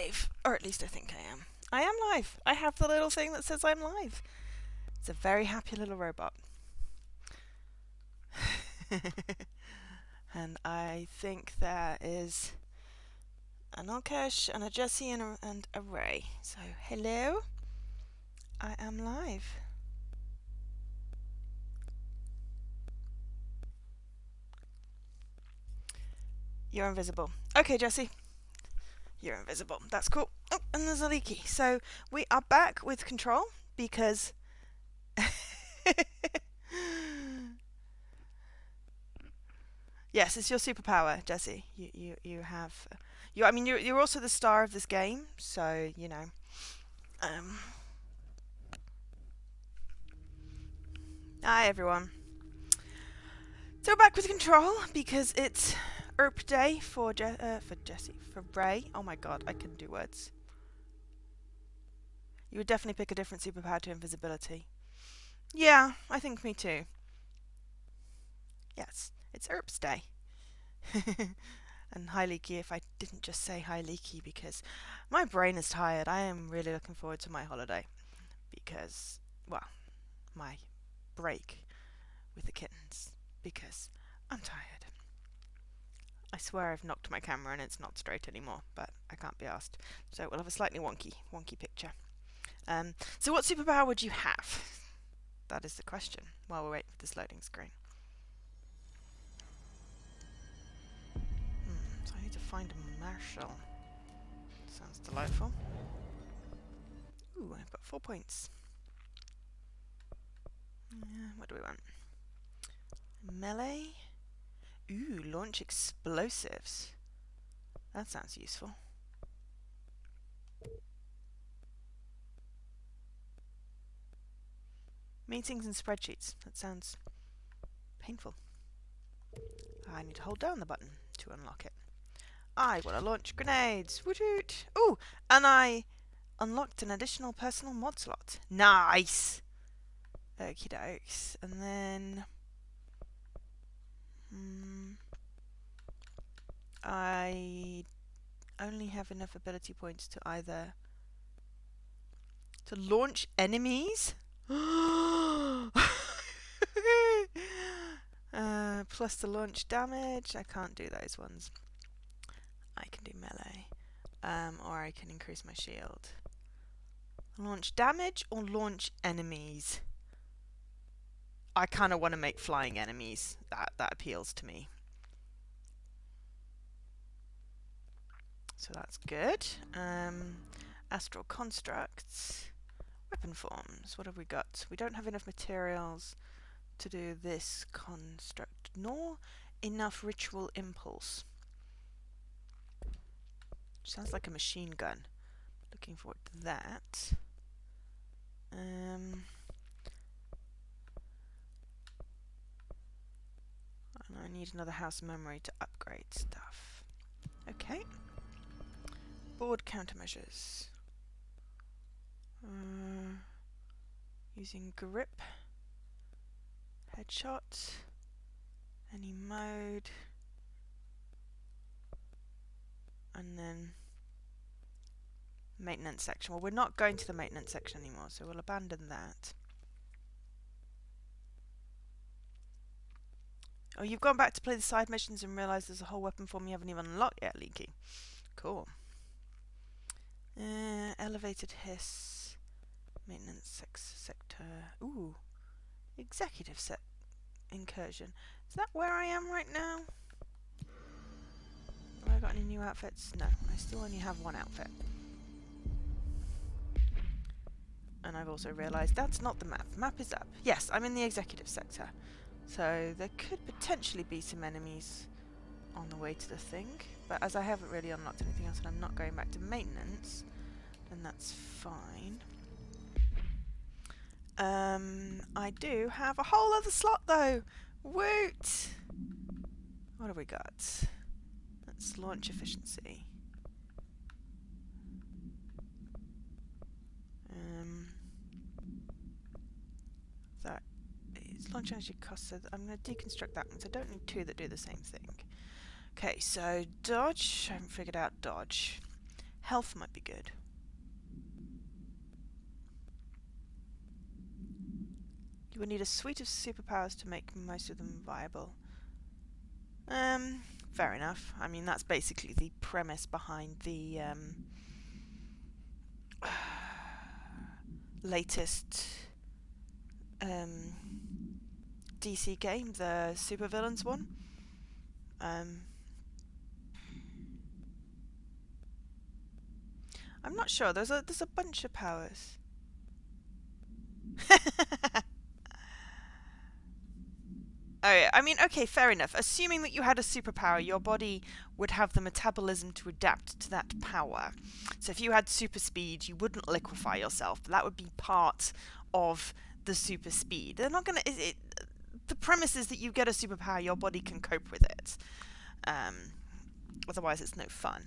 live. Or at least I think I am. I am live. I have the little thing that says I'm live. It's a very happy little robot. And I think there is an Alkesh and a Jessie and a Ray. So, hello. I am live. You're invisible. Okay, Jessie. You're invisible. That's cool. Oh, and there's a leaky. So, we are back with control because... Yes, it's your superpower, Jessie. You have... I mean, you're also the star of this game, so, you know... Hi, everyone. So we're back with control because it's Erp Day for Jessie, for Ray. Oh my god, I couldn't do words. You would definitely pick a different superpower to invisibility. Yeah, I think me too. Yes, it's Erp's Day. And hi Leaky, if I didn't just say hi Leaky, because my brain is tired. I am really looking forward to my holiday. Because, well, my break with the kittens. Because I'm tired. I swear I've knocked my camera and it's not straight anymore, but I can't be asked. So we'll have a slightly wonky picture. So what superpower would you have? That is the question while we wait for this loading screen. So I need to find a marshal. Sounds delightful. Ooh, I've got 4 points. What do we want? Melee? Ooh, launch explosives. That sounds useful. Meetings and spreadsheets. That sounds painful. I need to hold down the button to unlock it. I want to launch grenades. Woot woot. Ooh, and I unlocked an additional personal mod slot. Nice! Okie dokes. And then... I only have enough ability points to either... to launch enemies? Plus the launch damage. I can't do those ones. I can do melee. Or I can increase my shield. Launch damage or launch enemies? I kind of want to make flying enemies. That appeals to me. So that's good. Astral constructs. Weapon forms. What have we got? We don't have enough materials to do this construct, nor enough ritual impulse. Sounds like a machine gun. Looking forward to that. And I need another house memory to upgrade stuff. Okay. Board countermeasures. Using grip. Headshot. Any mode. And then maintenance section. Well, we're not going to the maintenance section anymore, so we'll abandon that. Oh, you've gone back to play the side missions and realised there's a whole weapon form you haven't even unlocked yet, Leaky. Cool. Elevated hiss. Maintenance sector. Ooh. Executive set incursion. Is that where I am right now? Have I got any new outfits? No, I still only have one outfit. And I've also realised that's not the map. Map is up. Yes, I'm in the executive sector. So there could potentially be some enemies on the way to the thing. But as I haven't really unlocked anything else and I'm not going back to maintenance, then that's fine. I do have a whole other slot though! Woot! What have we got? Let's launch efficiency. That is launch energy cost, so I'm going to deconstruct that one, so I don't need two that do the same thing. Okay, so dodge, I haven't figured out dodge. Health might be good. You would need a suite of superpowers to make most of them viable. Fair enough. I mean, that's basically the premise behind the latest DC game, the supervillains one. I'm not sure. There's a bunch of powers. Oh, yeah. I mean, okay, fair enough. Assuming that you had a superpower, your body would have the metabolism to adapt to that power. So if you had super speed, you wouldn't liquefy yourself. But that would be part of the super speed. They're not gonna. The premise is that you get a superpower, your body can cope with it. Otherwise, it's no fun.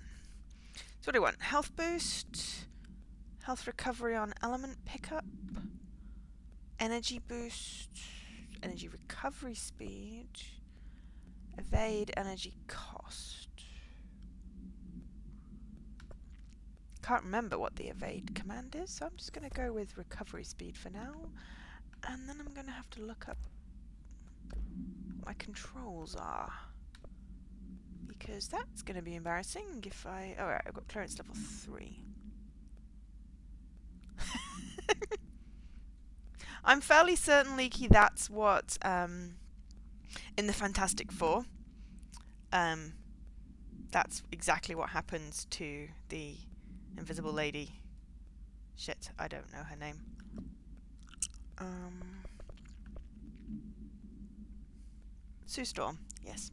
So what do we want? Health boost, health recovery on element pickup, energy boost. Energy recovery speed, evade energy cost. Can't remember what the evade command is, so I'm just going to go with recovery speed for now. And then I'm going to have to look up what my controls are. Because that's going to be embarrassing if I... Alright, I've got clearance level 3. I'm fairly certain, Leaky, that's what, in the Fantastic Four, that's exactly what happens to the Invisible Lady. Shit, I don't know her name. Sue Storm, yes.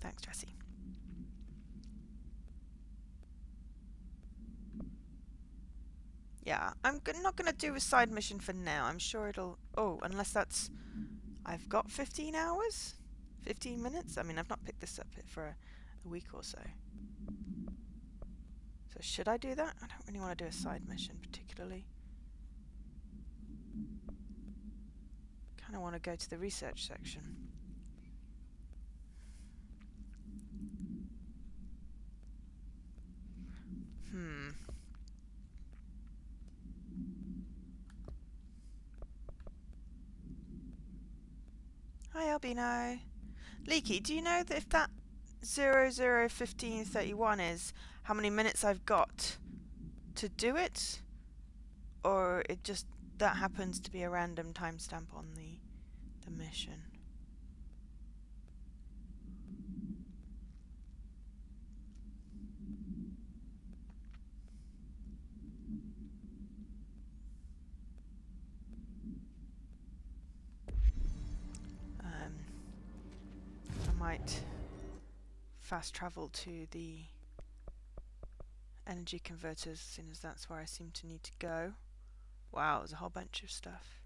Thanks, Jesse. Yeah, I'm not going to do a side mission for now. I'm sure it'll... Oh, unless that's... I've got 15 hours? 15 minutes? I mean, I've not picked this up for a week or so. So should I do that? I don't really want to do a side mission particularly. Kind of want to go to the research section. Hi, Albino. Leaky, do you know that if that 001531 is how many minutes I've got to do it? Or it just... that happens to be a random timestamp on the mission? I might fast travel to the energy converters as soon as that's where I seem to need to go. Wow, there's a whole bunch of stuff.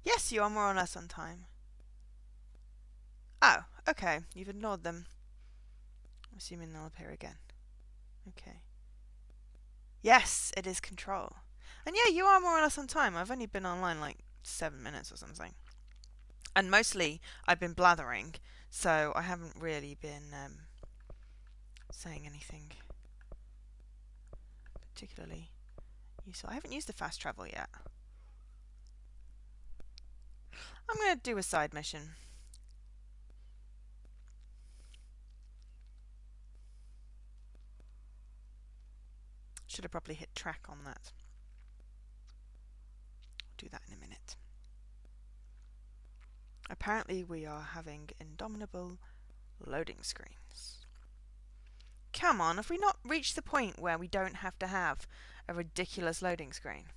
Yes, you are more or less on time. Oh, okay. You've ignored them. Assuming they'll appear again. Okay. Yes, it is control. And yeah, you are more or less on time. I've only been online like 7 minutes or something. And mostly I've been blathering, so I haven't really been saying anything particularly useful. I haven't used the fast travel yet. I'm going to do a side mission. Should have probably hit track on that. I'll do that in a minute. Apparently we are having indomitable loading screens. Come on, have we not reached the point where we don't have to have a ridiculous loading screen?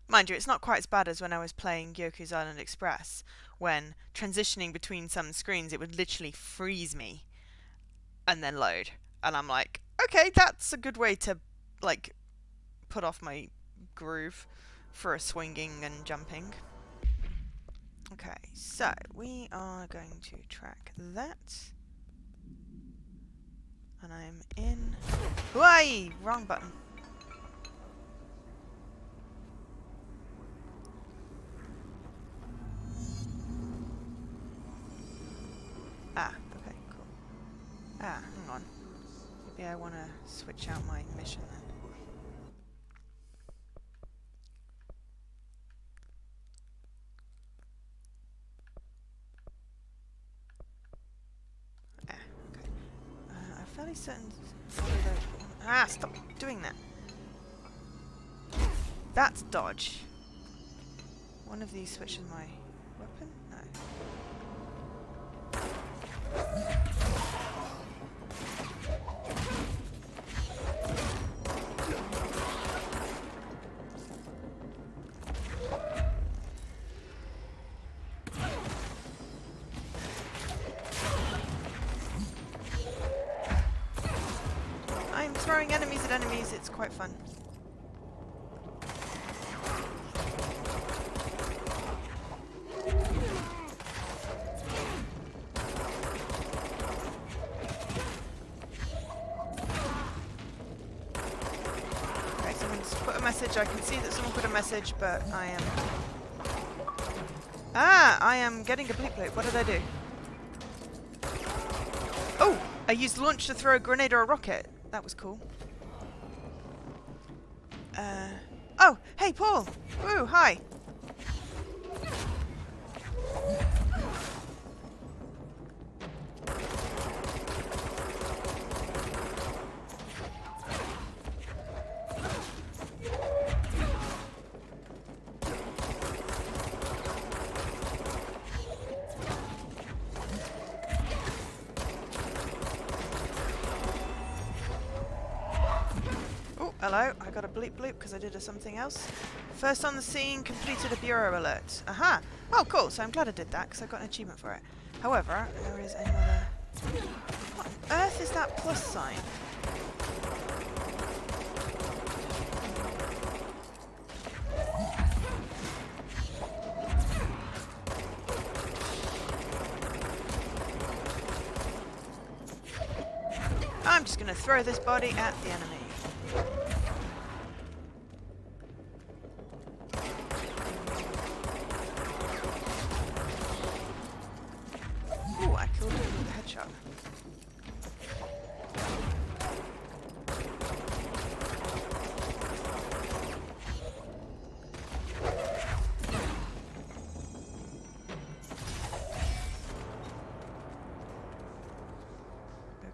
Mind you, it's not quite as bad as when I was playing Yoku's Island Express, when transitioning between some screens it would literally freeze me and then load. And I'm like, okay, that's a good way to, like, put off my groove for a swinging and jumping. Okay, so we are going to track that. And I'm in... Why? Wrong button. Ah, okay, cool. Ah, hang on. Yeah, I want to switch out my mission then. Okay. I'm fairly certain... Ah, stop doing that. That's dodge. One of these switches my weapon? No. I'm throwing enemies at enemies, it's quite fun. Okay, someone's put a message. I can see that someone put a message, but I am... Ah! I am getting a bleep bleep. What did I do? Oh! I used launch to throw a grenade or a rocket. That was cool. Oh! Hey, Paul! Woo, hi! Hello, I got a bleep bloop because I did something else. First on the scene, completed a bureau alert. Aha! Oh, cool, so I'm glad I did that because I got an achievement for it. However, there is another... What on earth is that plus sign? I'm just going to throw this body at the enemy. Ooh, I killed him with a headshot.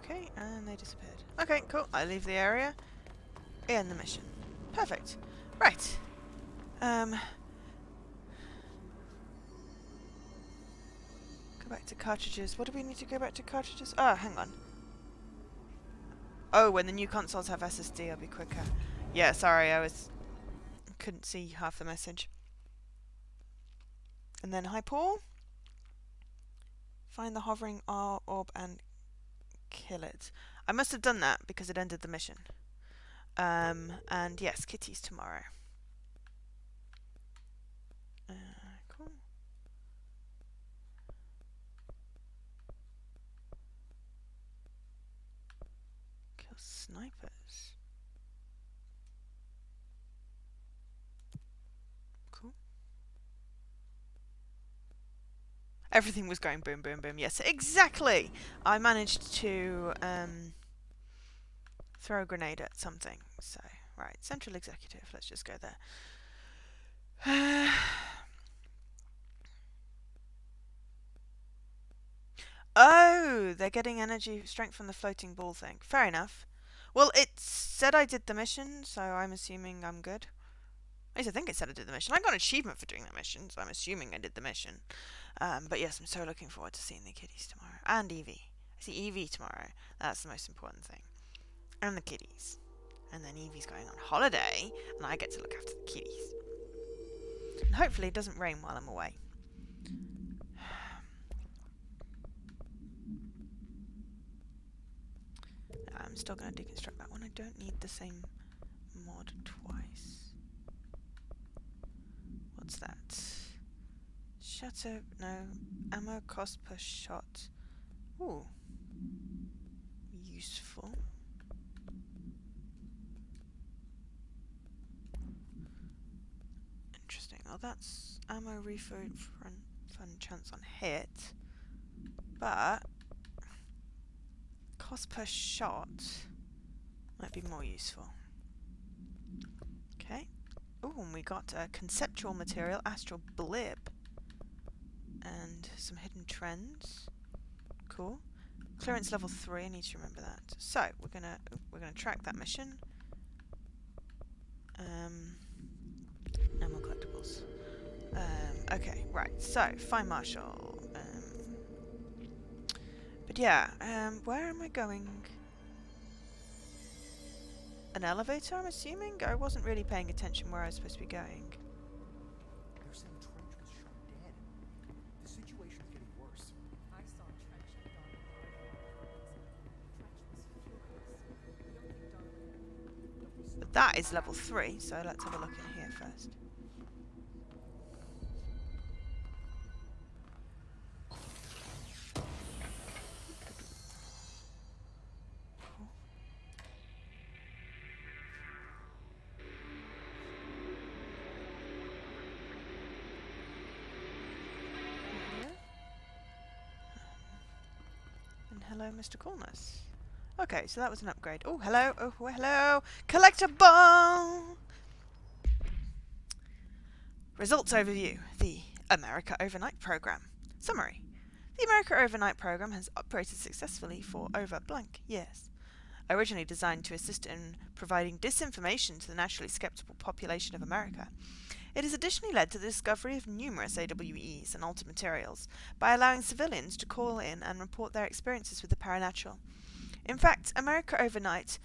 Okay, and they disappeared. Okay, cool. I leave the area. End the mission. Perfect. Right. Go back to cartridges. What do we need to go back to cartridges? Oh, hang on. Oh, when the new consoles have SSD, I'll be quicker. Yeah, sorry, couldn't see half the message. And then, hi Paul. Find the hovering orb and kill it. I must have done that because it ended the mission. And yes, kitties tomorrow. Cool. Kill snipers. Cool. Everything was going boom, boom, boom. Yes, exactly. I managed to throw a grenade at something. So, right, central executive. Let's just go there. Oh, they're getting energy strength from the floating ball thing. Fair enough. Well, it said I did the mission, so I'm assuming I'm good. At least I think it said I did the mission. I got an achievement for doing that mission, so I'm assuming I did the mission. But yes, I'm so looking forward to seeing the kitties tomorrow. And Evie. I see Evie tomorrow. That's the most important thing. And the kitties. And then Evie's going on holiday, and I get to look after the kitties. And hopefully it doesn't rain while I'm away. I'm still going to deconstruct that one. I don't need the same mod twice. What's that? Shatter... no. Ammo cost per shot. Ooh. Useful. Interesting. Well, that's ammo refill fun chance on hit. But... cost per shot... Might be more useful. Okay. Oh, and we got a conceptual material, astral blip, and some hidden trends. Cool. Clearance level 3. I need to remember that. So we're gonna track that mission. No more collectibles. Okay, right. So find Marshall. But yeah, where am I going? An elevator, I'm assuming? I wasn't really paying attention where I was supposed to be going. They're saying Trench was shot dead. The situation's getting worse. I saw Trench and Darling arguing. Trench was furious. We don't think Darling. But that is level 3, so let's have a look in here first. And hello, Mr. Coolness. Okay, so that was an upgrade. Oh, hello. Oh, hello. Collectible! Results overview. The America Overnight Program. Summary. The America Overnight Program has operated successfully for over blank years. Originally designed to assist in providing disinformation to the naturally skeptical population of America, it has additionally led to the discovery of numerous AWEs and altered materials by allowing civilians to call in and report their experiences with the paranatural. In fact, America Overnight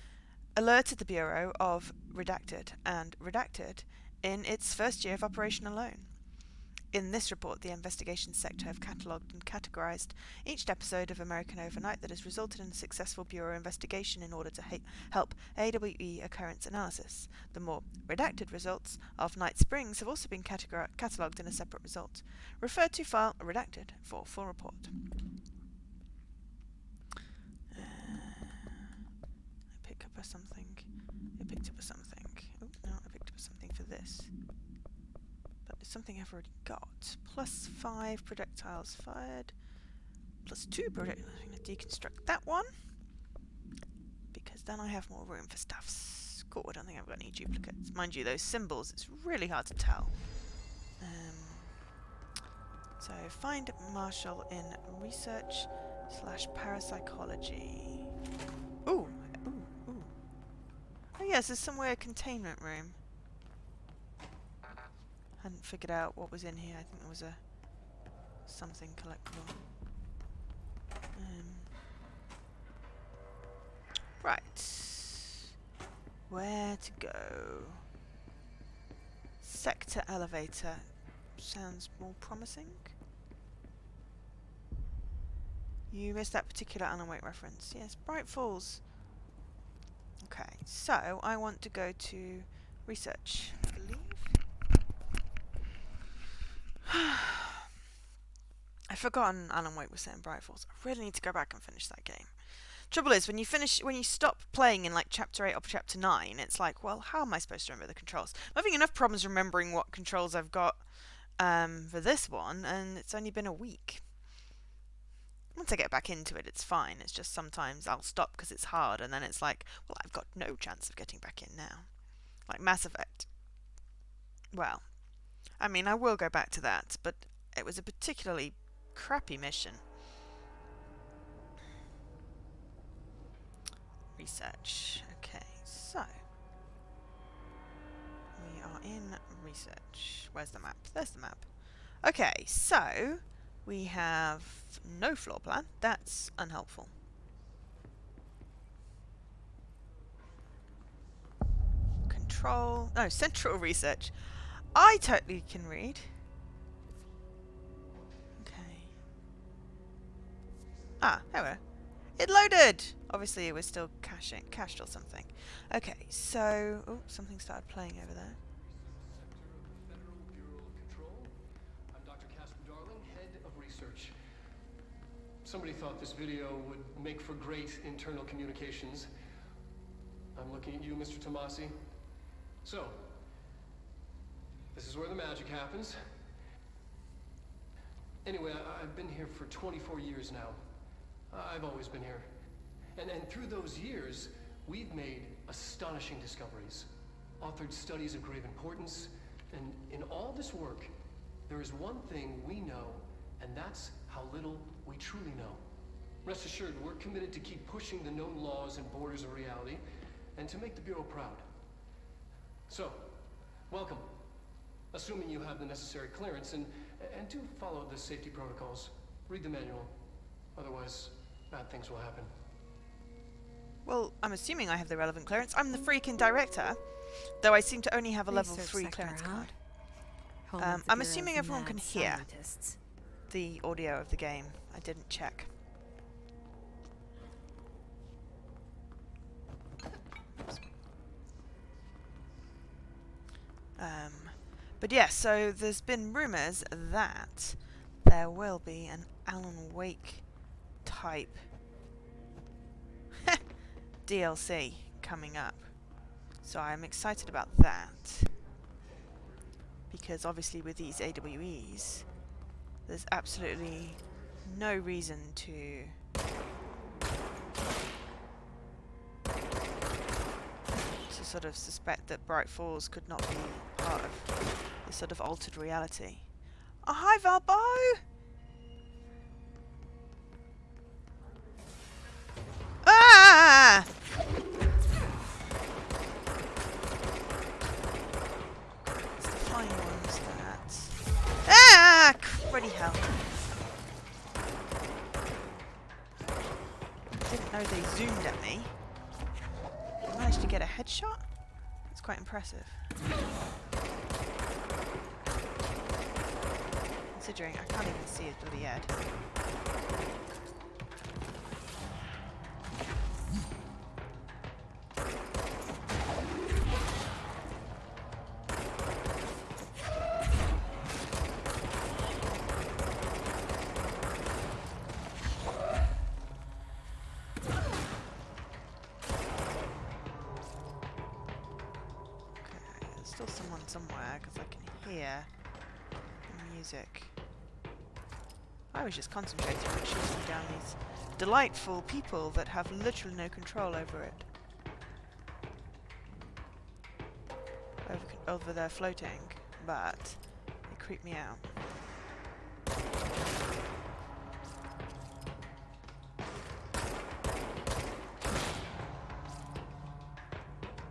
alerted the Bureau of Redacted and Redacted in its first year of operation alone. In this report, the investigations sector have catalogued and categorized each episode of American Overnight that has resulted in a successful Bureau investigation in order to help AWE occurrence analysis. The more redacted results of Night Springs have also been catalogued in a separate result. Refer to file redacted for full report. I picked up something. Oh, no, I picked up something for this. It's something I've already got. Plus 5 projectiles fired. Plus 2 projectiles. I'm going to deconstruct that one. Because then I have more room for stuffs. Cool, I don't think I've got any duplicates. Mind you, those symbols, it's really hard to tell. So, find Marshall in research/parapsychology. Ooh! Oh yes, there's somewhere a containment room. Hadn't figured out what was in here. I think there was something collectible. Right. Where to go? Sector elevator. Sounds more promising. You missed that particular Alan Wake reference. Yes, Bright Falls. Okay, so I want to go to research, I believe. I've forgotten Alan Wake was set in Bright Falls. I really need to go back and finish that game. Trouble is, when you stop playing in like chapter 8 or chapter 9, it's like, well, how am I supposed to remember the controls? I'm having enough problems remembering what controls I've got for this one, and it's only been a week. Once I get back into it, it's fine. It's just sometimes I'll stop because it's hard, and then it's like, well, I've got no chance of getting back in now. Like Mass Effect. Well, I mean, I will go back to that, but it was a particularly crappy mission. Research. Okay, so we are in research. Where's the map? There's the map. Okay, so we have no floor plan. That's unhelpful. Control. No, central research. I totally can read. Okay. Ah, there we are. It loaded! Obviously it was still cached or something. Okay, so... Oh, something started playing over there. Federal Bureau of Control. I'm Dr. Casper Darling, head of research. Somebody thought this video would make for great internal communications. I'm looking at you, Mr. Tomasi. So, this is where the magic happens. Anyway, I've been here for 24 years now. I've always been here. And through those years, we've made astonishing discoveries, authored studies of grave importance, and in all this work, there is one thing we know, and that's how little we truly know. Rest assured, we're committed to keep pushing the known laws and borders of reality, and to make the Bureau proud. So, welcome. Assuming you have the necessary clearance, and do follow the safety protocols. Read the manual. Otherwise, bad things will happen. Well, I'm assuming I have the relevant clearance. I'm the freaking director, though I seem to only have a level Research 3 sector, clearance huh? card. Home of the I'm Bureau's assuming everyone mad can hear scientists. the audio of the game. I didn't check. But yeah, so there's been rumours that there will be an Alan Wake type DLC coming up. So I'm excited about that. Because obviously with these AWEs, there's absolutely no reason to sort of suspect that Bright Falls could not be part of this sort of altered reality. Oh, hi Valbo! Ah! It's the flying ones that... Ah! Cruddy hell. Didn't know they zoomed at me. I managed to get a headshot? That's quite impressive. Considering I can't even see his bloody head. Still someone somewhere because I can hear the music. I was just concentrating on shooting down these delightful people that have literally no control over it. Over their floating, but they creep me out.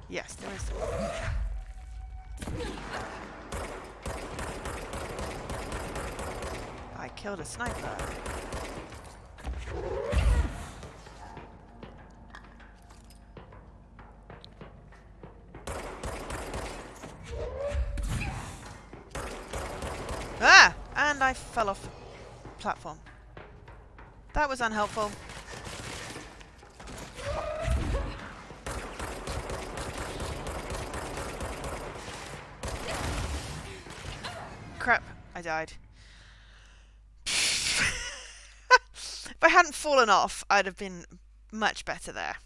Yes, there is someone. I killed a sniper. Ah! And I fell off the platform. That was unhelpful. Crap, I died. If I hadn't fallen off, I'd have been much better there.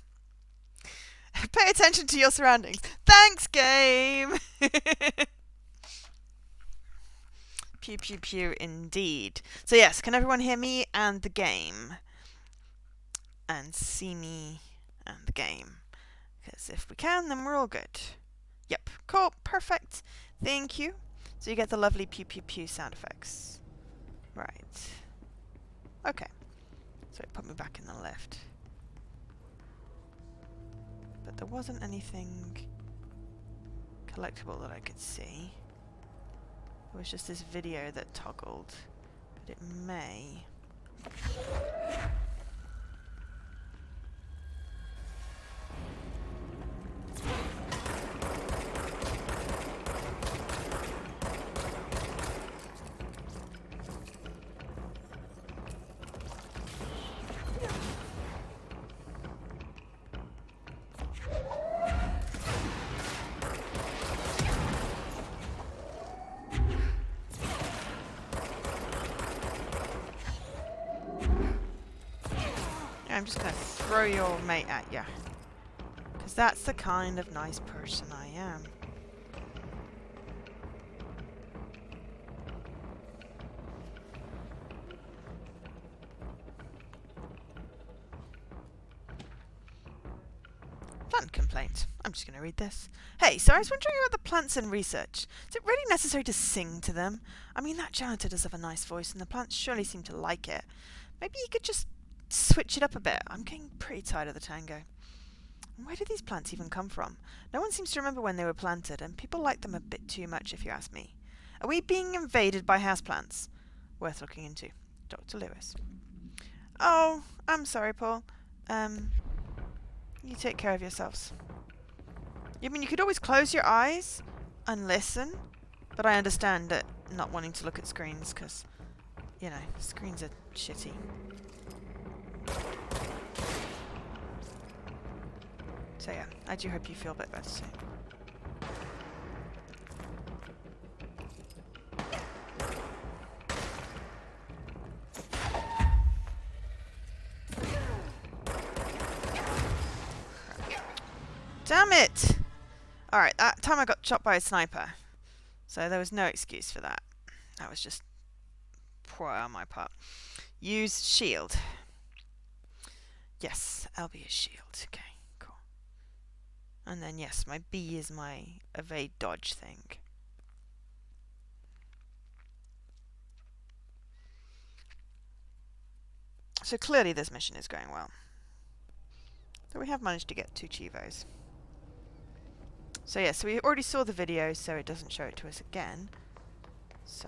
Pay attention to your surroundings. Thanks, game! Pew pew pew indeed. So yes, can everyone hear me and the game? And see me and the game. Because if we can, then we're all good. Yep, cool, perfect. Thank you. So you get the lovely pew pew pew sound effects. Right. Okay. So it put me back in the lift. But there wasn't anything collectible that I could see. It was just this video that toggled. But it may... I'm just going to throw your mate at you. Because that's the kind of nice person I am. Plant complaint. I'm just going to read this. Hey, so I was wondering about the plants in research. Is it really necessary to sing to them? I mean, that janitor does have a nice voice, and the plants surely seem to like it. Maybe you could just switch it up a bit. I'm getting pretty tired of the tango. And where do these plants even come from? No one seems to remember when they were planted, and people like them a bit too much, if you ask me. Are we being invaded by houseplants? Worth looking into. Dr. Lewis. Oh, I'm sorry, Paul. You take care of yourselves. I mean, you could always close your eyes and listen, but I understand that not wanting to look at screens, because, you know, screens are shitty. So yeah, I do hope you feel a bit better soon. Damn it! Alright, that time I got shot by a sniper. So there was no excuse for that. That was just poor on my part. Use shield. Yes, LB is shield. Okay, cool. And then yes, my B is my evade dodge thing. So clearly this mission is going well. So we have managed to get 2 Chivos. So yeah, so we already saw the video, so it doesn't show it to us again. So,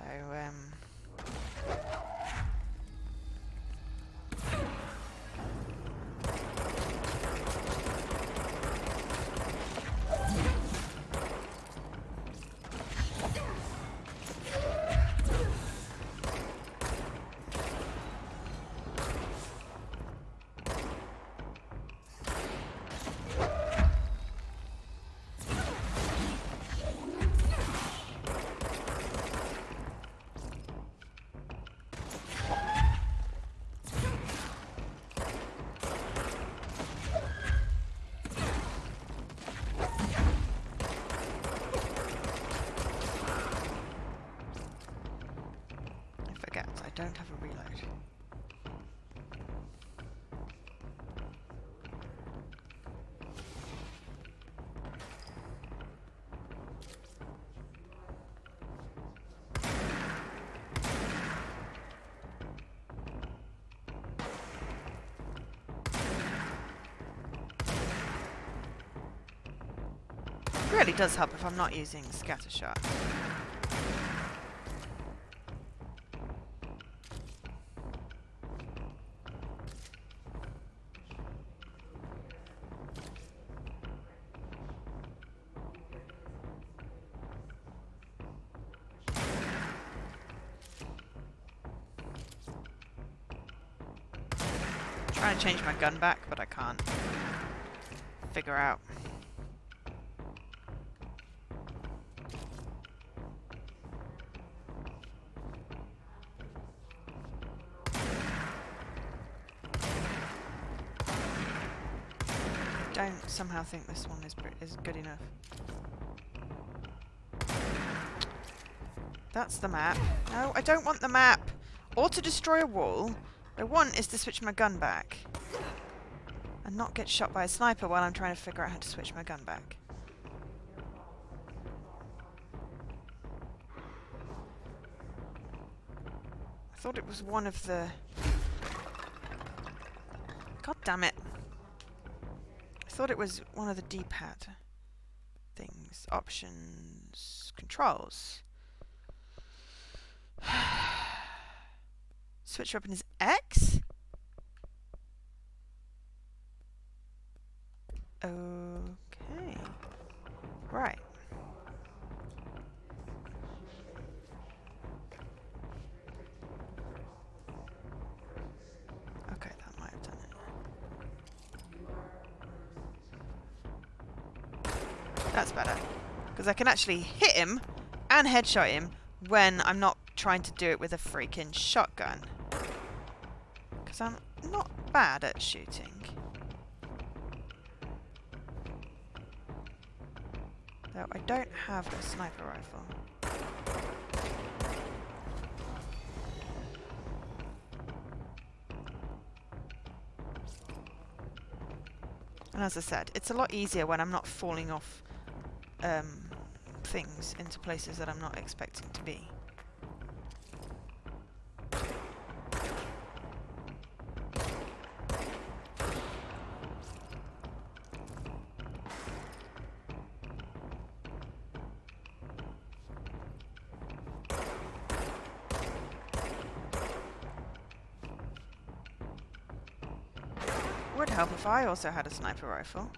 I don't have a reload. It really does help if I'm not using scatter shot. Trying to change my gun back, but I can't figure out. Don't somehow think this one is good enough. That's the map. No, I don't want the map. Or to destroy a wall. What I want is to switch my gun back. And not get shot by a sniper while I'm trying to figure out how to switch my gun back. I thought it was one of the... God damn it. I thought it was one of the D-pad things. Options... Controls. Switch weapon is X? Okay. Right. Okay, that might have done it. That's better. Because I can actually hit him and headshot him when I'm not trying to do it with a freaking shotgun. Because I'm not bad at shooting. Though I don't have a sniper rifle. And as I said, it's a lot easier when I'm not falling off things into places that I'm not expecting to be. Would help if I also had a sniper rifle.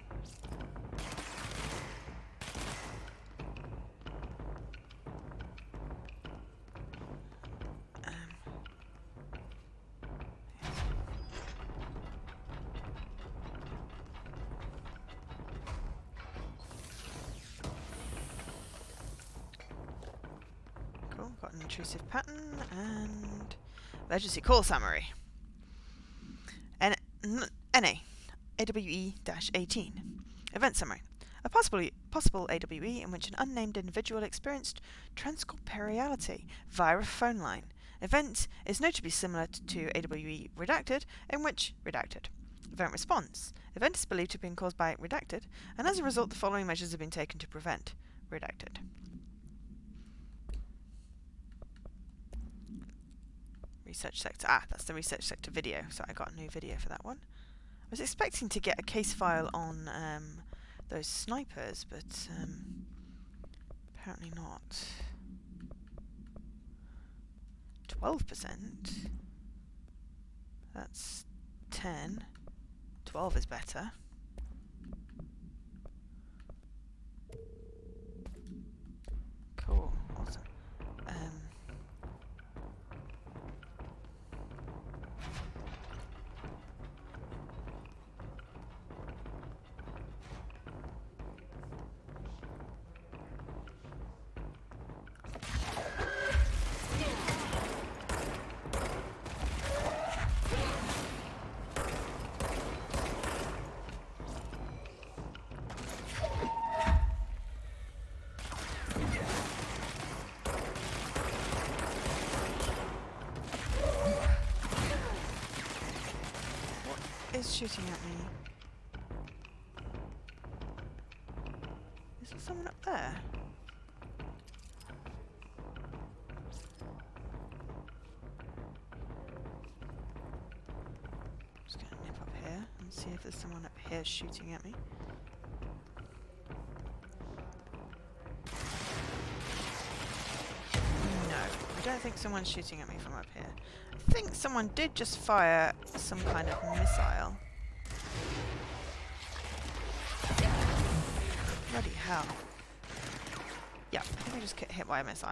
Cool, got an intrusive pattern and emergency call summary. NA AWE-18. Event summary. A possible AWE in which an unnamed individual experienced transcorporeality via a phone line. Event is notably similar to AWE Redacted, in which Redacted. Event response. Event is believed to have been caused by Redacted, and as a result the following measures have been taken to prevent Redacted. Research sector. Ah, that's the research sector video, so I got a new video for that one. I was expecting to get a case file on those snipers, but apparently not. 12%? That's 10. 12 is better. Cool, awesome. Is shooting at me. Is there someone up there? Just gonna nip up here and see if there's someone up here shooting at me. No, I don't think someone's shooting at me from up here. I think someone did just fire some kind of missile. Bloody hell. Yeah, I think I just get hit by a missile.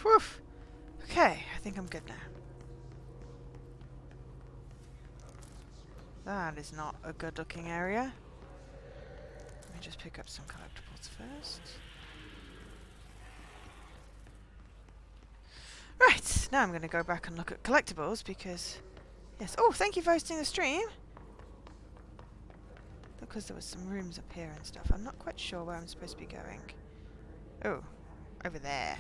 Whew. Okay, I think I'm good now. That is not a good looking area. Let me just pick up some collectibles first. Right, now I'm going to go back and look at collectibles because... Yes, oh, thank you for hosting the stream! Because there was some rooms up here and stuff. I'm not quite sure where I'm supposed to be going. Oh, over there.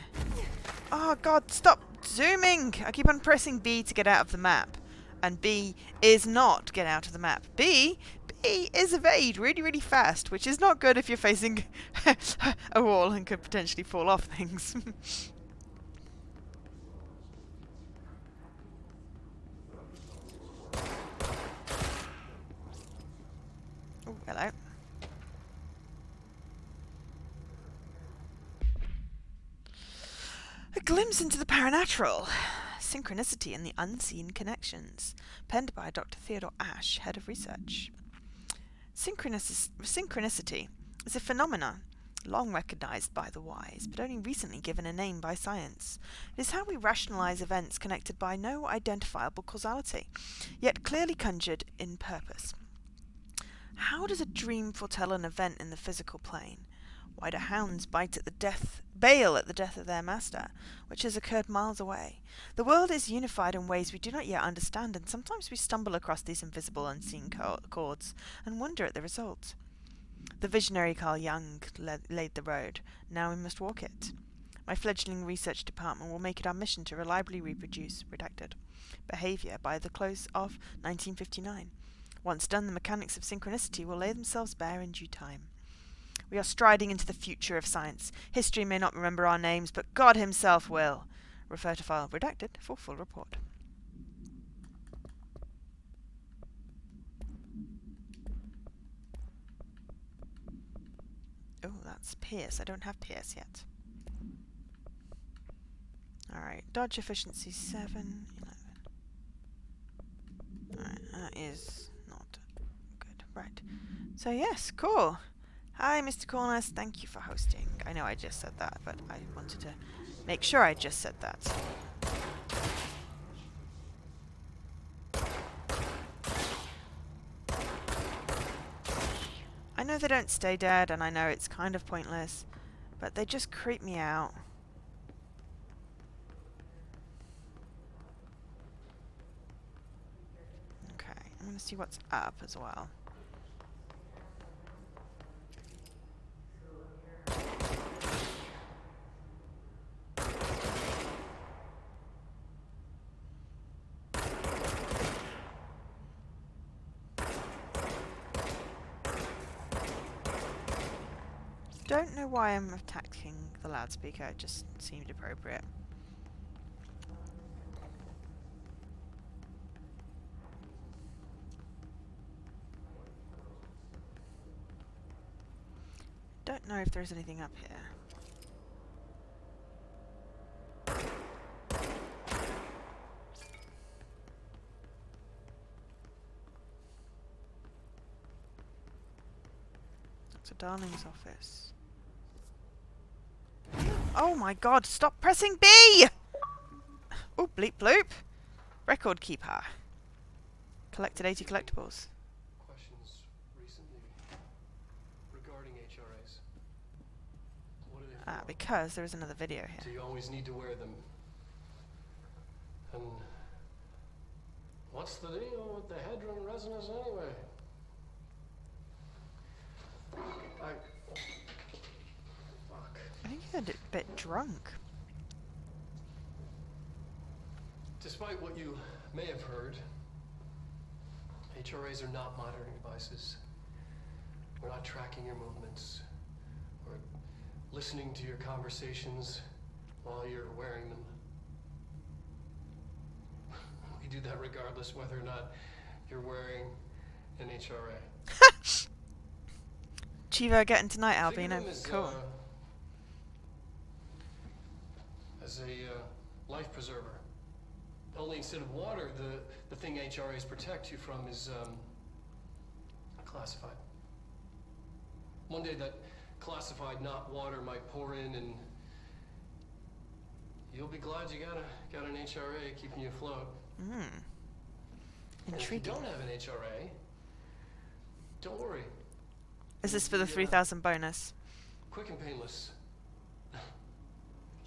Oh god, stop zooming! I keep on pressing B to get out of the map. And B is not get out of the map. B is evade really, really fast, which is not good if you're facing a wall and could potentially fall off things. Oh, hello. A glimpse into the paranatural. Synchronicity and the unseen connections. Penned by Dr. Theodore Ash, Head of Research. Synchronicity is a phenomenon long recognized by the wise, but only recently given a name by science. It is how we rationalize events connected by no identifiable causality, yet clearly conjured in purpose. How does a dream foretell an event in the physical plane? Why do hounds bail at the death of their master, which has occurred miles away? The world is unified in ways we do not yet understand, and sometimes we stumble across these invisible, unseen chords and wonder at the result. The visionary Carl Jung laid the road. Now we must walk it. My fledgling research department will make it our mission to reliably reproduce redacted behavior by the close of 1959. Once done, the mechanics of synchronicity will lay themselves bare in due time. We are striding into the future of science. History may not remember our names, but God himself will. Refer to file redacted for full report. Oh, that's Pierce. I don't have Pierce yet. Alright, dodge efficiency 7, 11. Alright, that is not good. Right. So yes, cool. Hi, Mr. Corners. Thank you for hosting. I know I just said that, but I wanted to make sure I just said that. I know they don't stay dead, and I know it's kind of pointless, but they just creep me out. Okay, I'm going to see what's up as well. Don't know why I'm attacking the loudspeaker, it just seemed appropriate. Don't know if there's anything up here. Dr. Darling's office. Oh my god, stop pressing B! Oh, bleep bloop. Record keeper. Collected 80 collectibles. Questions recently regarding HRAs? What are they for? Because there is another video Do here. you always need to wear them? And what's the deal with the hadron resonance anyway? Fuck. I think you're a bit drunk. Despite what you may have heard, HRAs are not monitoring devices. We're not tracking your movements. We're listening to your conversations while you're wearing them. We do that regardless whether or not you're wearing an HRA. Chivo getting tonight, Think of Albino. them as, Cool. as a life preserver. Only instead of water, the thing HRAs protect you from is classified. One day that classified, not water, might pour in, and you'll be glad you got an HRA keeping you afloat. And if you Intriguing. don't have an HRA, don't worry. Is this for the 3,000 bonus? Quick and painless.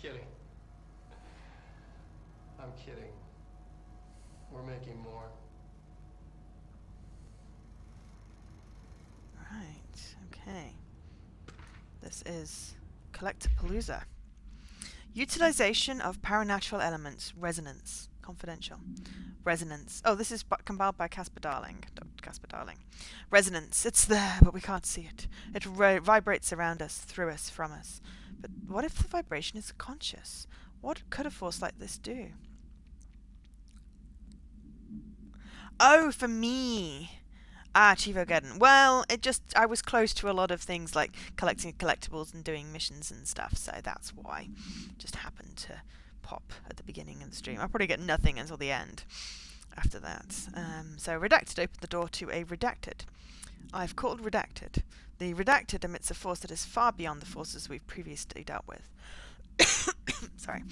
Kidding. I'm kidding. We're making more. Right, okay. This is Collectapalooza. Utilization of paranatural elements. Resonance. Confidential. Resonance. Oh, this is compiled by Casper Darling. Dr. Casper Darling. Resonance. It's there, but we can't see it. It vibrates around us, through us, from us. But what if the vibration is conscious? What could a force like this do? Oh, for me. Ah, Chivogeddon. Well, I was close to a lot of things like collecting collectibles and doing missions and stuff, so that's why. Just happened to pop at the beginning of the stream. I'll probably get nothing until the end after that. So Redacted opened the door to a Redacted. I've called Redacted. The Redacted emits a force that is far beyond the forces we've previously dealt with. Sorry.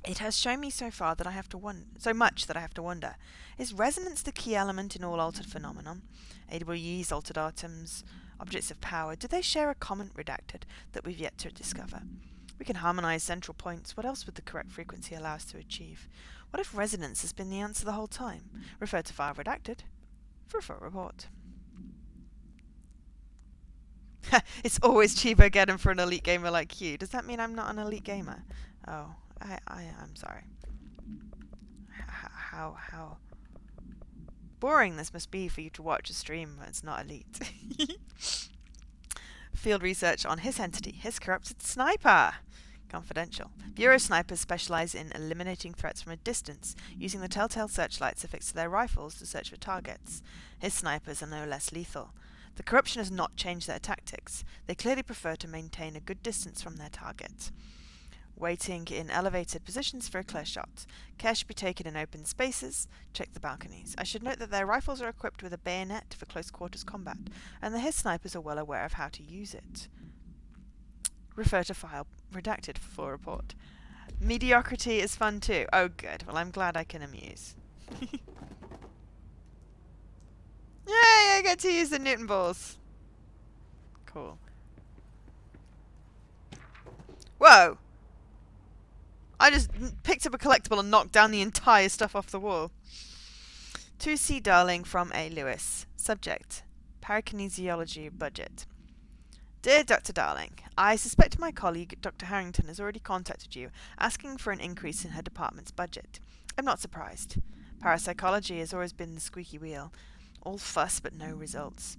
It has shown me so far that I have to so much that I have to wonder. Is resonance the key element in all altered phenomenon? AWEs, altered atoms, objects of power, do they share a common redacted that we've yet to discover? We can harmonize central points. What else would the correct frequency allow us to achieve? What if resonance has been the answer the whole time? Refer to file redacted for a full report. It's always cheaper getting for an elite gamer like you. Does that mean I'm not an elite gamer? Oh, I'm sorry. How boring this must be for you to watch a stream when it's not elite. Field research on his entity, his corrupted sniper. Confidential. Bureau snipers specialize in eliminating threats from a distance, using the telltale searchlights affixed to their rifles to search for targets. His snipers are no less lethal. The corruption has not changed their tactics. They clearly prefer to maintain a good distance from their target. Waiting in elevated positions for a clear shot. Care should be taken in open spaces. Check the balconies. I should note that their rifles are equipped with a bayonet for close quarters combat, and the his snipers are well aware of how to use it. Refer to file redacted for full report. Mediocrity is fun too. Oh good, well I'm glad I can amuse. Yay, I get to use the Newton balls. Cool. Whoa! I just picked up a collectible and knocked down the entire stuff off the wall. To C. Darling from A. Lewis. Subject: Parakinesiology budget. Dear Dr. Darling, I suspect my colleague Dr. Harrington has already contacted you asking for an increase in her department's budget. I'm not surprised. Parapsychology has always been the squeaky wheel. All fuss but no results.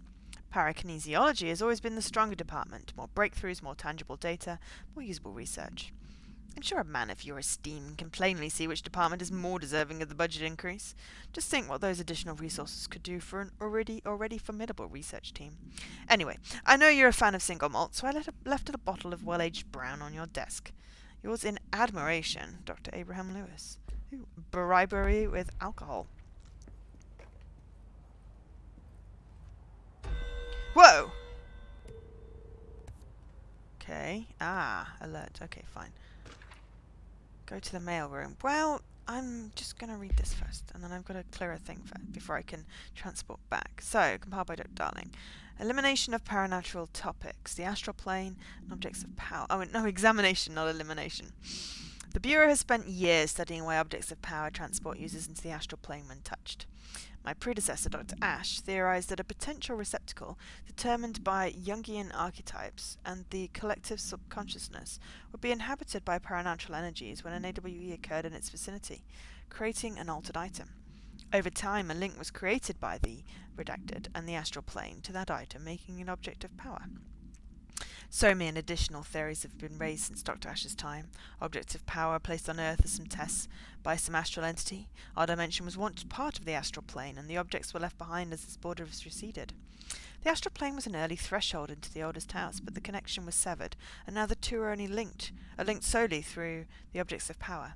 Parakinesiology has always been the stronger department. More breakthroughs, more tangible data, more usable research. I'm sure a man of your esteem can plainly see which department is more deserving of the budget increase. Just think what those additional resources could do for an already formidable research team. Anyway, I know you're a fan of single malt, so I left a bottle of well-aged brown on your desk. Yours in admiration, Dr. Abraham Lewis. Ooh, bribery with alcohol. Whoa! Okay. Ah, alert. Okay, fine. Go to the mailroom. Well, I'm just going to read this first, and then I've got to clear a thing before I can transport back. So, compiled by Dr. Darling. Elimination of paranatural topics. The astral plane and objects of power. Oh, no, examination, not elimination. The Bureau has spent years studying why objects of power transport users into the astral plane when touched. My predecessor, Dr. Ash, theorized that a potential receptacle determined by Jungian archetypes and the collective subconsciousness would be inhabited by paranatural energies when an AWE occurred in its vicinity, creating an altered item. Over time, a link was created by the redacted and the astral plane to that item, making it an object of power. So many additional theories have been raised since Dr. Ash's time. Objects of power placed on Earth as some tests by some astral entity. Our dimension was once part of the astral plane, and the objects were left behind as its borders receded. The astral plane was an early threshold into the oldest house, but the connection was severed, and now the two are linked solely through the objects of power.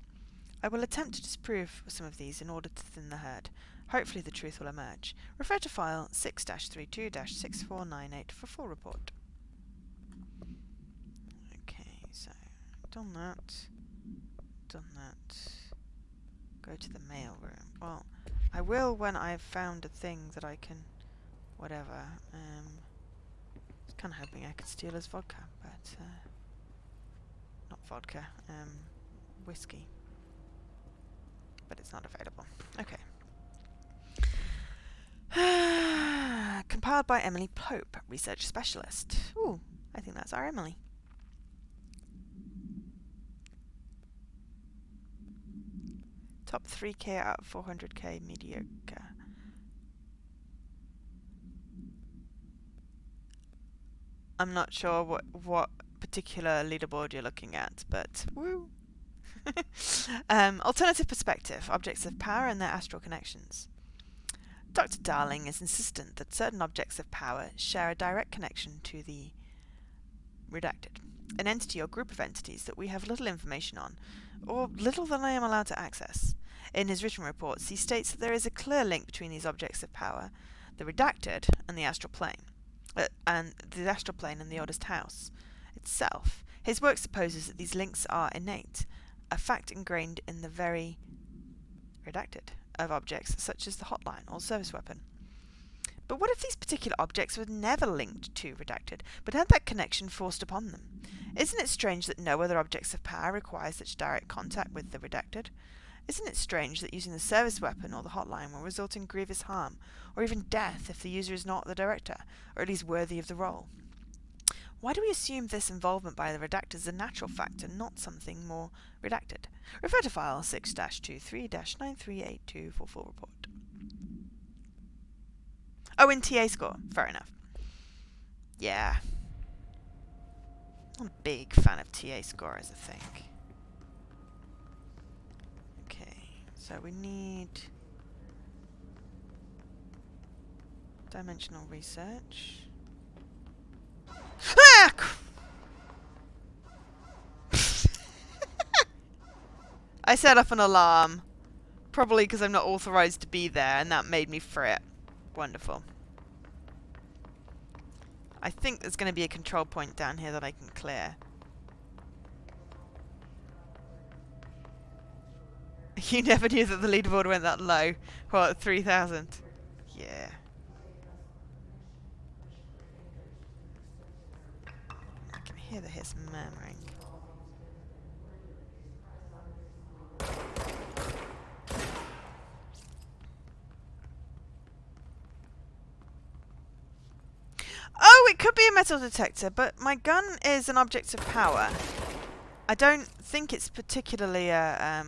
I will attempt to disprove some of these in order to thin the herd. Hopefully the truth will emerge. Refer to file 6-32-6498 for full report. So, done that. Go to the mail room. Well, I will when I've found a thing that I can... whatever. I was kind of hoping I could steal his vodka, but... not vodka. Whiskey. But it's not available. Okay. Compiled by Emily Pope, research specialist. Ooh, I think that's our Emily. Top 3k out of 400k, mediocre. I'm not sure what particular leaderboard you're looking at, but woo! Alternative perspective, objects of power and their astral connections. Dr. Darling is insistent that certain objects of power share a direct connection to the redacted, an entity or group of entities that we have little information on, or little that I am allowed to access. In his written reports, he states that there is a clear link between these objects of power, the redacted, and the astral plane, and the oldest house itself. His work supposes that these links are innate, a fact ingrained in the very redacted of objects such as the hotline or service weapon. But what if these particular objects were never linked to redacted, but had that connection forced upon them? Isn't it strange that no other objects of power require such direct contact with the redacted? Isn't it strange that using the service weapon or the hotline will result in grievous harm, or even death if the user is not the director, or at least worthy of the role? Why do we assume this involvement by the redactors is a natural factor, not something more redacted? Refer to file 6-23-9382 for full report. Oh, in TA score. Fair enough. Yeah. I'm a big fan of TA scores, I think. Okay, so we need dimensional research. Ah! I set off an alarm. Probably because I'm not authorized to be there, and that made me fret. Wonderful. I think there's going to be a control point down here that I can clear. You never knew that the leaderboard went that low. What, 3,000? Yeah. I can hear the hiss murmuring. Oh, it could be a metal detector, but my gun is an object of power. I don't think it's particularly a,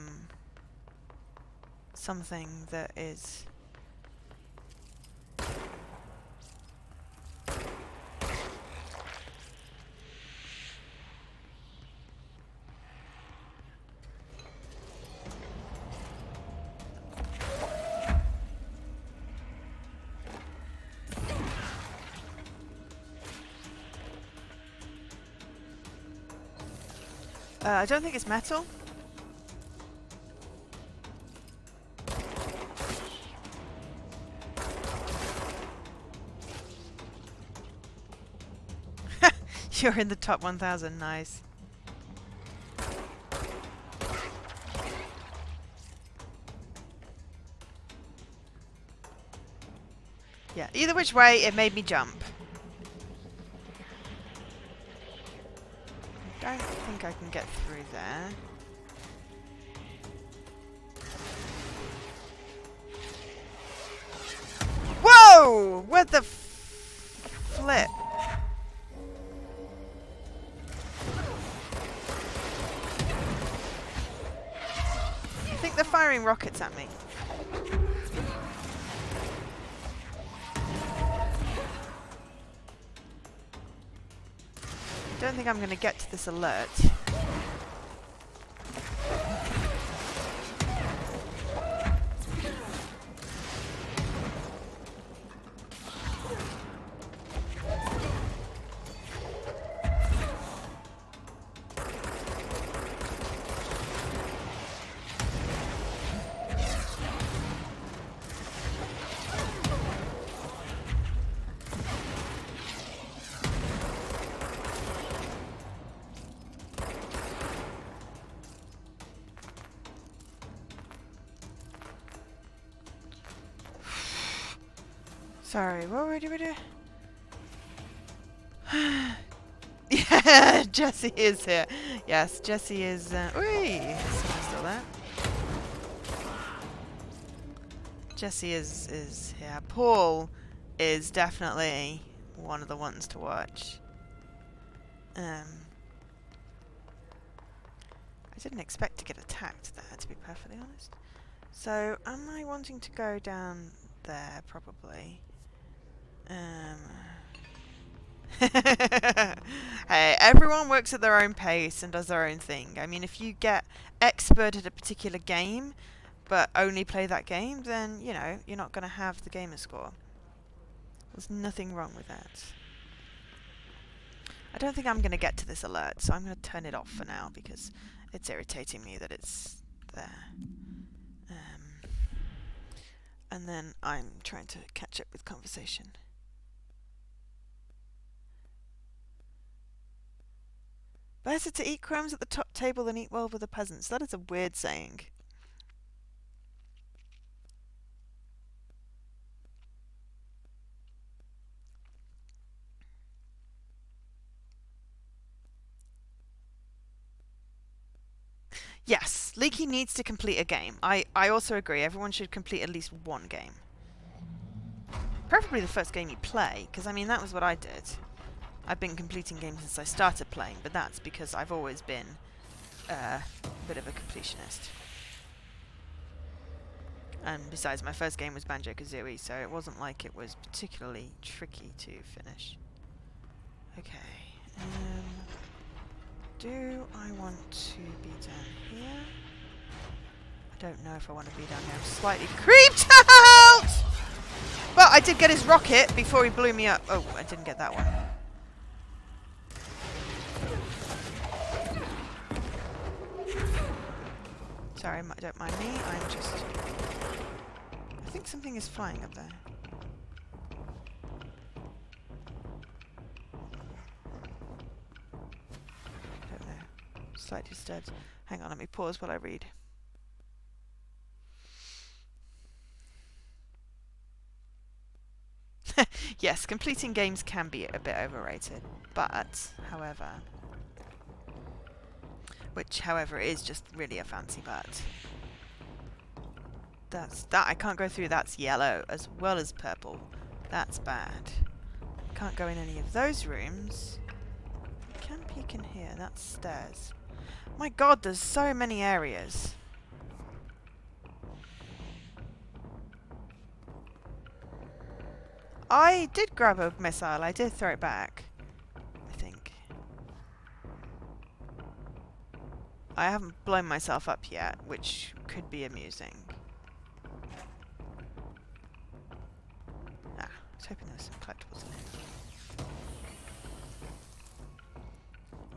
something that is... I don't think it's metal. You're in the top 1,000, nice. Yeah, either which way, it made me jump. I don't think I can get through there. Whoa! What the flip? I think they're firing rockets at me. Don't think I'm going to get to this alert. Sorry, what were we doing? Yeah, Jesse is here. Yes, Jesse is. Wait, someone's still there. Jesse is here. Paul is definitely one of the ones to watch. I didn't expect to get attacked there, to be perfectly honest. So, am I wanting to go down there? Probably. Hey, everyone works at their own pace and does their own thing. I mean, if you get expert at a particular game, but only play that game, then, you know, you're not going to have the gamer score. There's nothing wrong with that. I don't think I'm going to get to this alert, so I'm going to turn it off for now because it's irritating me that it's there. And then I'm trying to catch up with conversation. Better to eat crumbs at the top table than eat well with the peasants. That is a weird saying. Yes, Leaky needs to complete a game. I also agree. Everyone should complete at least one game. Preferably the first game you play, because, I mean, that was what I did. I've been completing games since I started playing, but that's because I've always been a bit of a completionist. And besides, my first game was Banjo-Kazooie, so it wasn't like it was particularly tricky to finish. Okay. Do I want to be down here? I don't know if I want to be down here. I'm slightly creeped out! But I did get his rocket before he blew me up. Oh, I didn't get that one. Sorry, don't mind me. I'm just... I think something is flying up there. I don't know. Slightly disturbed. Hang on, let me pause while I read. Yes, completing games can be a bit overrated, but, however... Which, however, is just really a fancy but. That I can't go through. That's yellow as well as purple. That's bad. Can't go in any of those rooms. Can peek in here. That's stairs. My god, there's so many areas. I did grab a missile. I did throw it back, I think. I haven't blown myself up yet, which could be amusing. Ah, I was hoping there was some collectibles in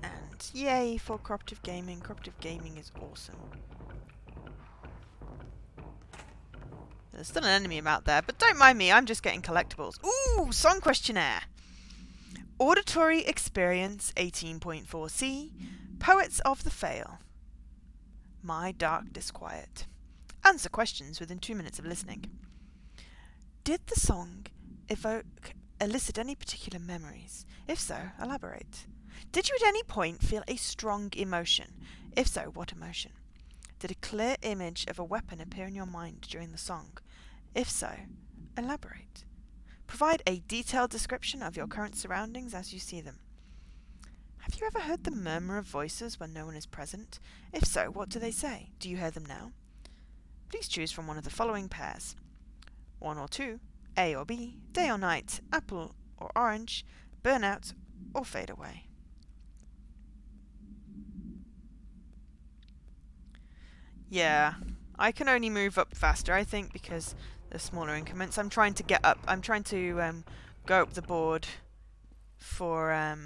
it. And yay for cooperative gaming. Cooperative gaming is awesome. There's still an enemy out there, but don't mind me, I'm just getting collectibles. Ooh, song questionnaire. Auditory Experience 18.4c, Poets of the Fail. My Dark Disquiet. Answer questions within 2 minutes of listening. Did the song elicit any particular memories? If so, elaborate. Did you at any point feel a strong emotion? If so, what emotion? Did a clear image of a weapon appear in your mind during the song? If so, elaborate. Provide a detailed description of your current surroundings as you see them. Have you ever heard the murmur of voices when no one is present? If so, what do they say? Do you hear them now? Please choose from one of the following pairs. 1 or 2, A or B, day or night, apple or orange, burnout or fade away. Yeah, I can only move up faster, I think, because there's smaller increments. I'm trying to get up. I'm trying to go up the board for...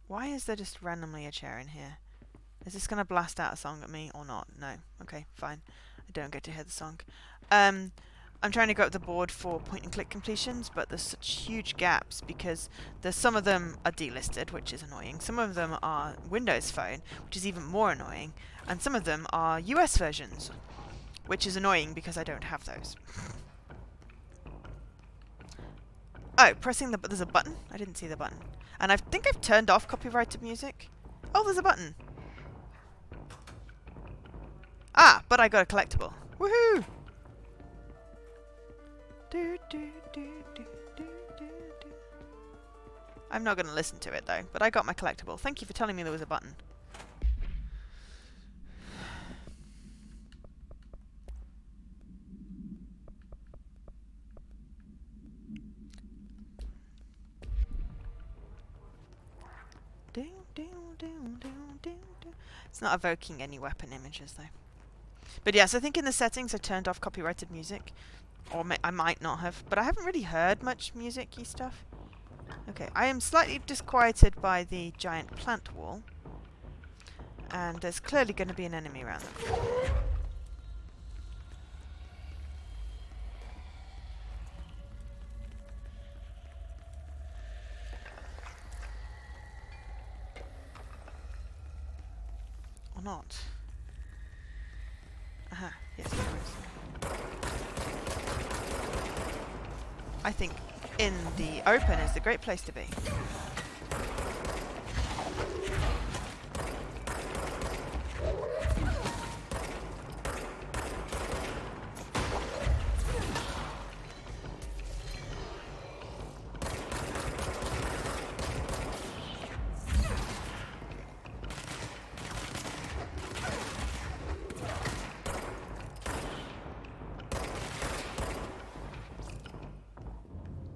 Why is there just randomly a chair in here? Is this going to blast out a song at me or not? No. Okay, fine. I don't get to hear the song. I'm trying to go up the board for point-and-click completions, but there's such huge gaps because there's some of them are delisted, which is annoying. Some of them are Windows Phone, which is even more annoying. And some of them are US versions, which is annoying because I don't have those. Oh, pressing the... There's a button? I didn't see the button. And I think I've turned off copyrighted music. Oh, there's a button. Ah, but I got a collectible. Woohoo! I'm not going to listen to it, though. But I got my collectible. Thank you for telling me there was a button. It's not evoking any weapon images, though. But yes, I think in the settings I turned off copyrighted music. Or I might not have. But I haven't really heard much music-y stuff. Okay, I am slightly disquieted by the giant plant wall. And there's clearly going to be an enemy around them. Or not. Aha, yes, there is. I think in the open is the great place to be.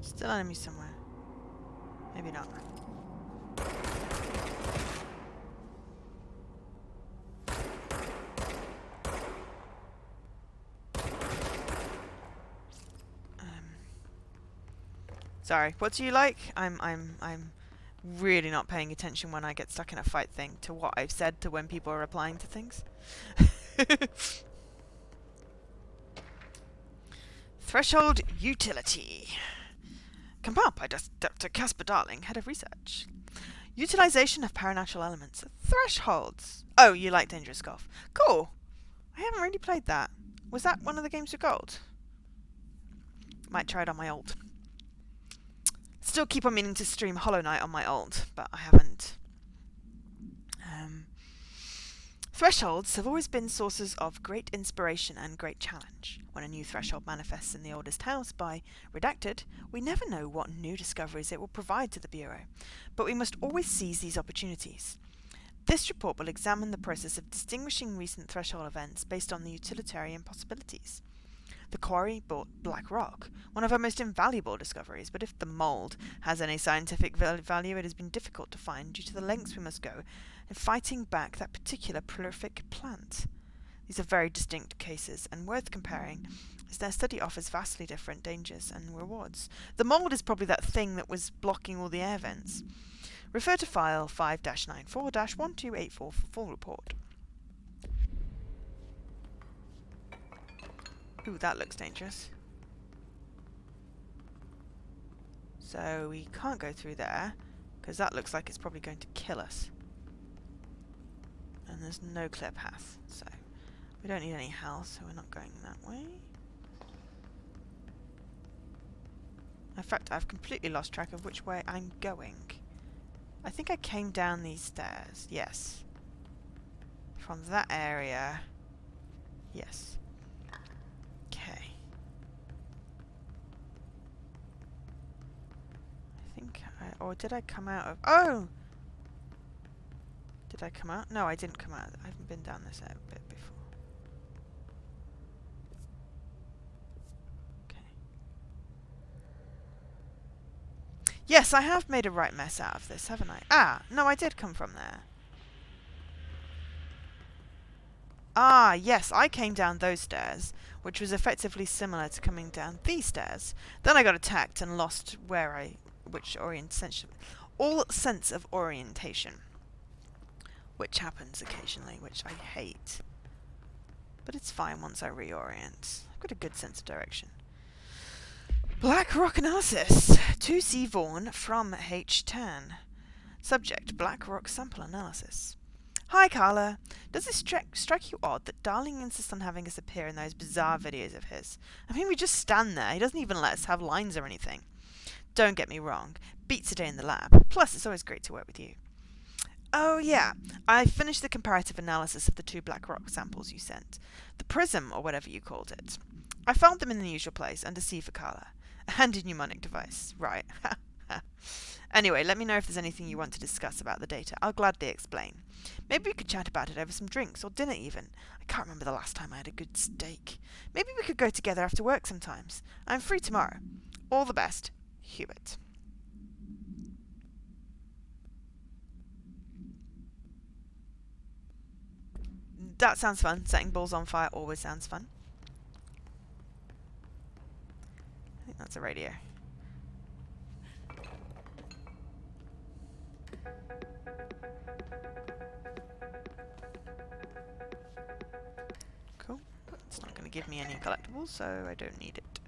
Still enemies somewhere. Maybe not. Sorry. What do you like? I'm really not paying attention when I get stuck in a fight thing to what I've said to when people are replying to things. Threshold utility. Compiled by Dr. Casper Darling, Head of Research. Utilization of paranatural elements. Thresholds. Oh, you like Dangerous Golf. Cool. I haven't really played that. Was that one of the games with gold? Might try it on my alt. Still keep on meaning to stream Hollow Knight on my alt, but I haven't. Thresholds have always been sources of great inspiration and great challenge. When a new threshold manifests in the oldest house by Redacted, we never know what new discoveries it will provide to the Bureau, but we must always seize these opportunities. This report will examine the process of distinguishing recent threshold events based on the utilitarian possibilities. The quarry brought black rock, one of our most invaluable discoveries, but if the mould has any scientific value, it has been difficult to find due to the lengths we must go in fighting back that particular prolific plant. These are very distinct cases, and worth comparing, as their study offers vastly different dangers and rewards. The mould is probably that thing that was blocking all the air vents. Refer to file 5-94-1284 for full report. Ooh, that looks dangerous. So we can't go through there, because that looks like it's probably going to kill us. And there's no clear path, so we don't need any health, so we're not going that way. In fact, I've completely lost track of which way I'm going. I think I came down these stairs, yes. From that area, yes. Okay. I think or did I come out of... Oh! Did I come out? No, I didn't come out. I haven't been down this bit before. Okay. Yes, I have made a right mess out of this, haven't I? Ah, no, I did come from there. Ah, yes, I came down those stairs, which was effectively similar to coming down these stairs. Then I got attacked and lost all sense of orientation. Which happens occasionally, which I hate. But it's fine once I reorient. I've got a good sense of direction. Black rock analysis. 2C Vaughan from H10. Subject, black rock sample analysis. Hi, Carla. Does this strike you odd that Darling insists on having us appear in those bizarre videos of his? I mean, we just stand there. He doesn't even let us have lines or anything. Don't get me wrong. Beats a day in the lab. Plus, it's always great to work with you. Oh, yeah. I finished the comparative analysis of the 2 black rock samples you sent. The prism, or whatever you called it. I found them in the usual place, under C for Carla. A handy mnemonic device. Right. Anyway, let me know if there's anything you want to discuss about the data. I'll gladly explain. Maybe we could chat about it over some drinks, or dinner even. I can't remember the last time I had a good steak. Maybe we could go together after work sometimes. I'm free tomorrow. All the best. Hubert. That sounds fun. Setting balls on fire always sounds fun. I think that's a radio. Cool. It's not going to give me any collectibles, so I don't need it.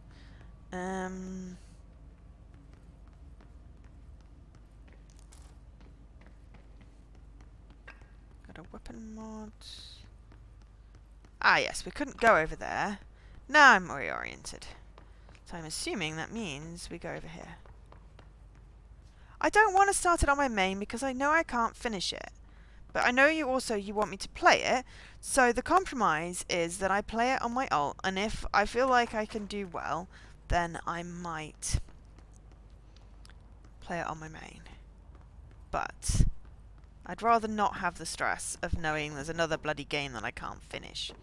Got a weapon mod. Ah, yes, we couldn't go over there. Now I'm reoriented. So I'm assuming that means we go over here. I don't want to start it on my main because I know I can't finish it. But I know you want me to play it. So the compromise is that I play it on my alt, and if I feel like I can do well, then I might play it on my main. But I'd rather not have the stress of knowing there's another bloody game that I can't finish.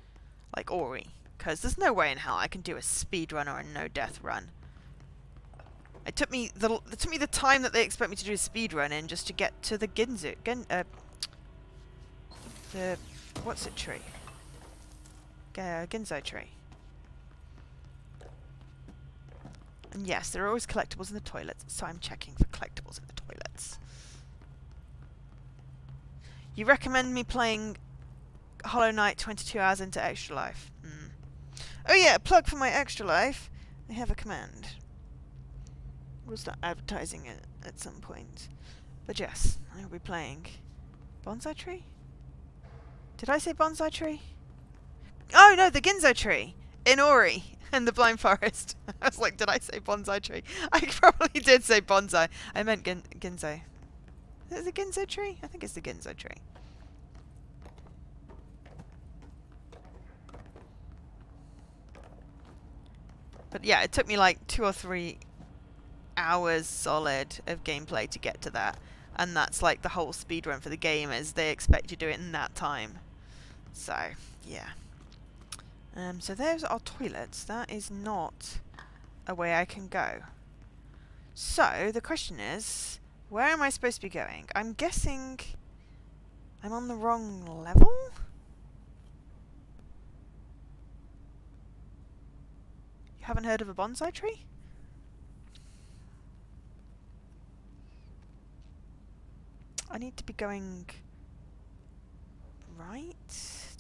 Like Ori. Because there's no way in hell I can do a speedrun or a no-death run. It took me the time that they expect me to do a speedrun in just to get to the what's it tree? Ginzo tree. And yes, there are always collectibles in the toilets, so I'm checking for collectibles in the toilets. You recommend me playing Hollow Knight 22 hours into Extra Life? Oh yeah, plug for my Extra Life. I have a command. We'll start advertising it at some point. But yes, I will be playing Bonsai Tree? Did I say Bonsai Tree? Oh no, the Ginzo Tree! In Ori! And the Blind Forest. I was like, did I say Bonsai Tree? I probably did say Bonsai. I meant Ginzo. Is it the Ginzo Tree? I think it's the Ginzo Tree. But yeah, it took me like 2 or 3 hours solid of gameplay to get to that. And that's like the whole speedrun for the game, is they expect you to do it in that time. So, yeah. So there's our toilets. That is not a way I can go. So, the question is, where am I supposed to be going? I'm guessing I'm on the wrong level? You haven't heard of a bonsai tree? I need to be going right.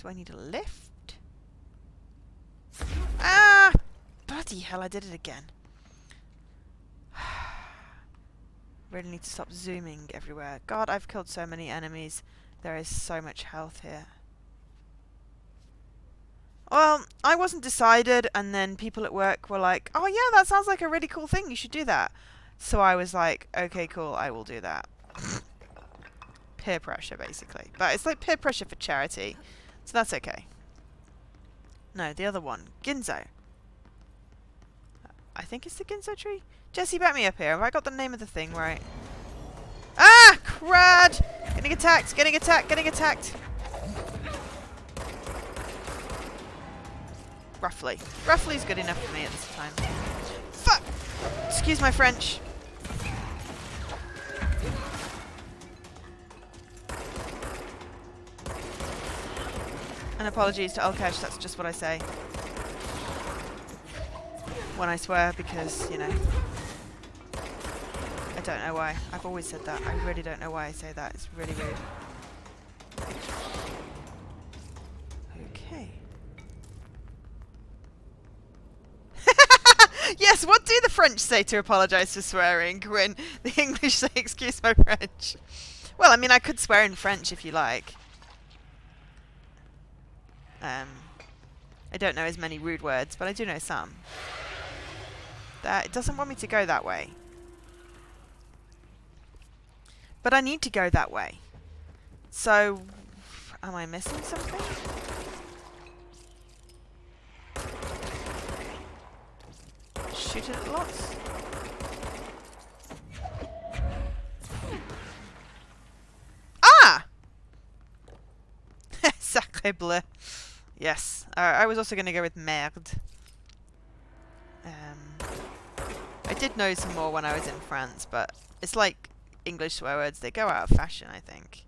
Do I need a lift? Ah! Bloody hell, I did it again. Really need to stop zooming everywhere. God, I've killed so many enemies. There is so much health here. Well, I wasn't decided, and then people at work were like, oh yeah, that sounds like a really cool thing, you should do that. So I was like, okay, cool, I will do that. Peer pressure, basically. But it's like peer pressure for charity, so that's okay. No, the other one. Ginzo. I think it's the Ginzo tree. Jesse, back me up here. Have I got the name of the thing right? Ah! Crud! Getting attacked! Getting attacked! Getting attacked! Roughly. Roughly is good enough for me at this time. Fuck! Excuse my French. And apologies to Alkesh, that's just what I say. When I swear, because, you know, I don't know why. I've always said that. I really don't know why I say that. It's really rude. Okay. Yes, what do the French say to apologise for swearing when the English say excuse my French? Well, I mean, I could swear in French if you like. I don't know as many rude words, but I do know some. It doesn't want me to go that way. But I need to go that way. So, am I missing something? Shoot it lots? Ah! Sacre bleu. Yes. I was also going to go with merde. I did know some more when I was in France, but it's like English swear words. They go out of fashion, I think.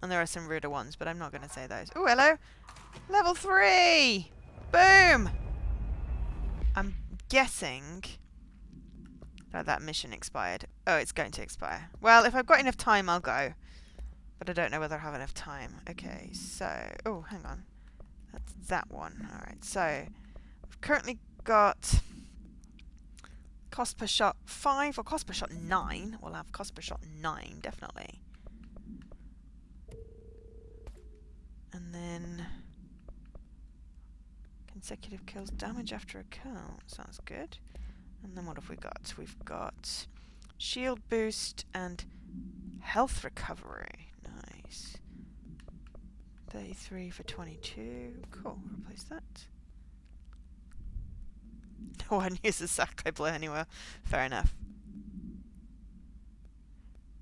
And there are some ruder ones, but I'm not going to say those. Oh, hello! Level 3! Boom! I'm guessing that mission expired. Oh, it's going to expire. Well, if I've got enough time, I'll go. But I don't know whether I have enough time. Okay, so... Oh, hang on. That's that one. Alright, so... We've currently got... Cost per shot 5, or cost per shot 9. We'll have cost per shot 9, definitely. And then... Consecutive kills, damage after a kill. Sounds good. And then what have we got? We've got shield boost and health recovery. Nice. 33 for 22. Cool. Replace that. No one uses Sakai Blue anywhere. Fair enough.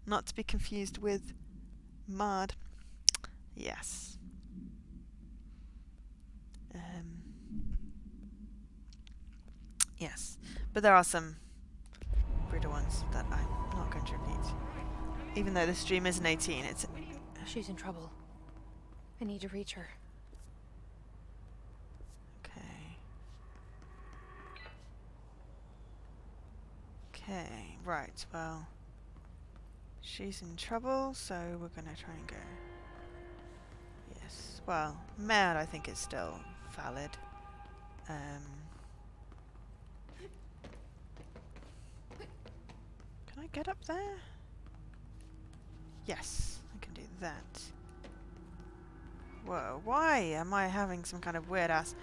Not to be confused with Mud. Yes. Yes. But there are some brutal ones that I'm not going to repeat. Even though the stream is an 18, it's... She's in trouble. I need to reach her. Okay. Okay, right, well... She's in trouble, so we're gonna try and go... Yes, well, Mad I think is still valid. Can I get up there? Yes, I can do that. Whoa, why am I having some kind of weird-ass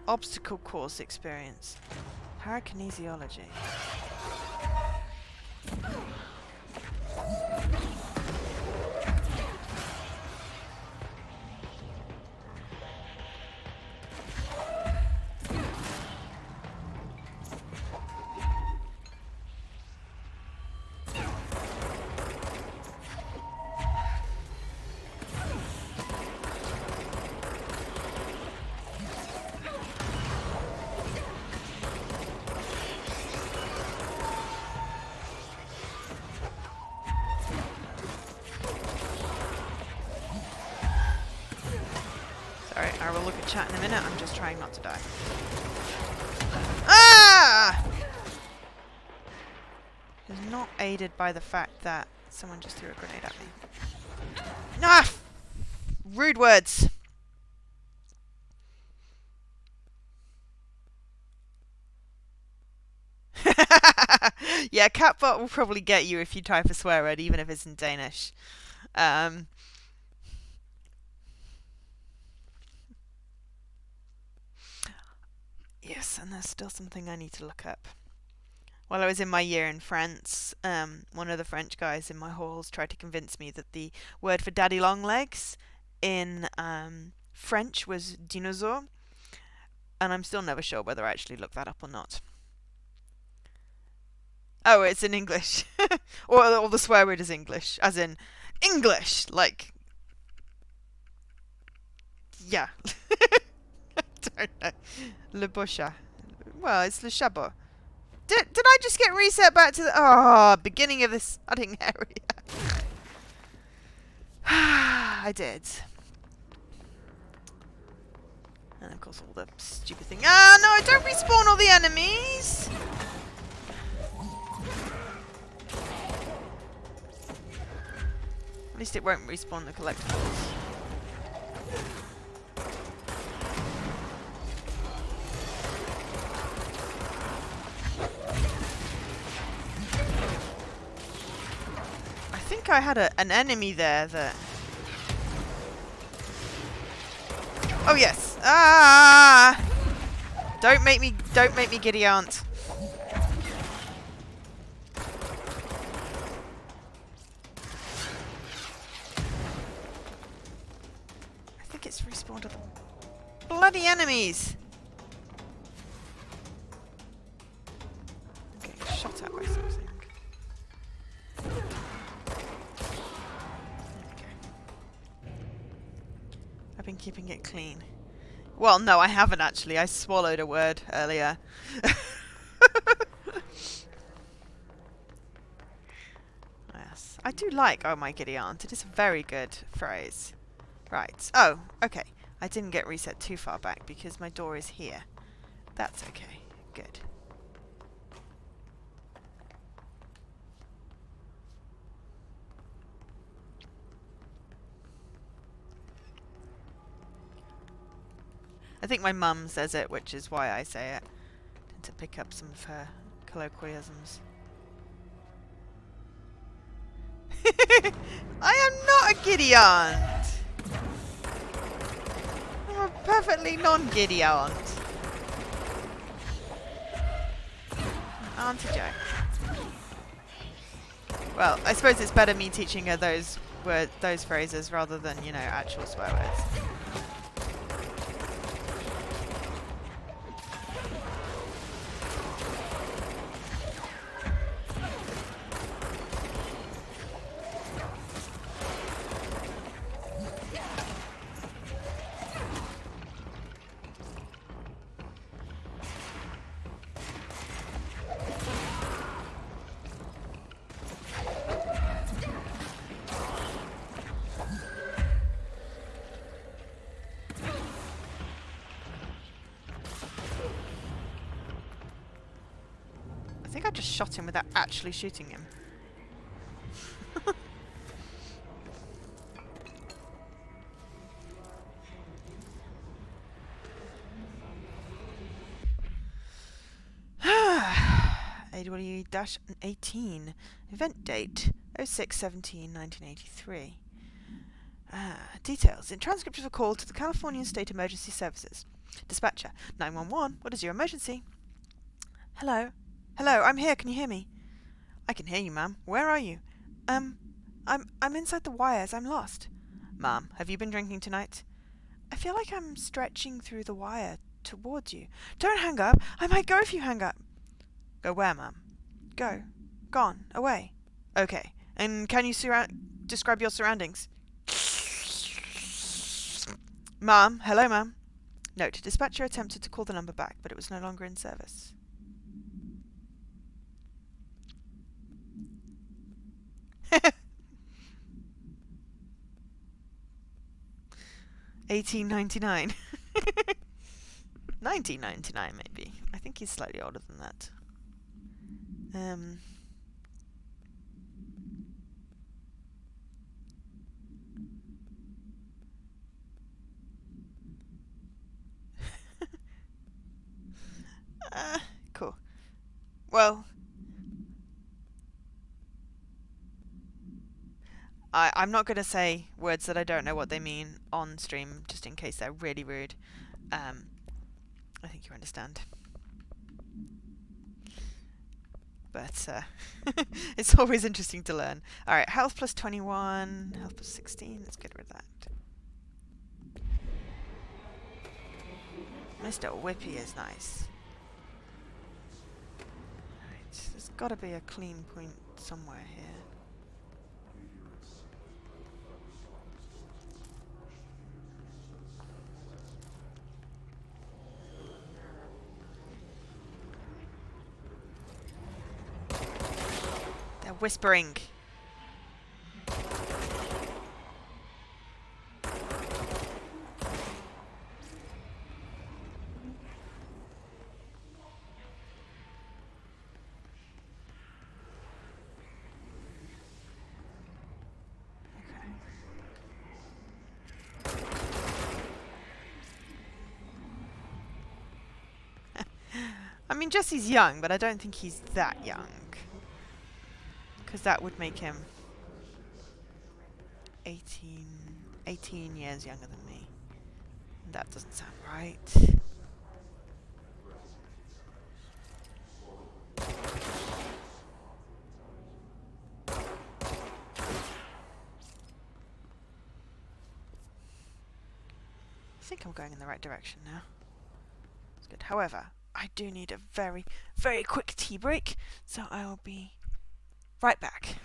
obstacle course experience? Parakinesiology. Sorry, I will look at chat in a minute. I'm just trying not to die. Ah! It is not aided by the fact that someone just threw a grenade at me. Ah! Rude words. Yeah, Catbot will probably get you if you type a swear word, even if it's in Danish. Yes, and there's still something I need to look up. While I was in my year in France, one of the French guys in my halls tried to convince me that the word for daddy long legs in French was dinosaur, and I'm still never sure whether I actually looked that up or not. Oh, it's in English. or the swear word is English, as in English, like... Yeah. I don't know. Le Boucha. Well, it's Le Chabot. Did I just get reset back to the beginning of this studying area? I did. And of course all the stupid thing. Ah, no, don't respawn all the enemies! At least it won't respawn the collectibles. I think I had an enemy there that... Oh yes! Ah! Don't make me giddy aunt. I think it's respawned with bloody enemies. I'm getting shot at by something. I've been keeping it clean. Well, no, I haven't actually. I swallowed a word earlier. Yes, I do like "Oh my giddy aunt." It is a very good phrase. Right. Oh, okay. I didn't get reset too far back because my door is here. That's okay. Good. I think my mum says it, which is why I say it. To pick up some of her colloquialisms. I am not a giddy aunt! I'm a perfectly non-giddy aunt. Auntie Jo. Well, I suppose it's better me teaching her those phrases rather than, you know, actual swear words. I think I just shot him without actually shooting him. AW-18. Event date 06/17/1983. Details. In transcript of a call to the Californian State Emergency Services. Dispatcher. 911. What is your emergency? Hello. Hello, I'm here. Can you hear me? I can hear you, ma'am. Where are you? I'm inside the wires. I'm lost. Ma'am, have you been drinking tonight? I feel like I'm stretching through the wire towards you. Don't hang up. I might go if you hang up. Go where, ma'am? Go. Gone. Away. Okay. And can you describe your surroundings? Ma'am. Hello, ma'am. Note, dispatcher attempted to call the number back, but it was no longer in service. $18.99. 1999 maybe. I think he's slightly older than that. Cool. Well, I'm not going to say words that I don't know what they mean on stream, just in case they're really rude. I think you understand. But it's always interesting to learn. Alright, health plus 21, health plus 16, let's get rid of that. Mr. Whippy is nice. Right, there's got to be a clean point somewhere here. They're whispering. I mean, Jesse's young, but I don't think he's that young. Because that would make him 18 years younger than me. That doesn't sound right. I think I'm going in the right direction now. It's good. However, I do need a very, very quick tea break, so I will be right back.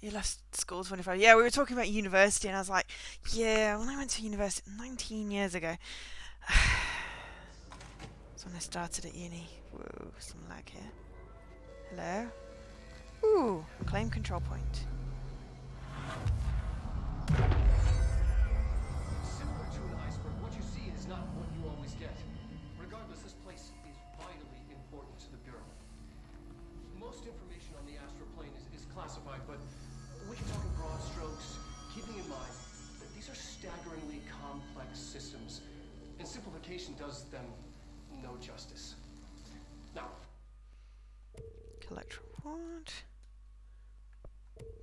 You left school 25. Yeah, we were talking about university, and I was like, yeah, when I went to university 19 years ago, that's when I started at uni. Whoa, some lag here. Hello? Ooh, claim control point. Similar to an iceberg, what you see is not what you always get. Regardless, this place is vitally important to the Bureau. Most information on the astral plane is classified, but we can talk in broad strokes, keeping in mind that these are staggeringly complex systems, and simplification does them no justice. Now, Collect reward.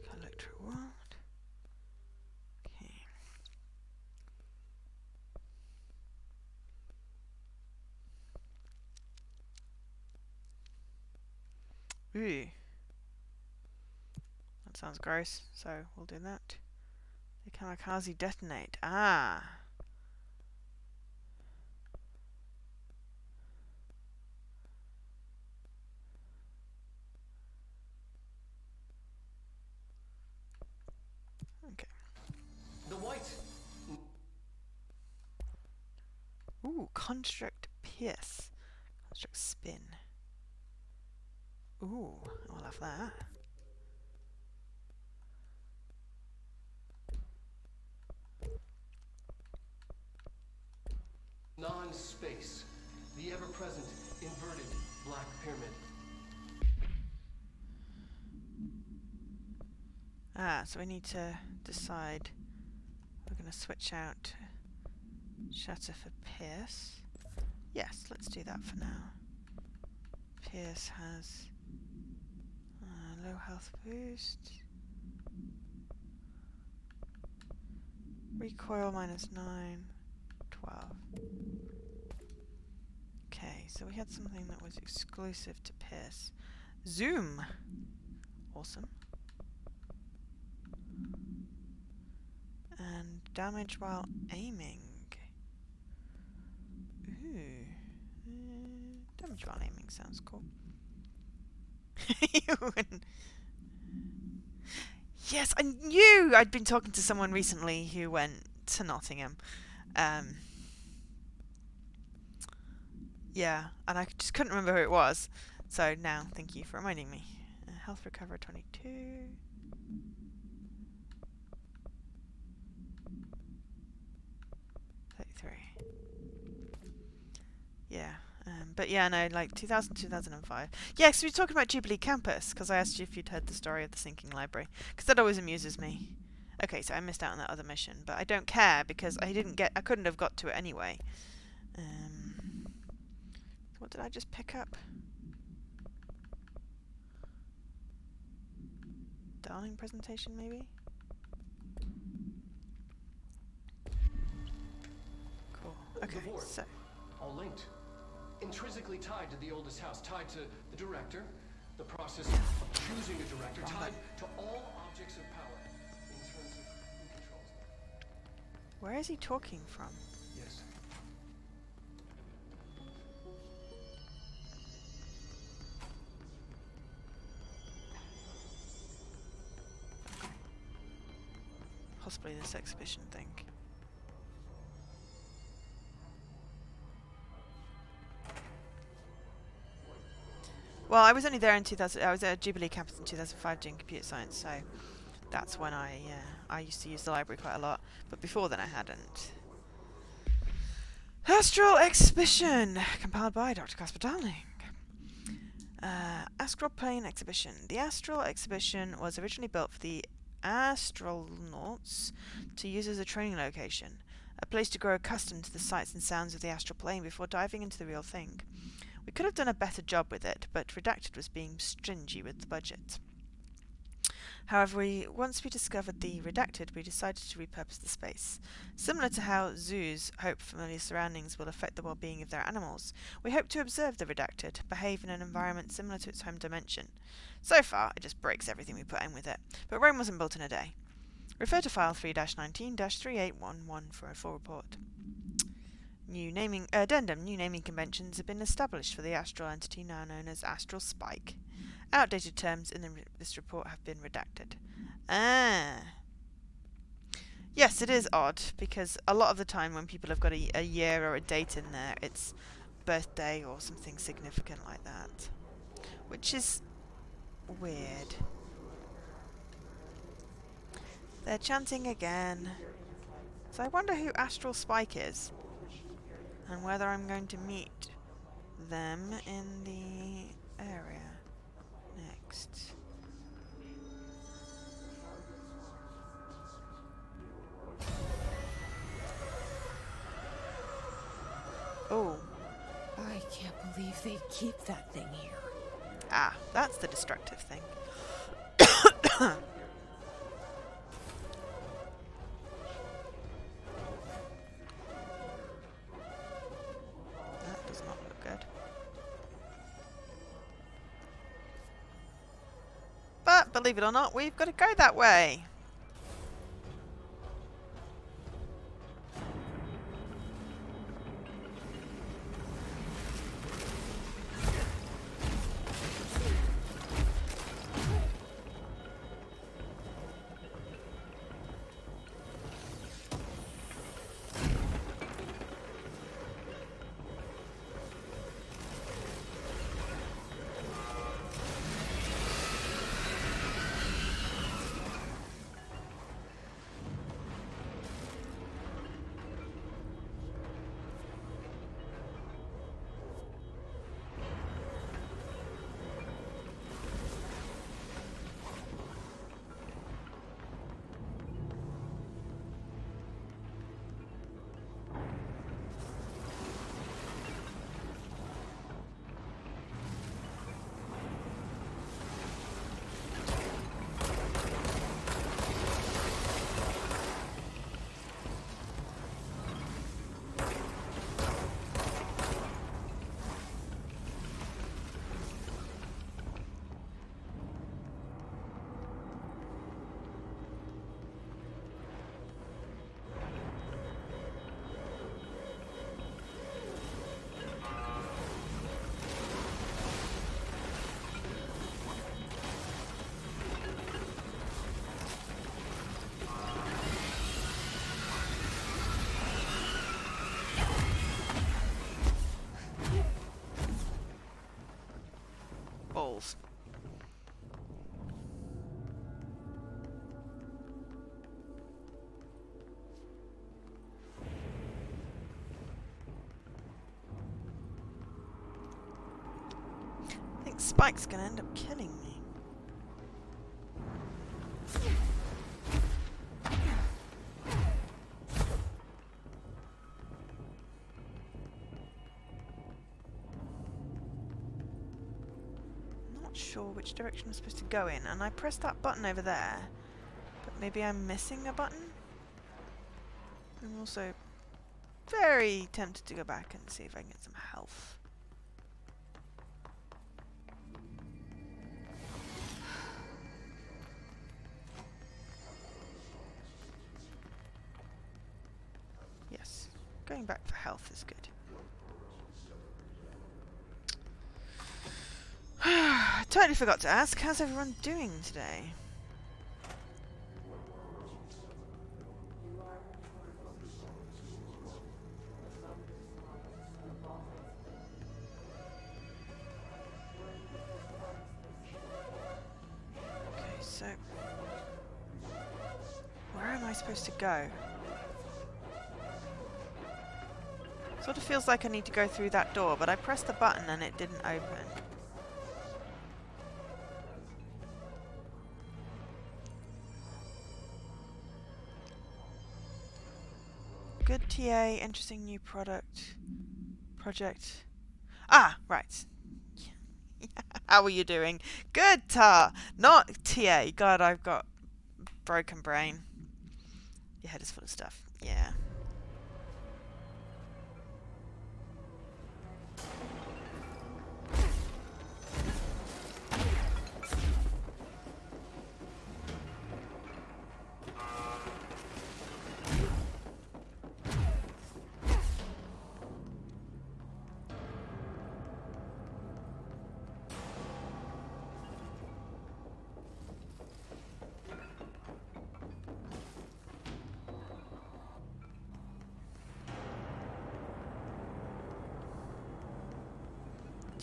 Collect reward. Okay. Ooh. That sounds gross, so we'll do that. The kamikaze detonate. Ah. Okay. the white. Ooh, construct pierce. Construct spin. Ooh, I'll have that. Non-space. The ever-present inverted black pyramid. Ah, so we need to decide. We're going to switch out Shatter for Pierce. Yes, let's do that for now. Pierce has low health boost. Recoil -9, 12. Okay, so we had something that was exclusive to Pierce. Zoom! Awesome. And damage while aiming. Ooh. Damage while aiming sounds cool. Yes, I knew I'd been talking to someone recently who went to Nottingham. Yeah, and I just couldn't remember who it was. So now, thank you for reminding me. Health recover 22. 33. Yeah, but yeah, no, like 2000, 2005. Yeah, because we were talking about Jubilee Campus, because I asked you if you'd heard the story of the sinking library, because that always amuses me. Okay, so I missed out on that other mission, but I don't care, because I couldn't have got to it anyway. What did I just pick up? Darling presentation, maybe? Cool. Okay, so... all linked. Intrinsically tied to the oldest house, tied to the director, the process of choosing a director, tied to all objects of power in terms of who controls them. Where is he talking from? Yes. Possibly this exhibition thing. Well, I was only there in 2000. I was at Jubilee Campus in 2005 doing computer science, so that's when I used to use the library quite a lot. But before then, I hadn't. Astral Exhibition, compiled by Dr. Casper Darling. Astral Plane Exhibition. The Astral Exhibition was originally built for the astronauts to use as a training location, a place to grow accustomed to the sights and sounds of the astral plane before diving into the real thing. We could have done a better job with it, but Redacted was being stingy with the budget. However, once we discovered the Redacted, we decided to repurpose the space. Similar to how zoos hope familiar surroundings will affect the well-being of their animals, we hope to observe the Redacted behave in an environment similar to its home dimension. So far, it just breaks everything we put in with it, but Rome wasn't built in a day. Refer to file 3-19-3811 for a full report. New naming addendum. New naming conventions have been established for the astral entity now known as Astral Spike. Outdated terms in this report have been redacted. Ah. Yes, it is odd, because a lot of the time when people have got a year or a date in there, it's birthday or something significant like that. Which is weird. They're chanting again. So I wonder who Astral Spike is, and whether I'm going to meet them in the area next. Oh. I can't believe they keep that thing here. Ah, that's the destructive thing. That does not look good. But, believe it or not, we've got to go that way. Balls. I think Spike's gonna end up killing me. Not sure which direction I'm supposed to go in, and I pressed that button over there, but maybe I'm missing a button? I'm also very tempted to go back and see if I can get some health. Yes, going back for health is good. I totally forgot to ask, how's everyone doing today? Okay, so where am I supposed to go? Sort of feels like I need to go through that door, but I pressed the button and it didn't open. Good TA, interesting new project. Ah, right. How are you doing? Good, Tar, not TA. God, I've got broken brain. Your head is full of stuff. Yeah.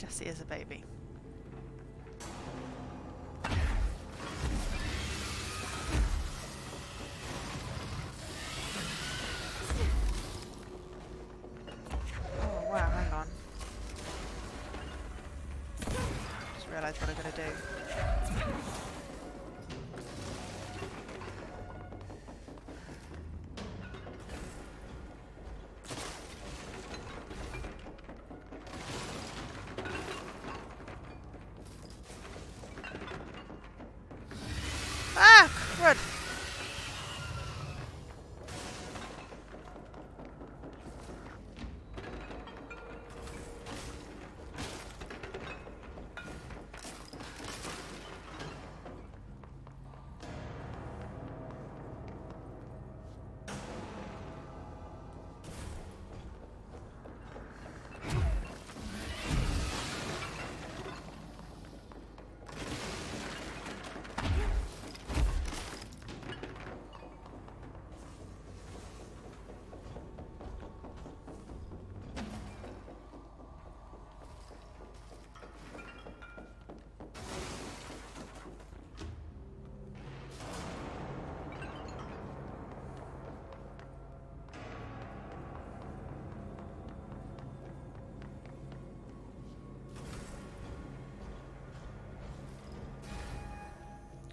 Jessie is a baby. Oh wow, hang on. Just realised what I'm gonna do. Ah! Crud!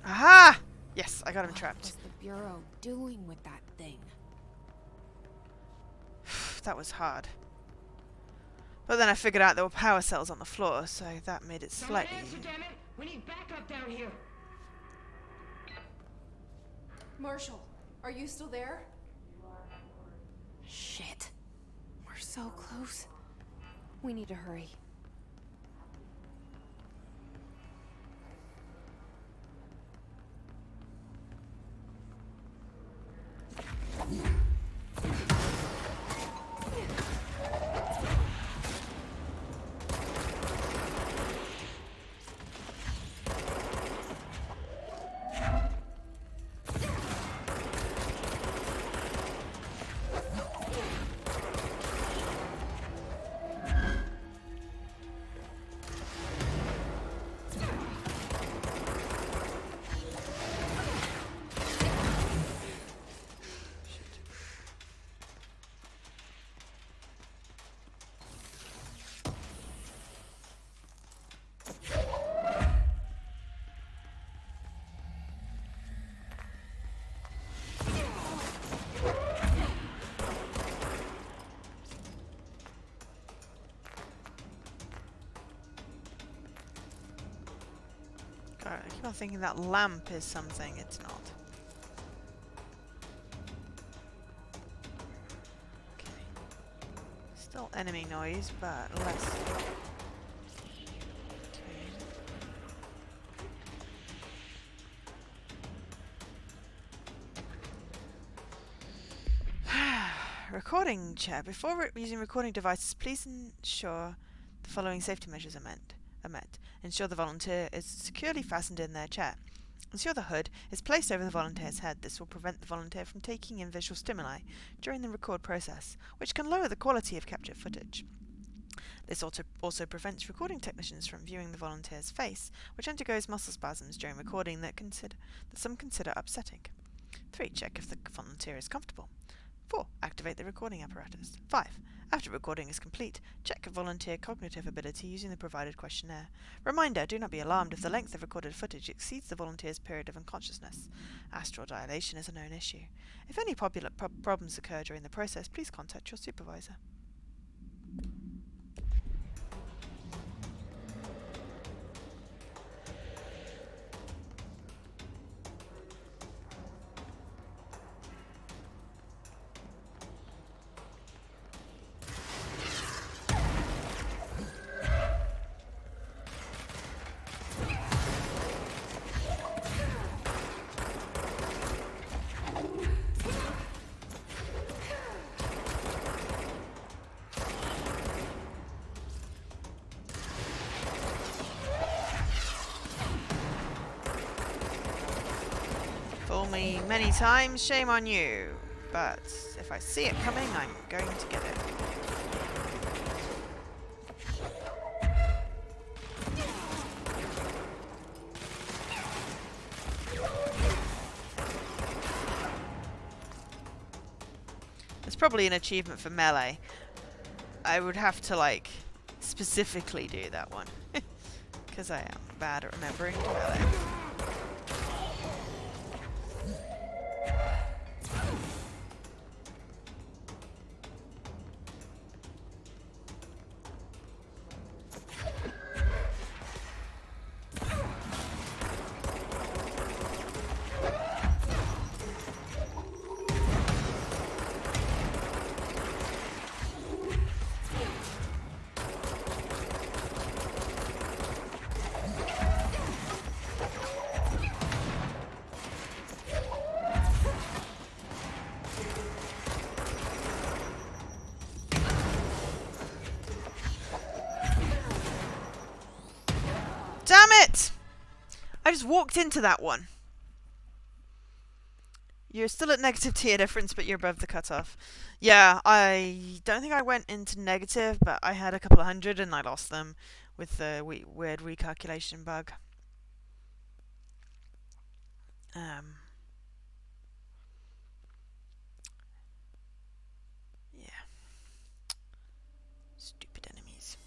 Aha! Yes, I got him What trapped. was the Bureau doing with that thing? That was hard. But then I figured out there were power cells on the floor, so that made it Someone slightly answer, damn it! We need backup down here. Marshall, are you still there? Shit. We're so close. We need to hurry. I keep on thinking that lamp is something. It's not. Okay. Still enemy noise, but less. Okay. Recording chair. Before using recording devices, please ensure the following safety measures are met. Ensure the volunteer is securely fastened in their chair. Ensure the hood is placed over the volunteer's head. This will prevent the volunteer from taking in visual stimuli during the record process, which can lower the quality of captured footage. This also prevents recording technicians from viewing the volunteer's face, which undergoes muscle spasms during recording that some consider upsetting. 3. Check if the volunteer is comfortable. 4. Activate the recording apparatus. 5. After recording is complete, check volunteer cognitive ability using the provided questionnaire. Reminder, do not be alarmed if the length of recorded footage exceeds the volunteer's period of unconsciousness. Astral dilation is a known issue. If any problems occur during the process, please contact your supervisor. Fool me many times, shame on you. But if I see it coming, I'm going to get it. probably an achievement for melee. I would have to, like, specifically do that one. Because I am bad at remembering melee. Damn it! I just walked into that one. You're still at negative tier difference, but you're above the cutoff. Yeah, I don't think I went into negative, but I had a couple of hundred and I lost them with the weird recalculation bug. Yeah. Stupid enemies.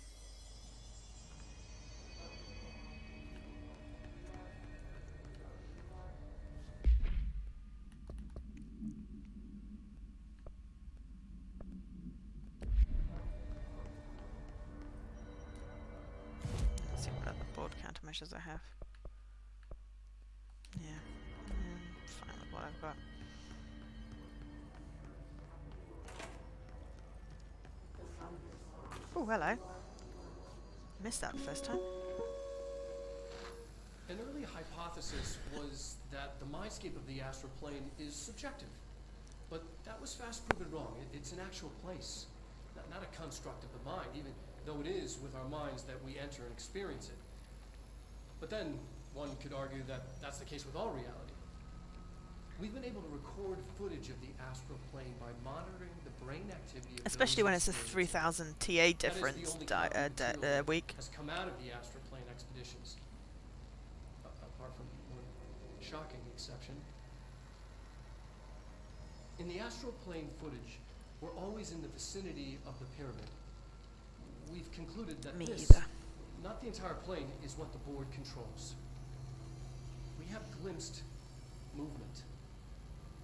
Let's see what other board countermeasures I have. Yeah, fine with what I've got. Oh, hello. Missed that the first time. An early hypothesis was that the mindscape of the astral plane is subjective. But that was fast proven wrong. It's an actual place, not a construct of the mind, even though it is with our minds that we enter and experience it. But then one could argue that that's the case with all reality. We've been able to record footage of the astral plane by monitoring the brain activity of Especially those when it's a experiencing 3000 TA it. difference That is the only material week. has come out of the astral plane expeditions, apart from one shocking exception. In the astral plane footage, we're always in the vicinity of the pyramid. We've concluded that Me this, either. not the entire plane, is what the board controls. We have glimpsed movement,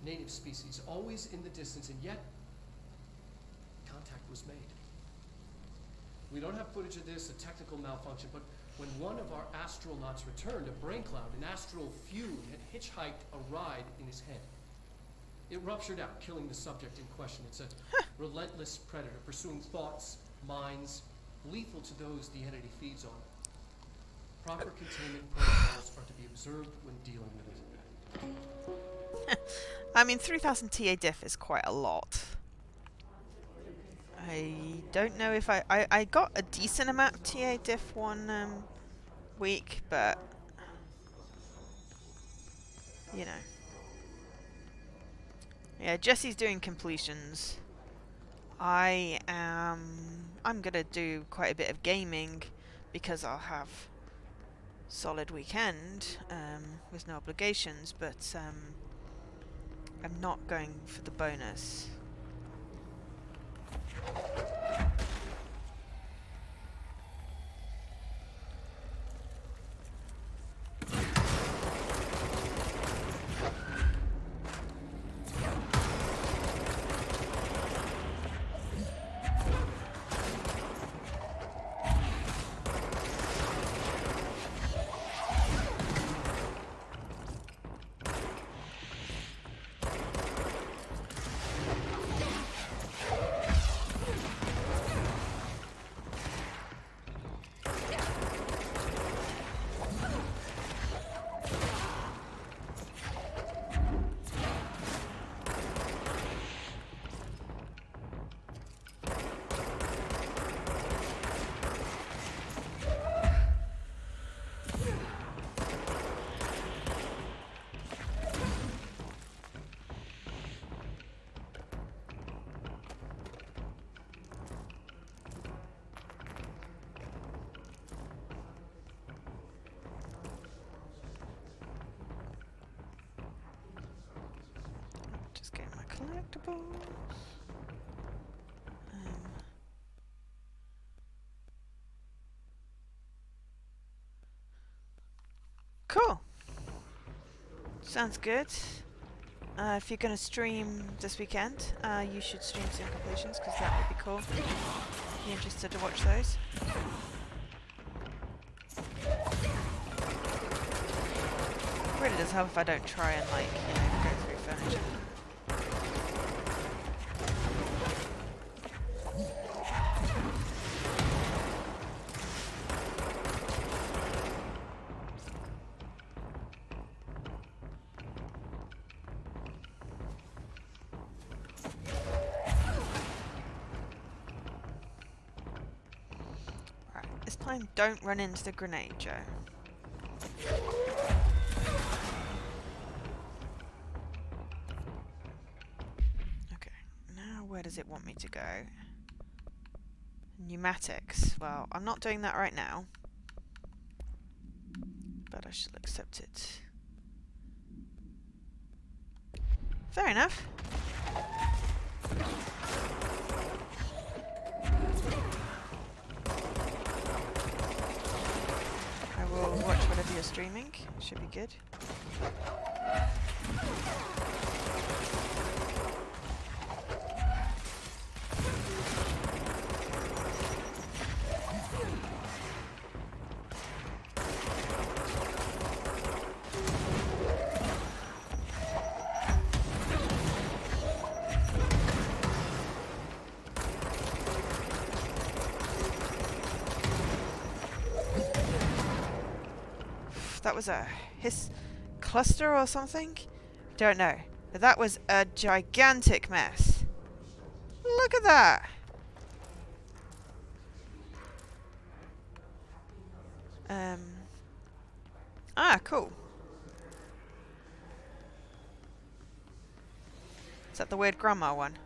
native species, always in the distance, and yet contact was made. We don't have footage of this, a technical malfunction, but when one of our astronauts returned, a brain cloud, an astral fume, had hitchhiked a ride in his head. It ruptured out, killing the subject in question. It's a relentless predator, pursuing thoughts, minds, lethal to those the entity feeds on. Proper containment protocols are to be observed when dealing with it. I mean, 3000 TA diff is quite a lot. I don't know if I got a decent amount of TA diff one week, but you know. Yeah, Jesse's doing completions. I'm gonna do quite a bit of gaming because I'll have solid weekend with no obligations, but I'm not going for the bonus. Just getting my collectibles. Sounds good. If you're going to stream this weekend, you should stream sim completions because that would be cool. Be interested to watch those. It really does help if I don't try and, like, you know, go through furniture. Right, this time don't run into the grenade, Joe. Where does it want me to go? Pneumatics. Well, I'm not doing that right now. But I shall accept it. Fair enough. I will watch whatever you're streaming. Should be good. That was a hiss cluster or something? Don't know. But that was a gigantic mess. Look at that! Cool. Is that the weird grandma one?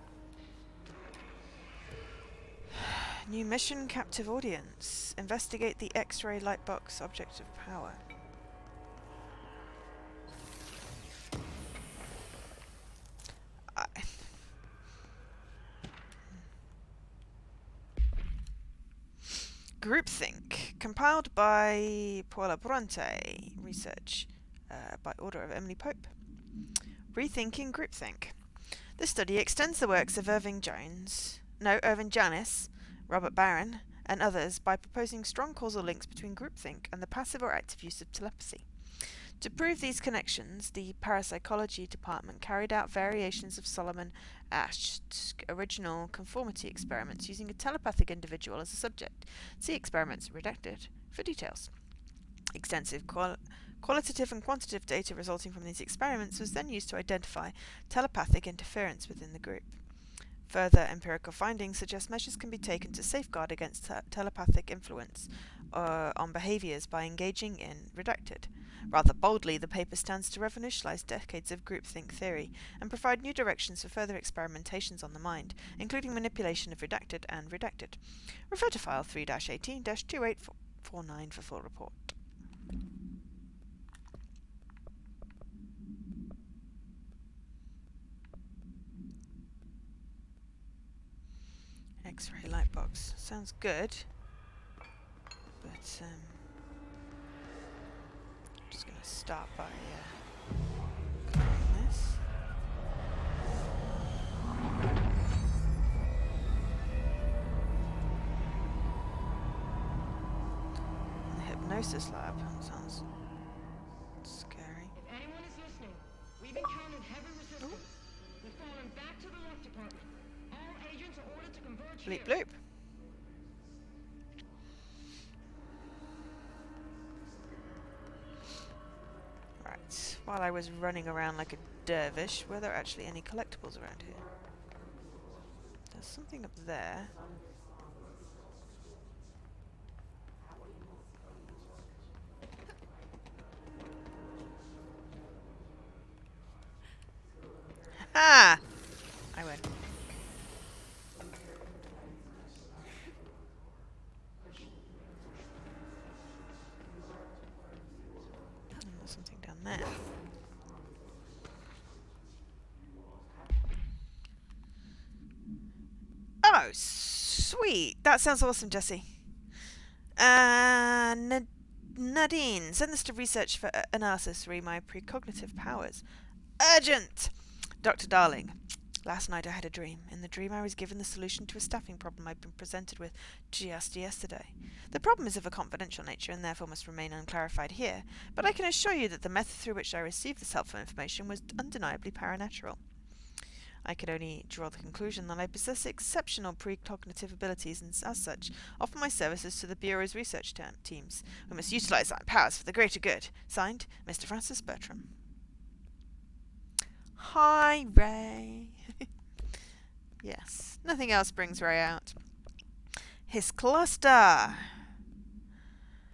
New mission, captive audience. Investigate the X-ray lightbox object of power. Groupthink, compiled by Paula Bronte, research by order of Emily Pope. Rethinking groupthink. This study extends the works of Irving Janis, Robert Barron, and others by proposing strong causal links between groupthink and the passive or active use of telepathy. To prove these connections, the parapsychology department carried out variations of Solomon Asch's original conformity experiments using a telepathic individual as a subject. See experiments redacted for details. Extensive qualitative and quantitative data resulting from these experiments was then used to identify telepathic interference within the group. Further empirical findings suggest measures can be taken to safeguard against telepathic influence on behaviours by engaging in redacted. Rather boldly, the paper stands to revolutionize decades of groupthink theory and provide new directions for further experimentations on the mind, including manipulation of redacted and redacted. Refer to file 3-18-2849 for full report. X-ray lightbox. Sounds good. But, I'm just going to start by clearing this. And the hypnosis lab. Sounds scary. If anyone is listening, we've encountered heavy resistance. We've fallen back to the left department. All agents are ordered to converge Bleep here. bloop. Right. While I was running around like a dervish, were there actually any collectibles around here? There's something up there. Ha! I win. There's something down there. Oh, sweet! That sounds awesome, Jesse. Nadine, send this to research for analysis re my precognitive powers. Urgent! Dr. Darling, last night I had a dream. In the dream I was given the solution to a staffing problem I'd been presented with just yesterday. The problem is of a confidential nature and therefore must remain unclarified here, but I can assure you that the method through which I received this helpful information was undeniably paranatural. I could only draw the conclusion that I possess exceptional precognitive abilities and, as such, offer my services to the Bureau's research teams. We must utilize our powers for the greater good. Signed, Mr. Francis Bertram. Hi, Ray. Yes, nothing else brings Ray out. His cluster.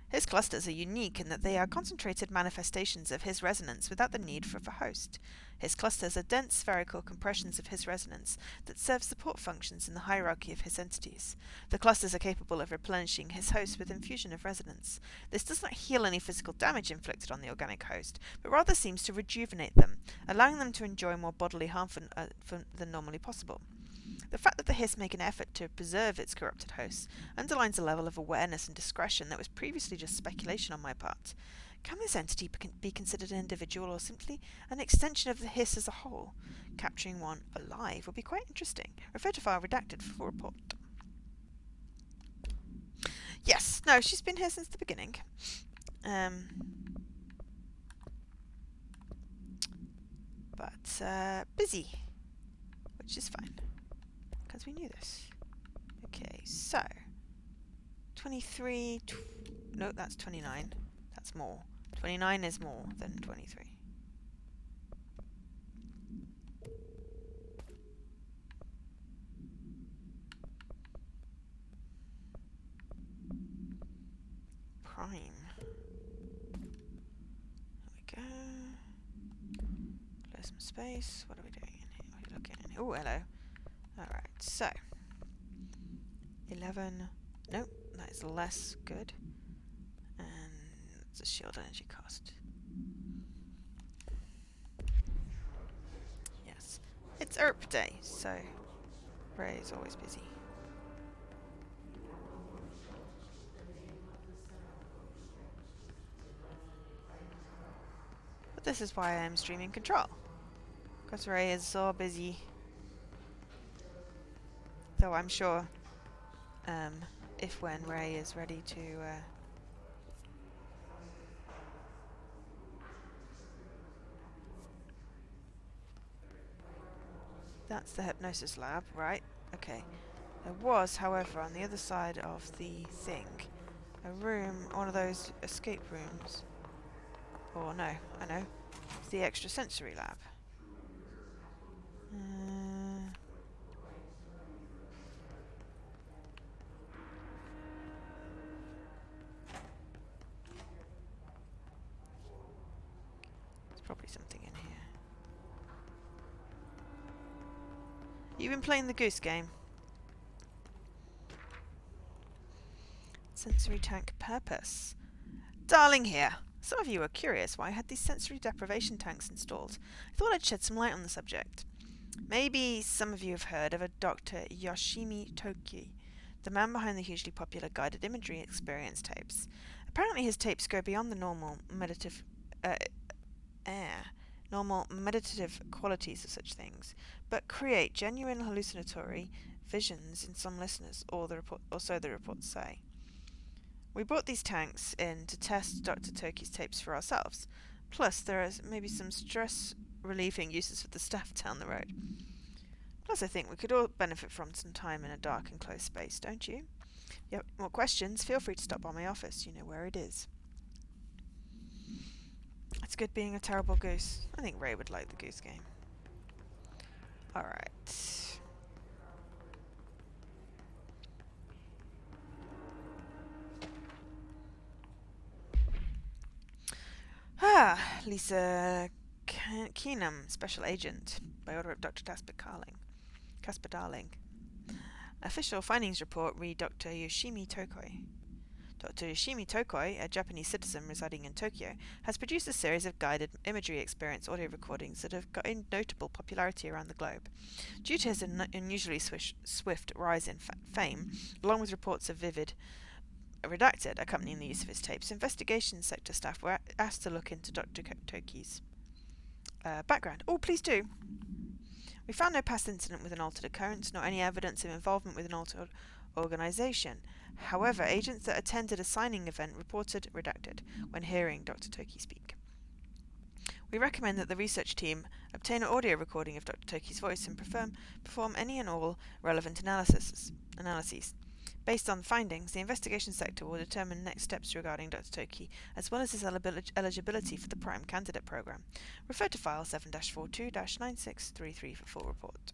His clusters are unique in that they are concentrated manifestations of his resonance without the need for a host. His clusters are dense spherical compressions of his resonance that serve support functions in the hierarchy of his entities. The clusters are capable of replenishing his host with infusion of resonance. This does not heal any physical damage inflicted on the organic host, but rather seems to rejuvenate them, allowing them to enjoy more bodily harm than normally possible. The fact that the Hiss make an effort to preserve its corrupted hosts underlines a level of awareness and discretion that was previously just speculation on my part. Can this entity be considered an individual or simply an extension of the Hiss as a whole? Capturing one alive would be quite interesting. Refer to file redacted for full report. Yes, no, she's been here since the beginning. But busy, which is fine, because we knew this. Okay, so 23, no, that's 29. That's more. 29 is more than 23. Prime. There we go. Close some space. What are we doing in here? What are you looking in here? Oh, hello. Alright, so 11. Nope, that is less good. And it's a shield energy cost. Yes. It's ERP day, so Ray is always busy. But this is why I am streaming Control. Because Ray is so busy. Though I'm sure if when Ray is ready to that's the hypnosis lab, right? Okay. There was, however, on the other side of the thing, a room, one of those escape rooms. Or no, I know. It's the extrasensory lab. There's probably something in here. You've been playing the goose game. Sensory tank purpose. Darling here. Some of you are curious why I had these sensory deprivation tanks installed. I thought I'd shed some light on the subject. Maybe some of you have heard of a Dr. Yoshimi Toki, the man behind the hugely popular guided imagery experience tapes. Apparently his tapes go beyond the normal meditative qualities of such things, but create genuine hallucinatory visions in some listeners, or so the reports say. We brought these tanks in to test Dr. Toki's tapes for ourselves. Plus, there are maybe some stress-relieving uses for the staff down the road. Plus, I think we could all benefit from some time in a dark and closed space, don't you? If you have more questions, feel free to stop by my office. You know where it is. It's good being a terrible goose. I think Ray would like the goose game. Alright. Lisa Keenum, Special Agent, by order of Dr. Casper Darling. Official findings report read Dr. Yoshimi Tokoi. Dr. Yoshimi Tokoi, a Japanese citizen residing in Tokyo, has produced a series of guided imagery experience audio recordings that have gained notable popularity around the globe. Due to his unusually swift rise in fame, along with reports of vivid redacted accompanying the use of his tapes, investigation sector staff were asked to look into Dr. Toki's background. Oh, please do. We found no past incident with an altered occurrence, nor any evidence of involvement with an altered organisation. However, agents that attended a signing event reported redacted when hearing Dr. Toki speak. We recommend that the research team obtain an audio recording of Dr. Toki's voice and perform any and all relevant analyses. Based on the findings, the investigation sector will determine next steps regarding Dr. Toki, as well as his eligibility for the Prime Candidate Program. Refer to File 7-42-9633 for full report.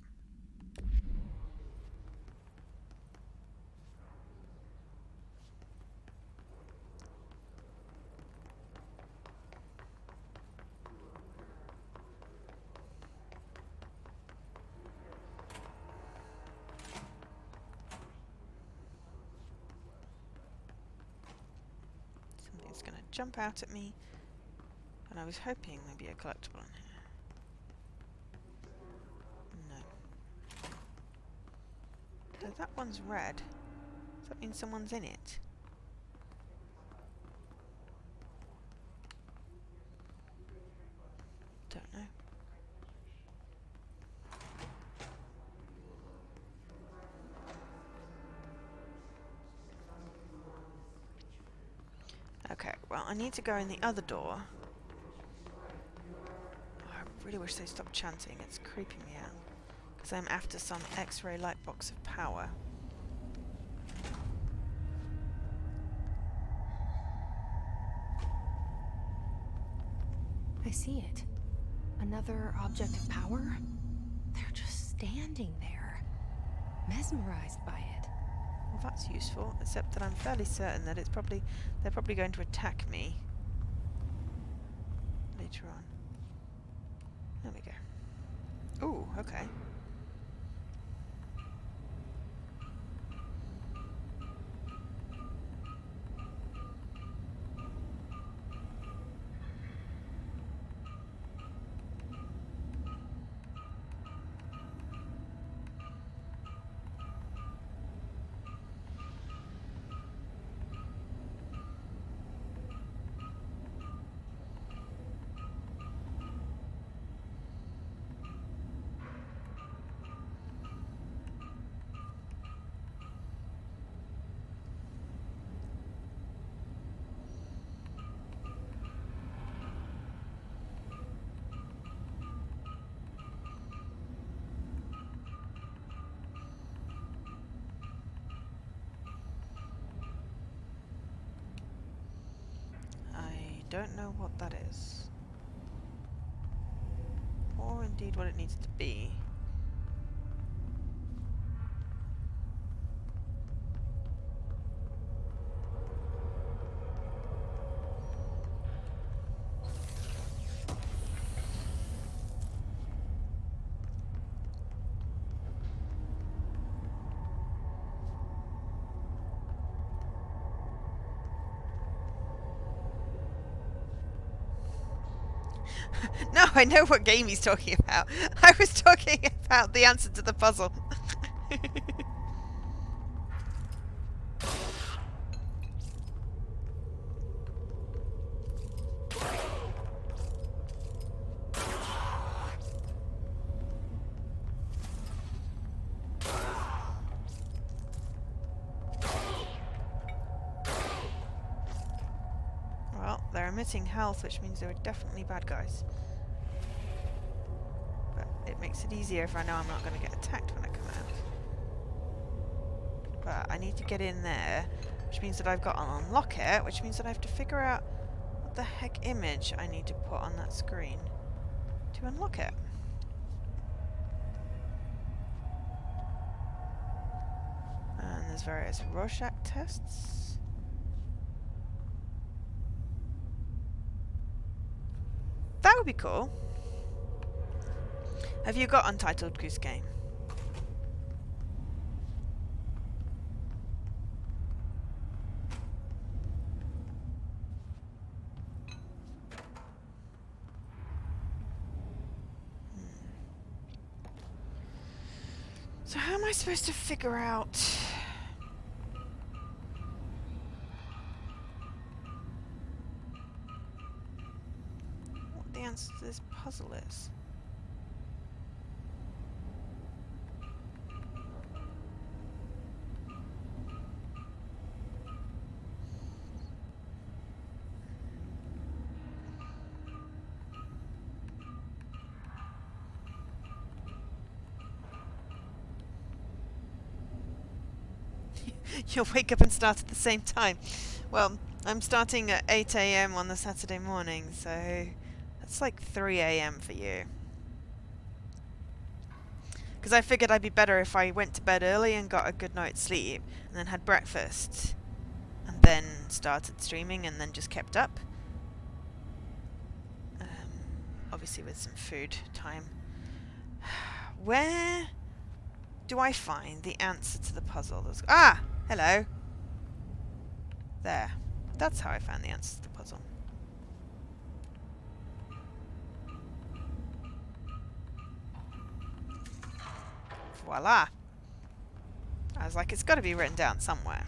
Something's going to jump out at me, and I was hoping there'd be a collectible in here. No. So that one's red. Does that mean someone's in it? Don't know. Okay, well, I need to go in the other door. Oh, I really wish they stopped chanting. It's creeping me out. Because I'm after some X-ray light box of power. I see it. Another object of power? They're just standing there, mesmerized by it. Well, that's useful, except that I'm fairly certain that they're probably going to attack me later on. There we go. Ooh, okay. Don't know what that is, or indeed what it needs to be. No, I know what game he's talking about. I was talking about the answer to the puzzle. Well, they're emitting health, which means they were definitely bad guys. But it makes it easier if I know I'm not going to get attacked when I come out. But I need to get in there, which means that I've got to unlock it, which means that I have to figure out what the heck image I need to put on that screen to unlock it. And there's various Rorschach tests. That would be cool. Have you got Untitled Goose Game? So how am I supposed to figure out this puzzle is. You'll wake up and start at the same time. Well, I'm starting at 8 a.m. on the Saturday morning, so that's like 3 a.m. for you. Because I figured I'd be better if I went to bed early and got a good night's sleep, and then had breakfast, and then started streaming, and then just kept up. Obviously with some food time. Where do I find the answer to the puzzle? Ah! Hello. There. That's how I found the answer to the puzzle. Voila! I was like, it's got to be written down somewhere.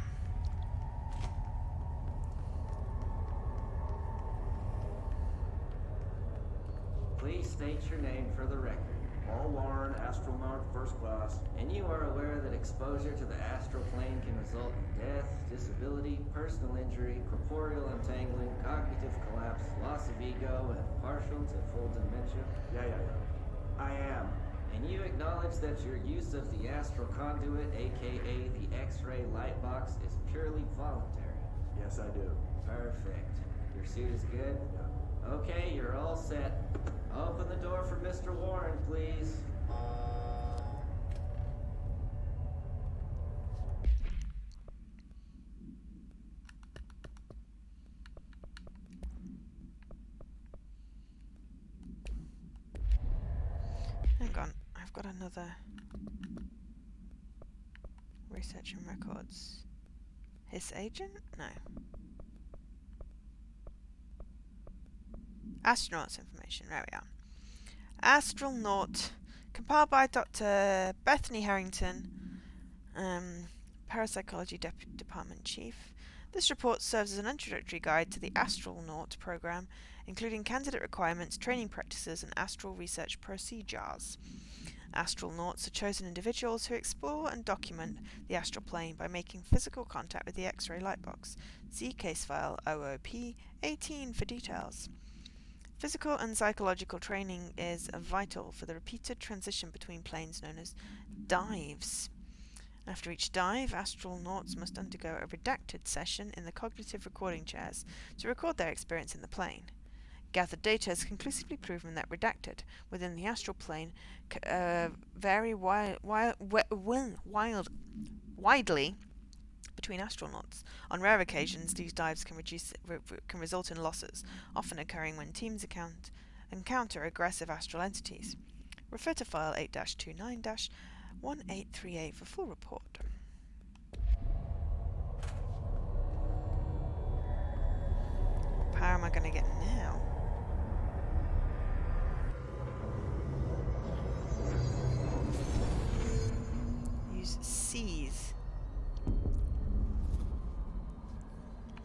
Please state your name for the record. Paul Warren, astronaut, first class. And you are aware that exposure to the astral plane can result in death, disability, personal injury, corporeal untangling, cognitive collapse, loss of ego, and partial to full dementia? Yeah. I am. And you acknowledge that your use of the astral conduit, aka the X-ray light box, is purely voluntary? Yes, I do. Perfect. Your suit is good? Yeah. Okay, you're all set. Open the door for Mr. Warren, please. Hang on, I've got another research and records. His agent? No. Astronauts information. There we are. Astronaut, compiled by Dr. Bethany Harrington, Parapsychology Department Chief. This report serves as an introductory guide to the Astronaut program, including candidate requirements, training practices, and astral research procedures. Astronauts are chosen individuals who explore and document the astral plane by making physical contact with the X-ray light box. See case file OOP 18 for details. Physical and psychological training is vital for the repeated transition between planes known as dives. After each dive, astronauts must undergo a redacted session in the cognitive recording chairs to record their experience in the plane. Gathered data has conclusively proven that redacted within the astral plane vary widely between astronauts. On rare occasions, these dives can result in losses, often occurring when teams encounter aggressive astral entities. Refer to file 8-29-1838 for full report. What power am I going to get now? Use C's.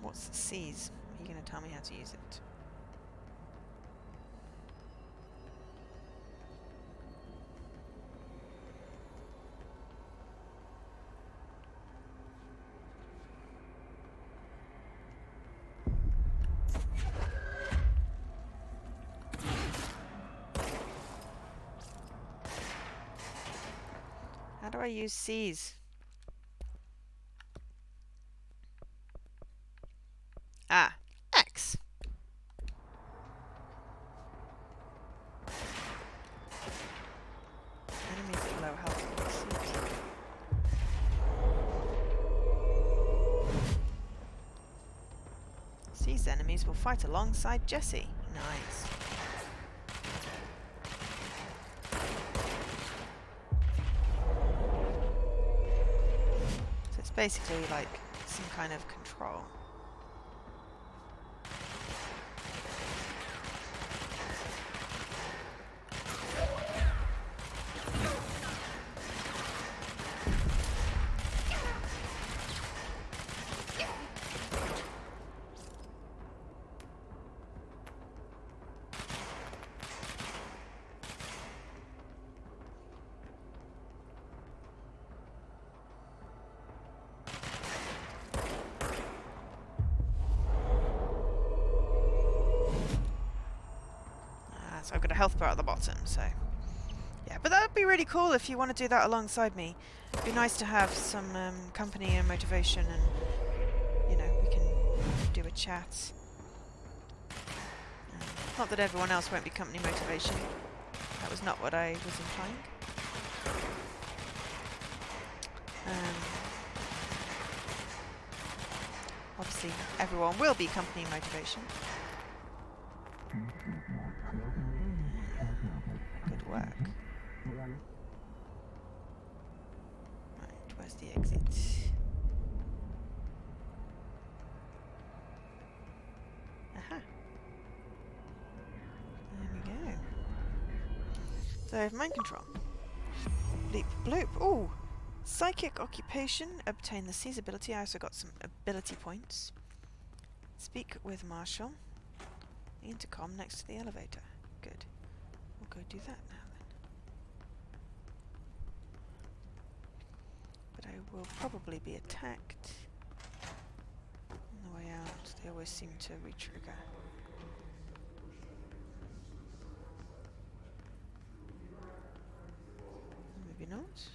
What's C's? Are you going to tell me how to use it? How do I use C's? Ah, X. Enemies at low health. These enemies will fight alongside Jesse. Nice. So it's basically like some kind of control. got a health bar at the bottom, so... Yeah, but that would be really cool if you want to do that alongside me. It'd be nice to have some company and motivation, and, you know, we can do a chat. Not that everyone else won't be company motivation. That was not what I was implying. Obviously, everyone will be company motivation. Good work. Right, where's the exit? Aha. There we go. So, mind control. Bleep bloop. Ooh! Psychic occupation. Obtain the C's ability. I also got some ability points. Speak with Marshall. The intercom next to the elevator. Good. We'll go do that now then. But I will probably be attacked on the way out. They always seem to re-trigger. Maybe not.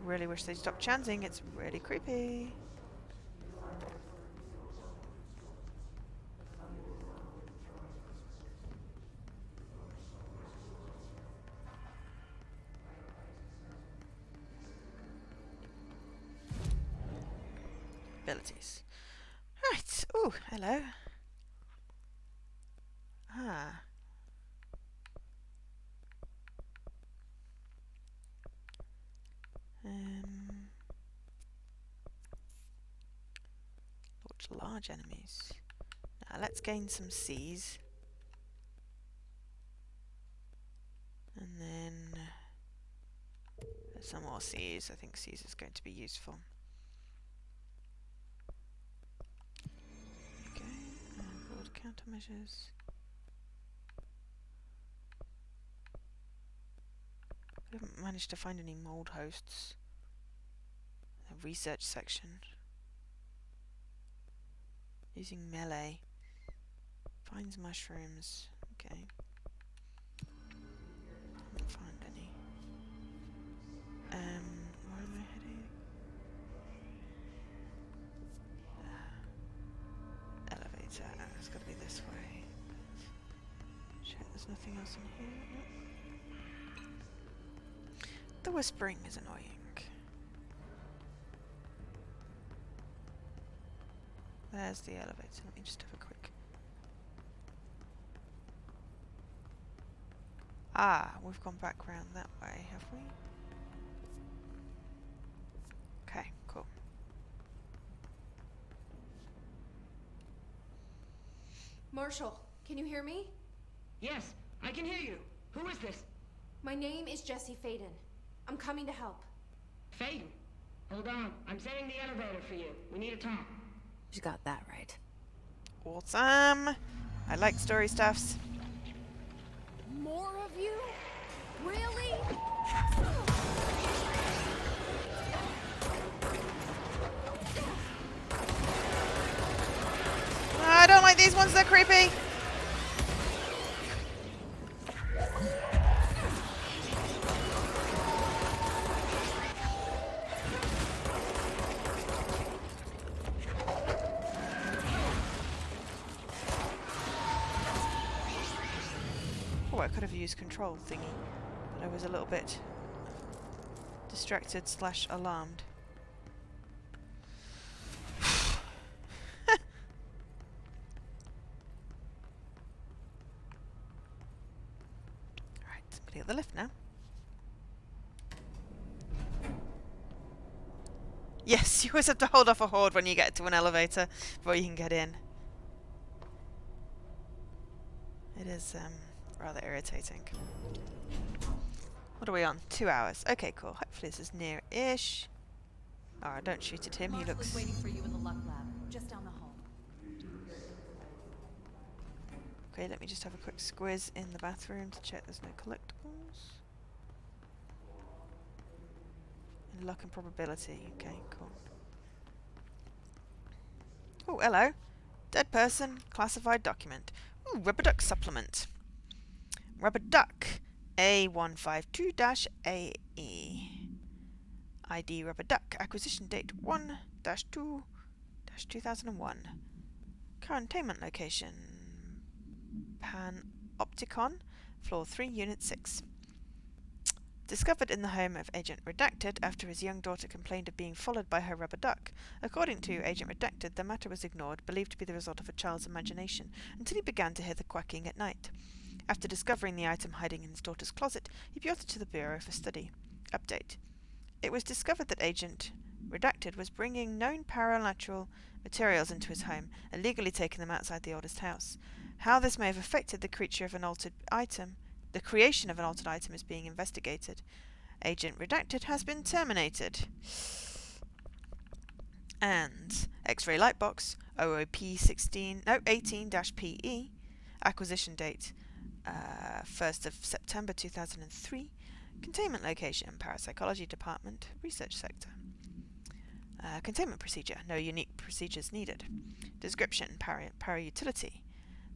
Really wish they'd stop chanting. It's really creepy. Abilities. Right. Oh, hello. Ah. Launch large enemies. Now let's gain some C's. And then some more C's. I think C's is going to be useful. Okay, and broad countermeasures. I haven't managed to find any mold hosts. The research section. Using melee. Finds mushrooms. Okay. Haven't found any. Where am I heading? Elevator. It's got to be this way. Check, there's nothing else in here. Nope. The whispering is annoying. There's the elevator. Let me just have a quick... Ah, we've gone back round that way, have we? Okay, cool. Marshall, can you hear me? Yes, I can hear you. Who is this? My name is Jesse Faden. I'm coming to help. Faden. Hold on. I'm setting the elevator for you. We need to talk. You got that right. Awesome! I like story stuffs. More of you? Really? I don't like these ones, they're creepy! Oh, I could have used control thingy, but I was a little bit distracted / alarmed. Right, somebody at the lift now. Yes, you always have to hold off a horde when you get to an elevator before you can get in. It is rather irritating. What are we on? 2 hours. Okay, cool. Hopefully this is near-ish. Oh, don't shoot at him. He Marshall looks... is waiting for you in the luck lab, just down the hall. Okay, let me just have a quick squiz in the bathroom to check there's no collectibles. And luck and probability. Okay, cool. Oh, hello. Dead person, classified document. Ooh, rubber duck supplement. Rubber duck A152-AE. ID rubber duck. Acquisition date 1-2-2001. Containment location Panopticon, floor 3, unit 6. Discovered in the home of Agent Redacted after his young daughter complained of being followed by her rubber duck. According to Agent Redacted, the matter was ignored, believed to be the result of a child's imagination, until he began to hear the quacking at night. After discovering the item hiding in his daughter's closet, he brought it to the Bureau for study. Update. It was discovered that Agent Redacted was bringing known paranormal materials into his home, illegally taking them outside the oldest house. How this may have affected the creature of an altered item, the creation of an altered item is being investigated. Agent Redacted has been terminated. And X-ray lightbox OOP 18-PE. Acquisition date 1st of September 2003. Containment location Parapsychology Department, Research Sector. Containment procedure. No unique procedures needed. Description. Para-utility.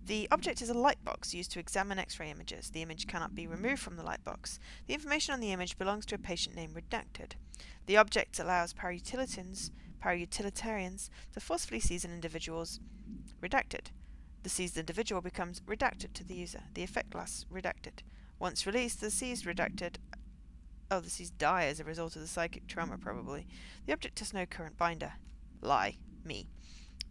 The object is a lightbox used to examine X-ray images. The image cannot be removed from the lightbox. The information on the image belongs to a patient name Redacted. The object allows para-utilitarians to forcefully seize an individual's redacted. The seized individual becomes redacted to the user. The effect lasts redacted. Once released, the seized die as a result of the psychic trauma, probably. The object has no current binder. Lie. Me.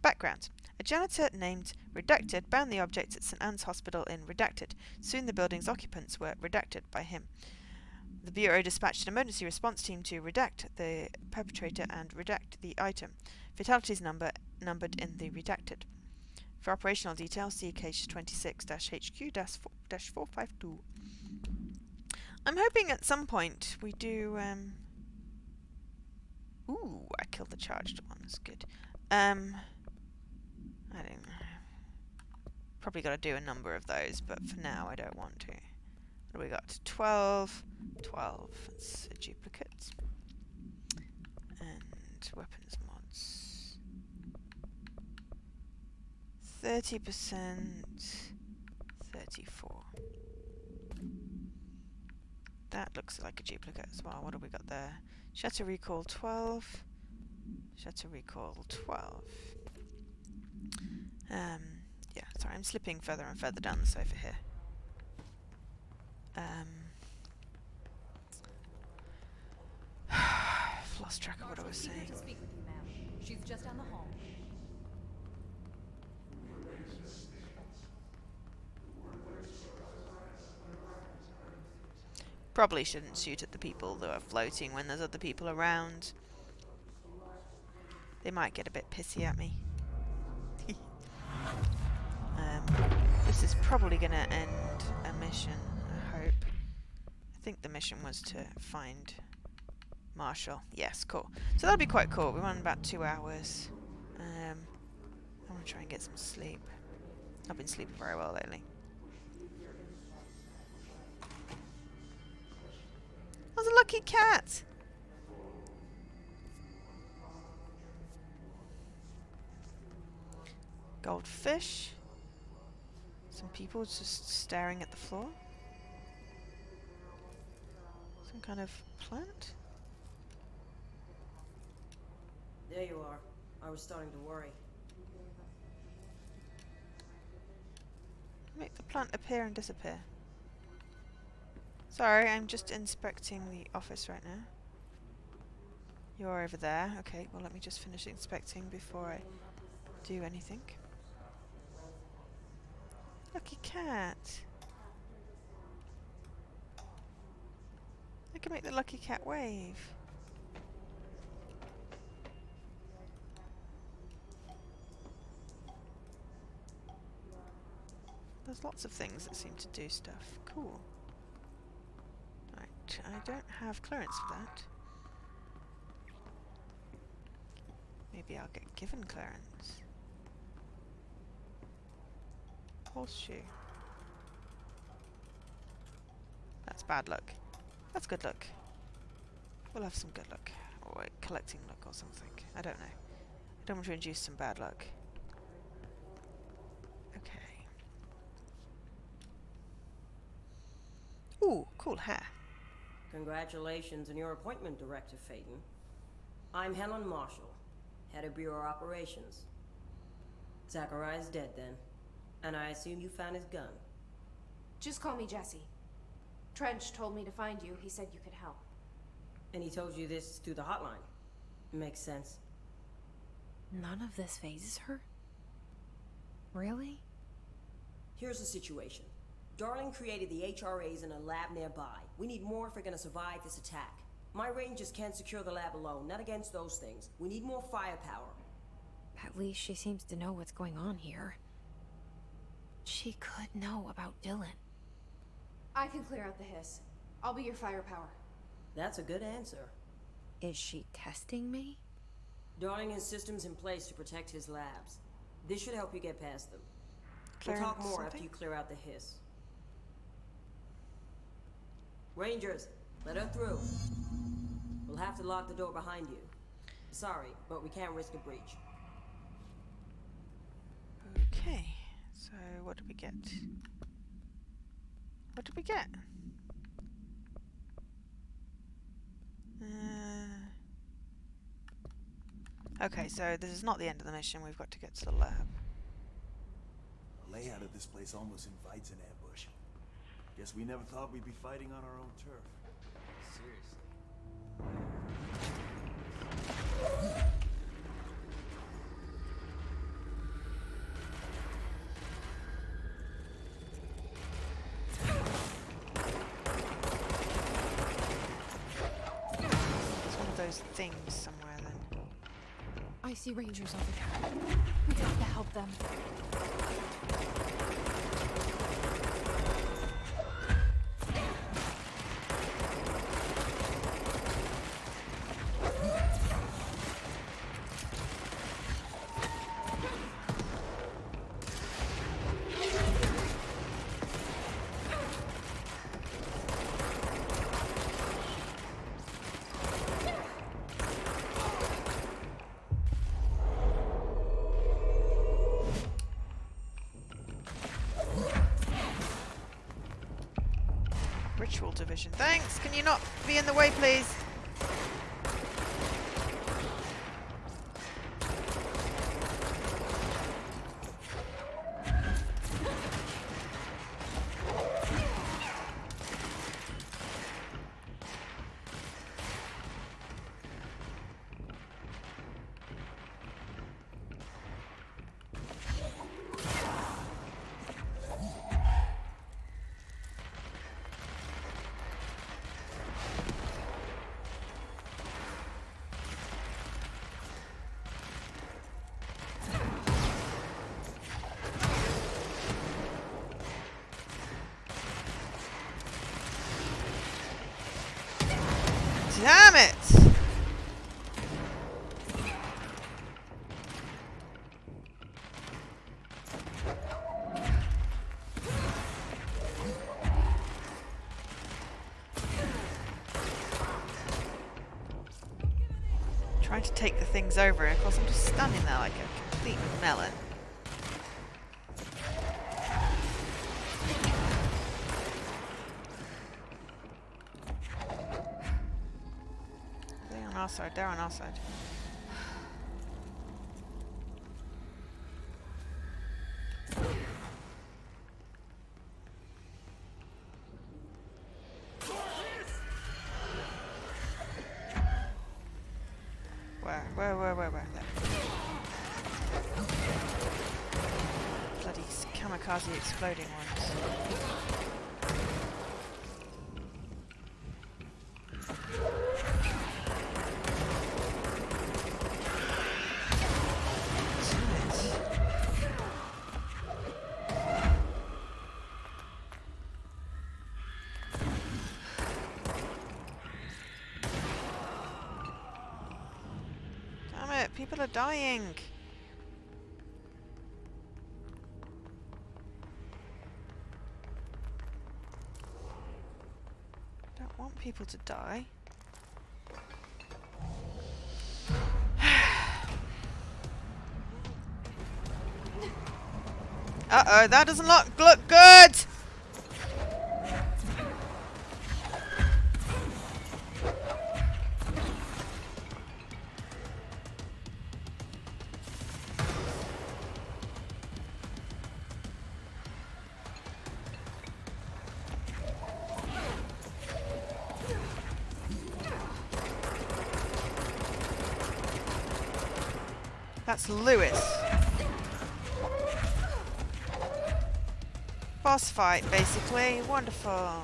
Background. A janitor named Redacted bound the object at St. Anne's Hospital in Redacted. Soon the building's occupants were redacted by him. The Bureau dispatched an emergency response team to redact the perpetrator and redact the item. Fatalities numbered in the redacted. For operational details, see case 26-HQ-452. I'm hoping at some point we do, Ooh, I killed the charged ones. Good. I don't know. Probably got to do a number of those, but for now I don't want to. What do we got? 12. 12. That's a duplicate. And weapons mods. 30%. 34. That looks like a duplicate as well. What have we got there? Shutter recall 12. Shutter recall 12. Yeah, sorry, I'm slipping further and further down the sofa here. I've lost track of what I was saying. To speak with you, ma'am. She's just down the hall. Probably shouldn't shoot at the people that are floating when there's other people around. They might get a bit pissy at me. This is probably going to end a mission, I hope. I think the mission was to find Marshall. Yes, cool. So that'll be quite cool. We run about 2 hours. I want to try and get some sleep. I've been sleeping very well lately. I was a lucky cat! Goldfish. Some people just staring at the floor. Some kind of plant? There you are. I was starting to worry. Make the plant appear and disappear. Sorry, I'm just inspecting the office right now. You're over there. Okay, well let me just finish inspecting before I do anything. Lucky cat. I can make the lucky cat wave. There's lots of things that seem to do stuff. Cool. Right, I don't have clearance for that. Maybe I'll get given clearance. Horseshoe. That's bad luck. That's good luck. We'll have some good luck. Or collecting luck or something. I don't know. I don't want to induce some bad luck. Ooh, cool hair. Congratulations on your appointment, Director Faden. I'm Helen Marshall, head of Bureau Operations. Zachariah's dead then, and I assume you found his gun. Just call me Jesse. Trench told me to find you. He said you could help. And he told you this through the hotline. Makes sense. None of this phases her? Really? Here's the situation. Darling created the HRAs in a lab nearby. We need more if we're gonna survive this attack. My rangers can't secure the lab alone, not against those things. We need more firepower. At least she seems to know what's going on here. She could know about Dylan. I can clear out the hiss. I'll be your firepower. That's a good answer. Is she testing me? Darling has systems in place to protect his labs. This should help you get past them. We'll Clearing talk more after something? you clear out the hiss. Rangers, let her through. We'll have to lock the door behind you. Sorry, but we can't risk a breach. Okay, so what did we get? What did we get? Okay, so this is not the end of the mission. We've got to get to the lab. The layout of this place almost invites an ambush. Guess we never thought we'd be fighting on our own turf. Seriously. It's one of those things somewhere then. I see rangers over there. We have to help them. Ritual division. Thanks! Can you not be in the way, please? Damn it! Trying to take the things over, and of course I'm just standing there like a complete melon. They're on our side, they're on our side. Where? There. Bloody kamikaze exploding ones. Damn it, people are dying. Don't want people to die. Uh-oh, that doesn't look good! That's Lewis. Boss fight, basically. Wonderful. At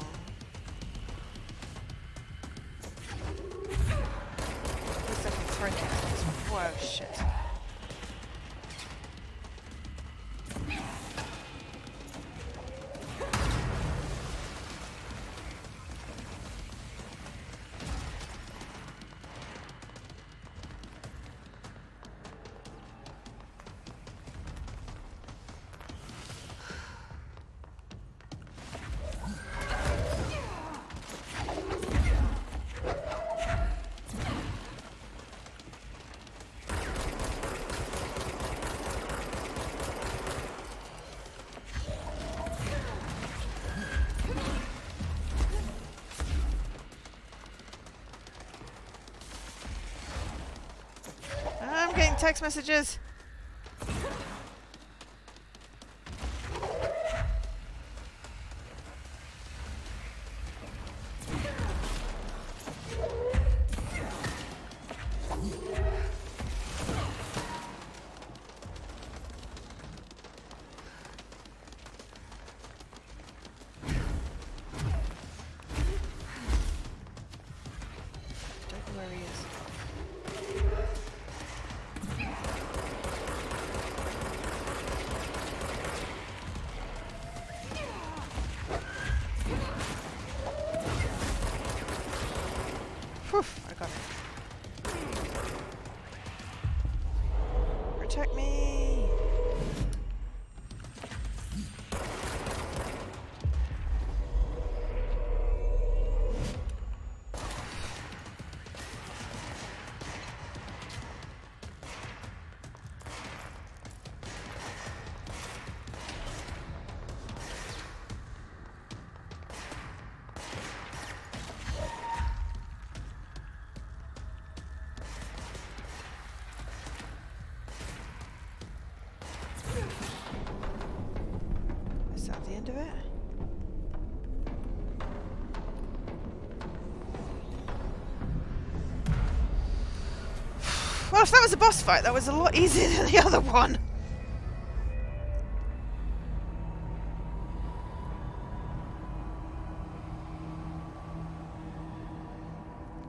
least I can throw cannons. Whoa, shit. I'm getting text messages. Don't know where he is. Whew, I got it. Protect me! Is that the end of it? Well, if that was a boss fight, that was a lot easier than the other one.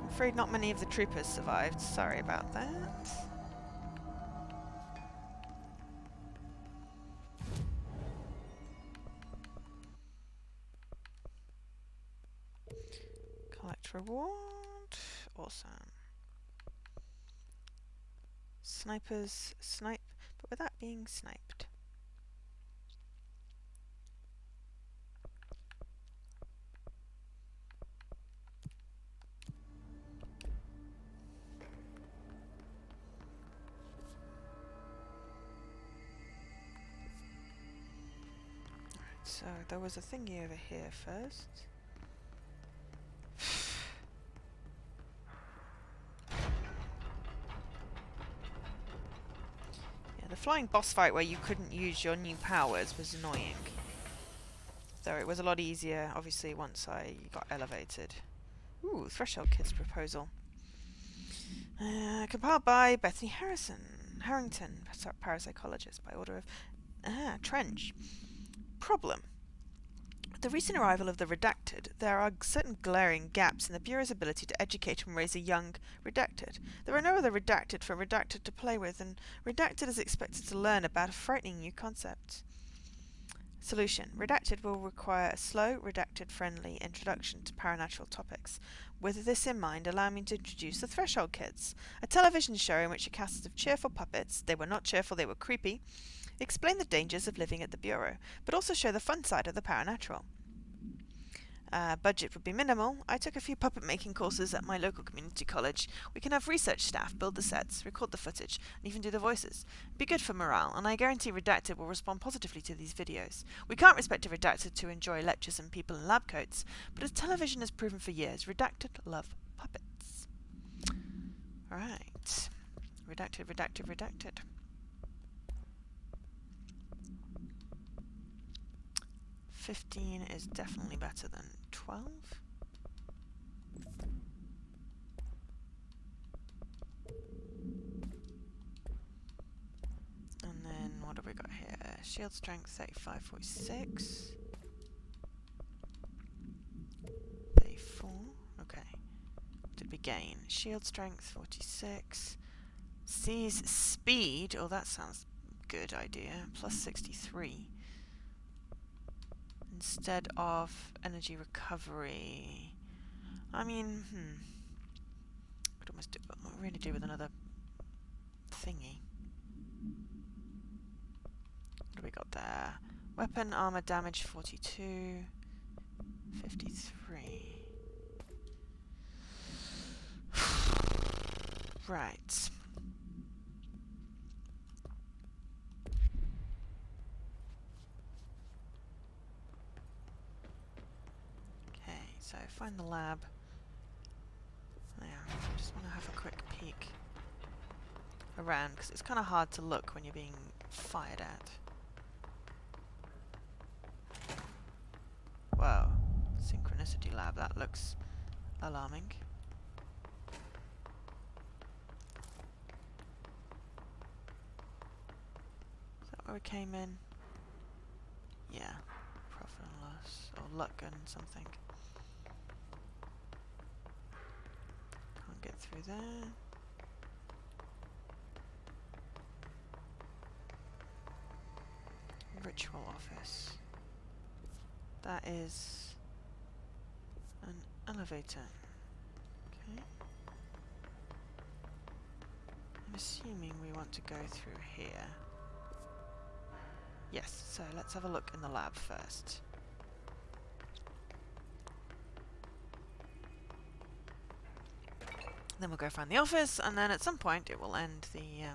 I'm afraid not many of the troopers survived. Sorry about that. Collect reward. Awesome. Snipers snipe, but without being sniped. Alright, so there was a thingy over here first. The flying boss fight where you couldn't use your new powers was annoying. Though it was a lot easier, obviously, once I got elevated. Ooh, Threshold Kids proposal. Compiled by Bethany Harrington, parapsychologist, by order of Trench. Problem. With the recent arrival of the Redacted, there are certain glaring gaps in the Bureau's ability to educate and raise a young Redacted. There are no other Redacted for Redacted to play with, and Redacted is expected to learn about a frightening new concept. Solution. Redacted will require a slow, Redacted-friendly introduction to paranatural topics. With this in mind, allow me to introduce the Threshold Kids, a television show in which a cast of cheerful puppets — they were not cheerful, they were creepy — explain the dangers of living at the Bureau, but also show the fun side of the paranatural. Budget would be minimal. I took a few puppet making courses at my local community college. We can have research staff build the sets, record the footage, and even do the voices. Be good for morale, and I guarantee Redacted will respond positively to these videos. We can't expect a Redacted to enjoy lectures and people in lab coats, but as television has proven for years, Redacted love puppets. Alright. Redacted. 15 is definitely better than 12. shield strength 35, 46. 34. Okay. What did we gain? Shield strength 46. Seize speed. Oh, that sounds good idea. Plus 63. Instead of energy recovery. I mean, could almost really do with another thingy. What do we got there? Weapon armor damage 42. 53. Right. Okay, so find the lab. There. I just want to have a quick peek around because it's kind of hard to look when you're being fired at. Whoa. Synchronicity lab. That looks alarming. Is that where we came in? Yeah. Profit and loss. Or luck and something. Can't get through there. Ritual office. That is an elevator. Okay. I'm assuming we want to go through here. Yes, so let's have a look in the lab first. Then we'll go find the office, and then at some point it will end the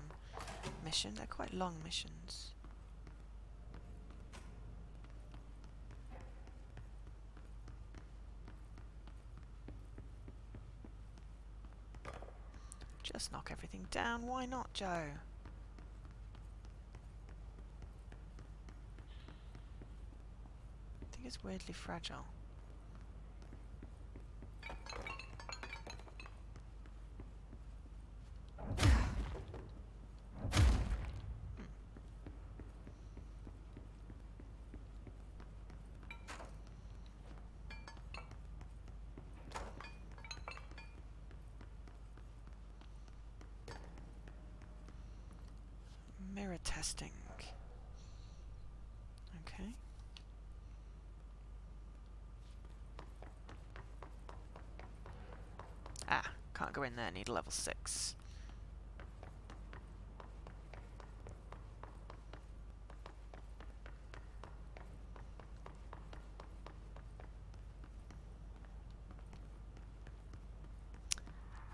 mission. They're quite long missions. Just knock everything down. Why not, Joe? I think it's weirdly fragile. Mirror testing. Okay. Ah, can't go in there, need a level 6.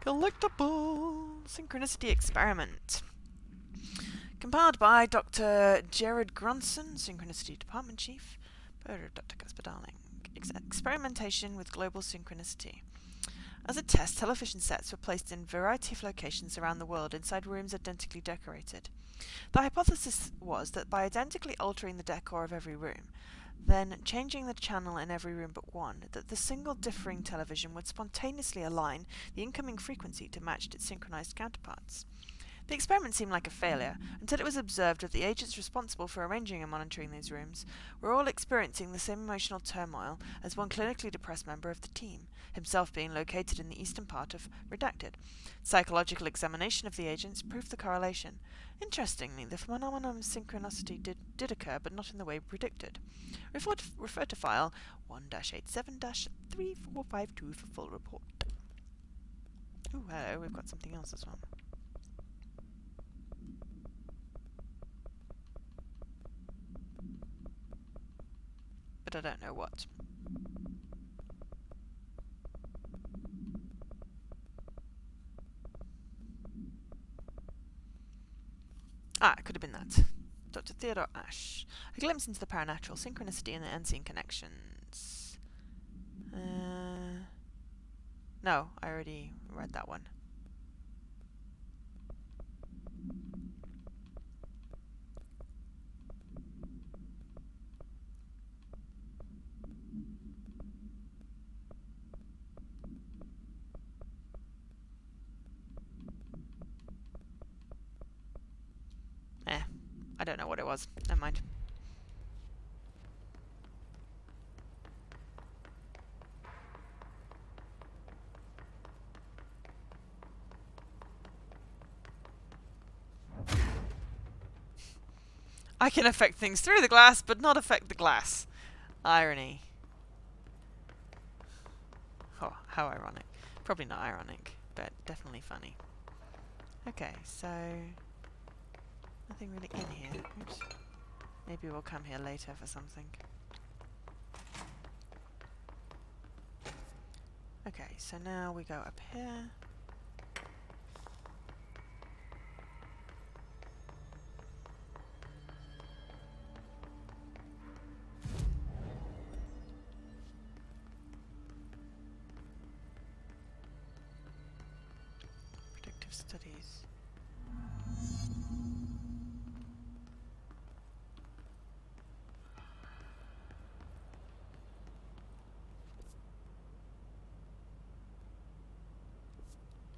Collectible! Synchronicity experiment. Compiled by Dr. Jared Grunson, Synchronicity Department Chief, by Dr. Casper Darling. Experimentation with global synchronicity. As a test, television sets were placed in a variety of locations around the world inside rooms identically decorated. The hypothesis was that by identically altering the decor of every room, then changing the channel in every room but one, that the single differing television would spontaneously align the incoming frequency to match its synchronized counterparts. The experiment seemed like a failure, until it was observed that the agents responsible for arranging and monitoring these rooms were all experiencing the same emotional turmoil as one clinically depressed member of the team, himself being located in the eastern part of Redacted. Psychological examination of the agents proved the correlation. Interestingly, the phenomenon of synchronicity did occur, but not in the way predicted. Refer to file 1-87-3452 for full report. Ooh, hello, we've got something else as well. But I don't know what. Ah, it could have been that. Dr. Theodore Ash. A glimpse into the paranatural, synchronicity, and the unseen connections. No, I already read that one. I don't know what it was. Never mind. I can affect things through the glass, but not affect the glass. Irony. Oh, how ironic. Probably not ironic, but definitely funny. Okay, so nothing really in here. Oops. Maybe we'll come here later for something. Okay, so now we go up here. Predictive studies.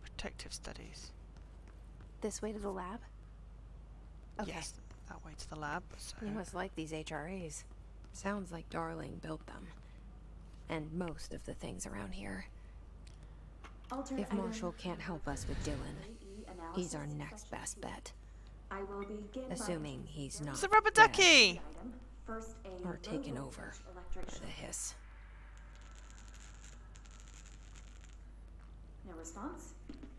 Protective studies. This way to the lab? Okay. Yes, that way to the lab. So You must like these HRAs. Sounds like Darling built them. And most of the things around here. If Marshall can't help us with Dylan, he's our next best bet. Assuming he's not it's a rubber dead ducky! or taken over by the hiss. No response.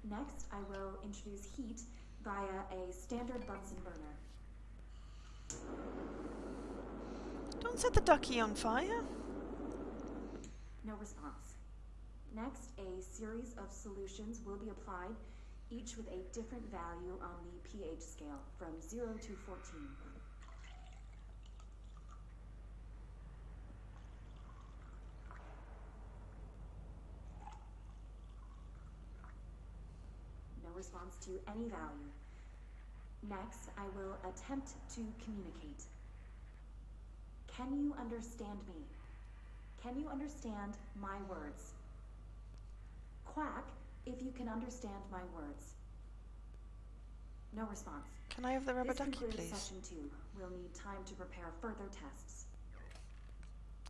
Next, I will introduce heat via a standard Bunsen burner. Don't set the ducky on fire. No response. Next, a series of solutions will be applied, each with a different value on the pH scale, from 0 to 14. No response to any value. Next, I will attempt to communicate. Can you understand me? Can you understand my words? Quack if you can understand my words. No response. Can I have the rubber This ducky, concludes please? session 2. We'll need time to prepare further tests.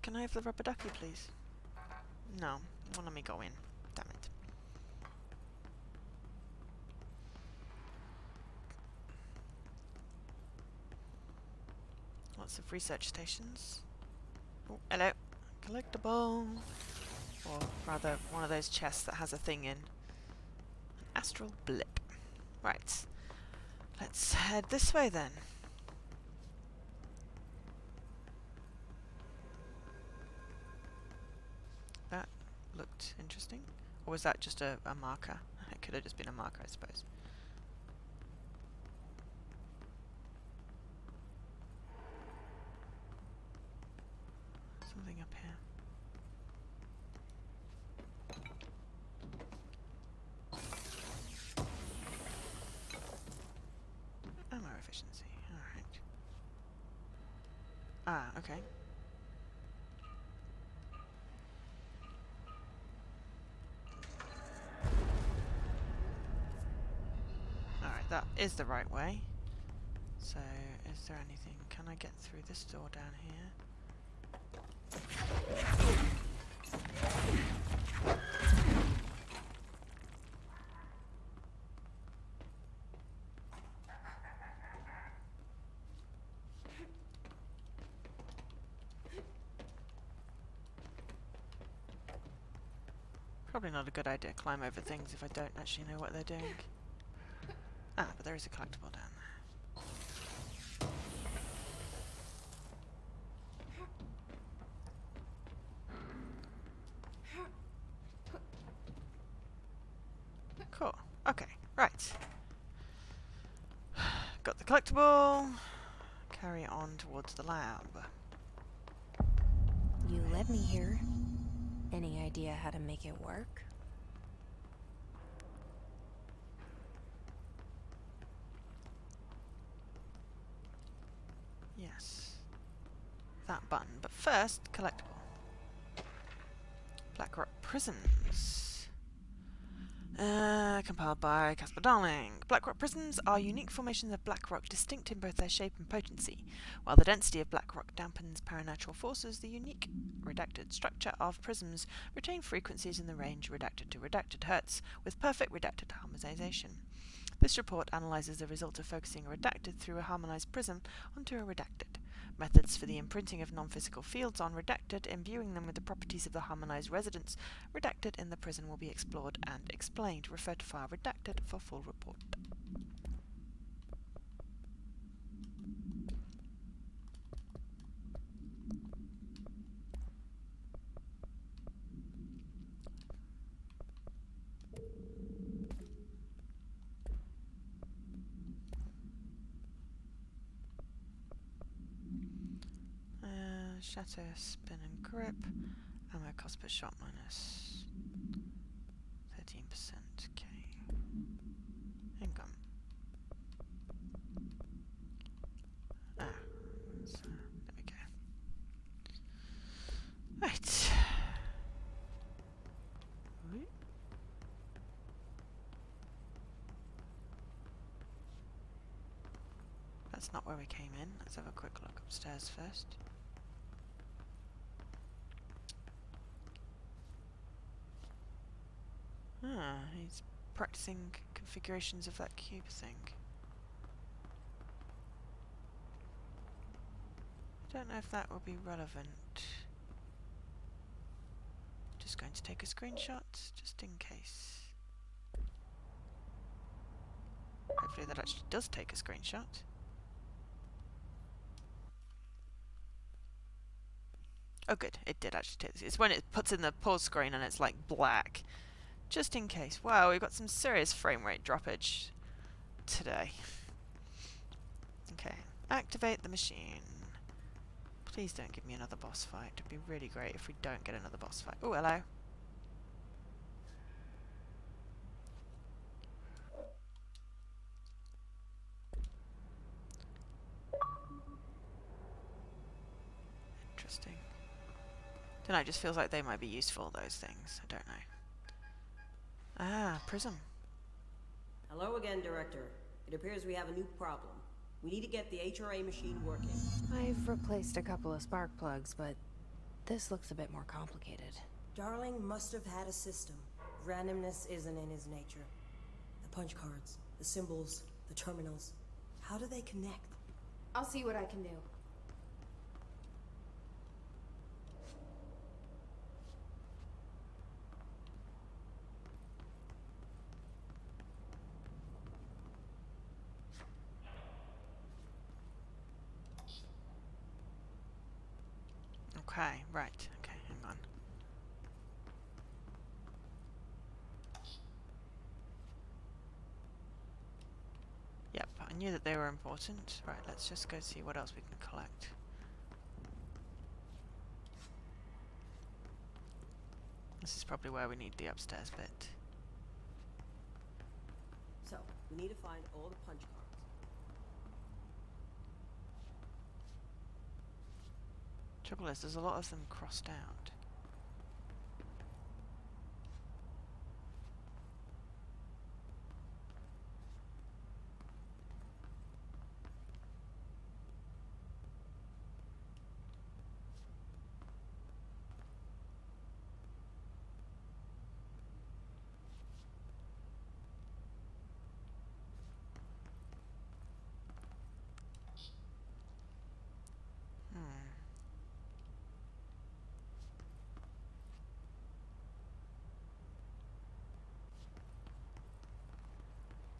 Can I have the rubber ducky, please? No, won't let me go in. Damn it. Lots of research stations. Oh, hello. Collectible. Or rather, one of those chests that has a thing in. An astral blip. Right. Let's head this way then. That looked interesting. Or was that just a marker? It could have just been a marker, I suppose. Something up here. Ammo efficiency. Alright. Ah, okay. Alright, that is the right way. So, is there anything? Can I get through this door down here? Probably not a good idea to climb over things if I don't actually know what they're doing. Ah, but there is a collectible down there. Cool. Okay, right. Got the collectible. Carry on towards the lab. You led me here. Any idea how to make it work? Yes. That button. But first, collectible. Blackrock Prisons. Compiled by Caspar Darling. Blackrock prisms are unique formations of black rock, distinct in both their shape and potency. While the density of black rock dampens paranatural forces, the unique redacted structure of prisms retain frequencies in the range redacted to redacted hertz, with perfect redacted harmonization. This report analyzes the result of focusing a redacted through a harmonized prism onto a redacted. Methods for the imprinting of non-physical fields on redacted, imbuing them with the properties of the harmonized residence redacted in the prism will be explored and explained. Refer to file redacted for full report. Shatter, spin and grip. Ammo cost per shot minus 13%. Okay. Income. So, there we go. Right. That's not where we came in. Let's have a quick look upstairs first. He's practicing configurations of that cube thing. I don't know if that will be relevant. Just going to take a screenshot, just in case. Hopefully that actually does take a screenshot. Oh good, it did actually take this. It's when it puts in the pause screen and it's like black. Just in case. Wow, we've got some serious frame rate droppage today. Okay, activate the machine. Please don't give me another boss fight. It'd be really great if we don't get another boss fight. Oh, hello. Interesting. Don't know, it just feels like they might be useful, those things. I don't know. Ah, prism. Hello again, Director. It appears we have a new problem. We need to get the HRA machine working. I've replaced a couple of spark plugs, but this looks a bit more complicated. Darling must have had a system. Randomness isn't in his nature. The punch cards, the symbols, the terminals. How do they connect? I'll see what I can do. Okay, right. Okay, hang on. Yep, I knew that they were important. Right, let's just go see what else we can collect. This is probably where we need the upstairs bit. So, we need to find all the punch cards. Trouble is, there's a lot of them crossed out.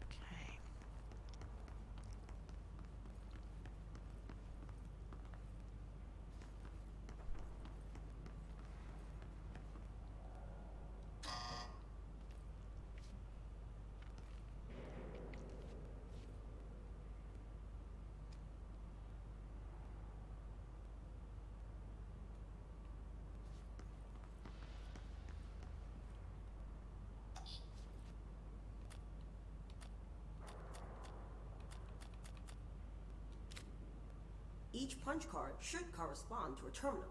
Okay. Each punch card should correspond to a terminal.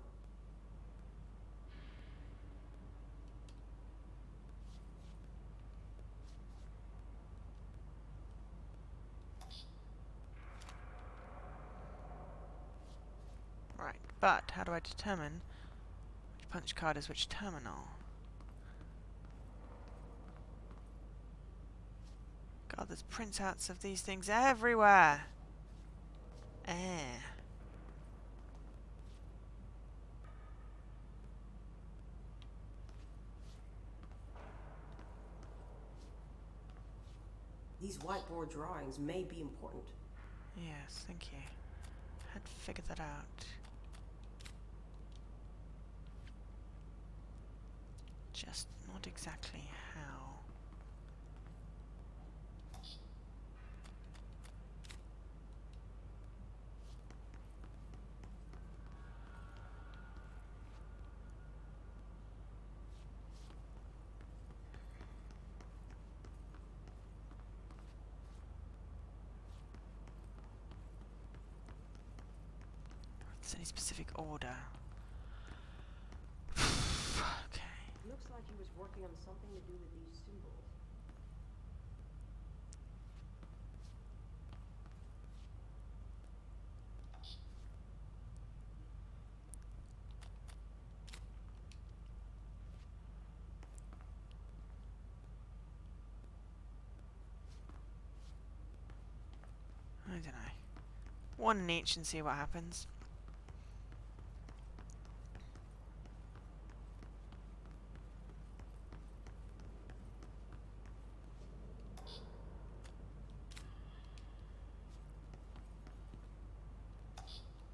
Right, but how do I determine which punch card is which terminal? God, there's printouts of these things everywhere. Eh. These whiteboard drawings may be important. Yes, thank you. Had figured that out. Just not exactly how. If there's any specific order. Okay. Looks like he was working on something to do with these symbols. I don't know. One in each and see what happens.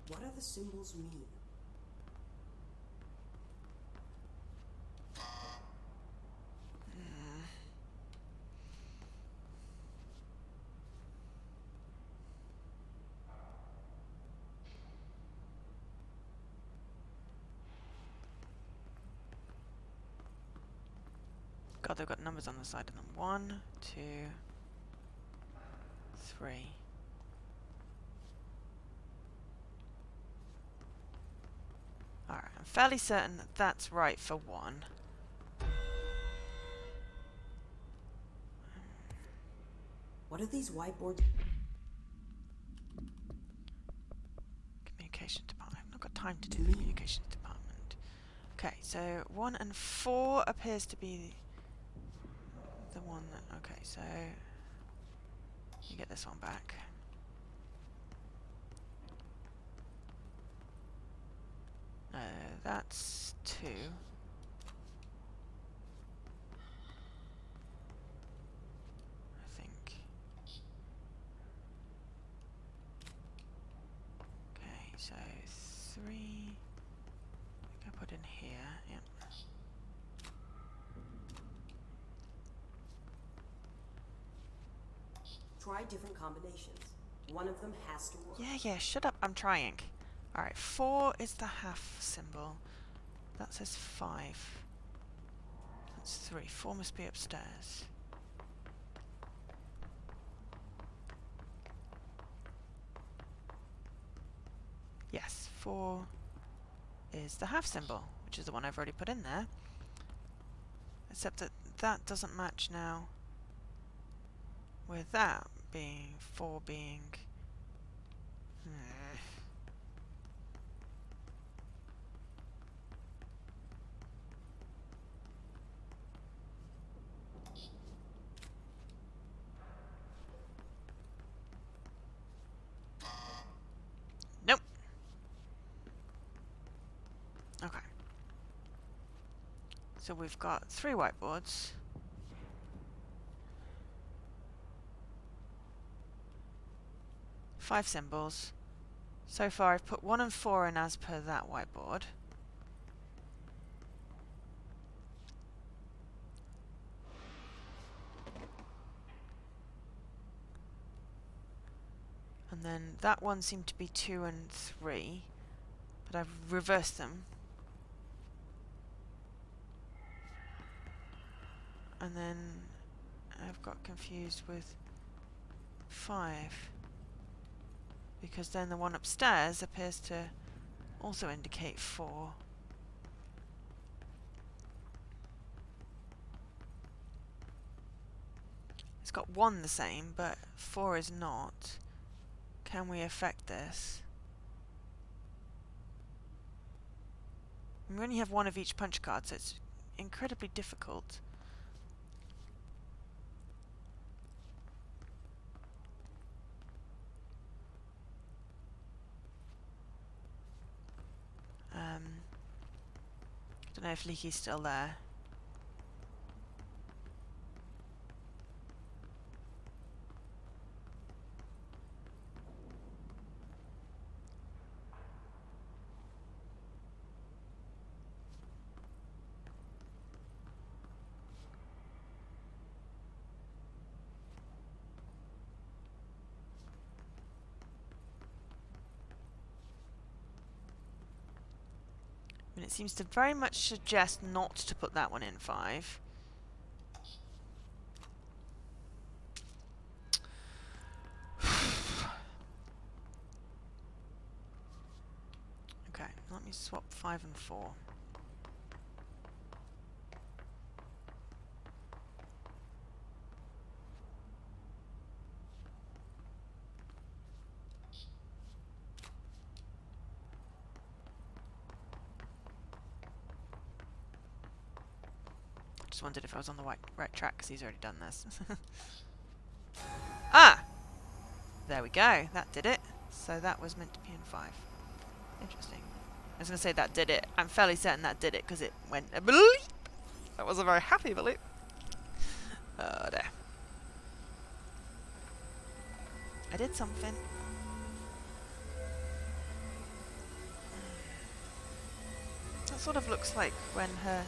What do the symbols mean? God, they've got numbers on the side of them. 1, 2, 3. Alright, I'm fairly certain that that's right for 1. What are these whiteboards? Communication department. I've not got time to do the communications department. Okay, so 1 and 4 appears to be the one that... Okay, so... You get this one back. That's 2. I think. Okay, so 3. I think I put in here. Yep. Try different combinations. One of them has to work. Yeah, shut up. I'm trying. Alright, 4 is the half symbol. That says 5. That's 3. 4 must be upstairs. Yes, 4 is the half symbol, which is the one I've already put in there. Except that that doesn't match now with that being 4 being... Nope. Okay. So we've got 3 whiteboards. Five symbols. So far I've put 1 and 4 in as per that whiteboard. And then that one seemed to be 2 and 3, but I've reversed them. And then I've got confused with 5, because then the one upstairs appears to also indicate 4. It's got 1 the same, but 4 is not. Can we affect this? We only have 1 of each punch card, so it's incredibly difficult. Don't know if Leaky's still there. I mean, it seems to very much suggest not to put that one in 5. Okay, let me swap 5 and 4. Just wondered if I was on the right track because he's already done this. Ah! There we go. That did it. So that was meant to be in 5. Interesting. I was going to say that did it. I'm fairly certain that did it because it went a bleep. That was a very happy bleep. Oh, there. I did something. That sort of looks like when her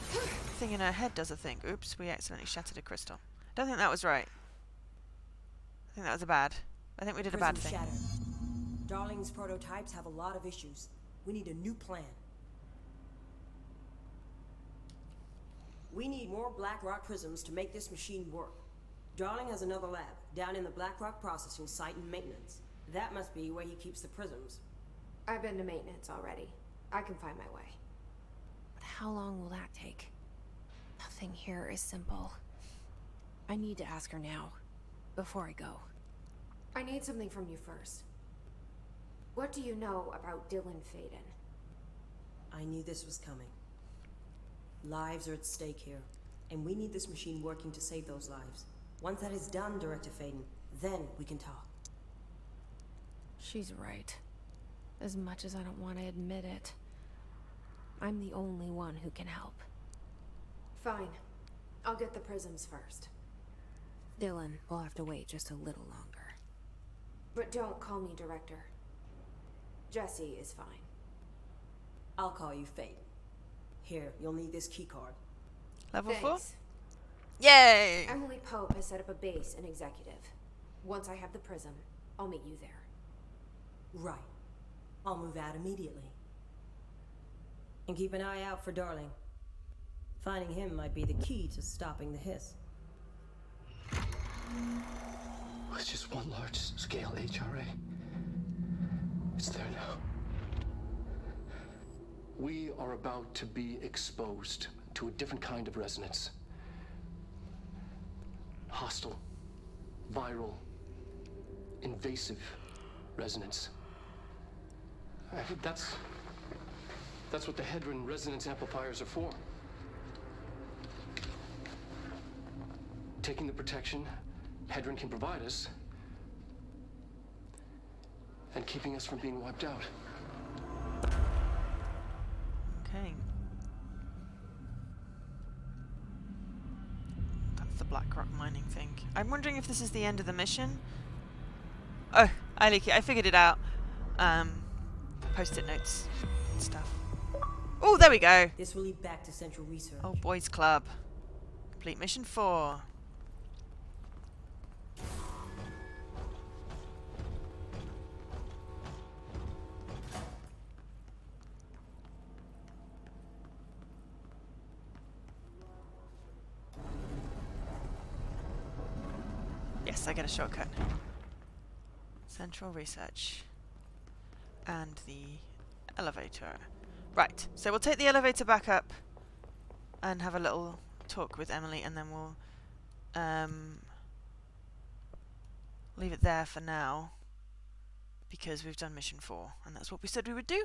thing in her head does a thing. Oops, we accidentally shattered a crystal. I don't think that was right. I think that was a bad. I think we did a bad thing. Shattered. Darling's prototypes have a lot of issues. We need a new plan. We need more Blackrock prisms to make this machine work. Darling has another lab down in the Blackrock processing site and maintenance. That must be where he keeps the prisms. I've been to maintenance already. I can find my way. But how long will that take? Nothing here is simple. I need to ask her now, before I go. I need something from you first. What do you know about Dylan Faden? I knew this was coming. Lives are at stake here, and we need this machine working to save those lives. Once that is done, Director Faden, then we can talk. She's right. As much as I don't want to admit it, I'm the only one who can help. Fine. I'll get the prisms first. Dylan will have to wait just a little longer. But don't call me Director. Jesse is fine. I'll call you Faden. Here, you'll need this keycard. Level 4? Thanks. Yay! Emily Pope has set up a base in Executive. Once I have the prism, I'll meet you there. Right. I'll move out immediately. And keep an eye out for Darling. Finding him might be the key to stopping the hiss. It's just one large-scale HRA. It's there now. We are about to be exposed to a different kind of resonance. Hostile, viral, invasive resonance. That's what the Hedron resonance amplifiers are for. Taking the protection Hedron can provide us and keeping us from being wiped out. Okay. That's the Blackrock mining thing. I'm wondering if this is the end of the mission. Oh, I leak it. I figured it out. Post-it notes and stuff. Oh, there we go. This will lead back to Central Research. Oh, boys club. Complete mission 4. Yes, I get a shortcut. Central Research. And the elevator. Right, so we'll take the elevator back up and have a little talk with Emily, and then we'll leave it there for now because we've done mission 4, and that's what we said we would do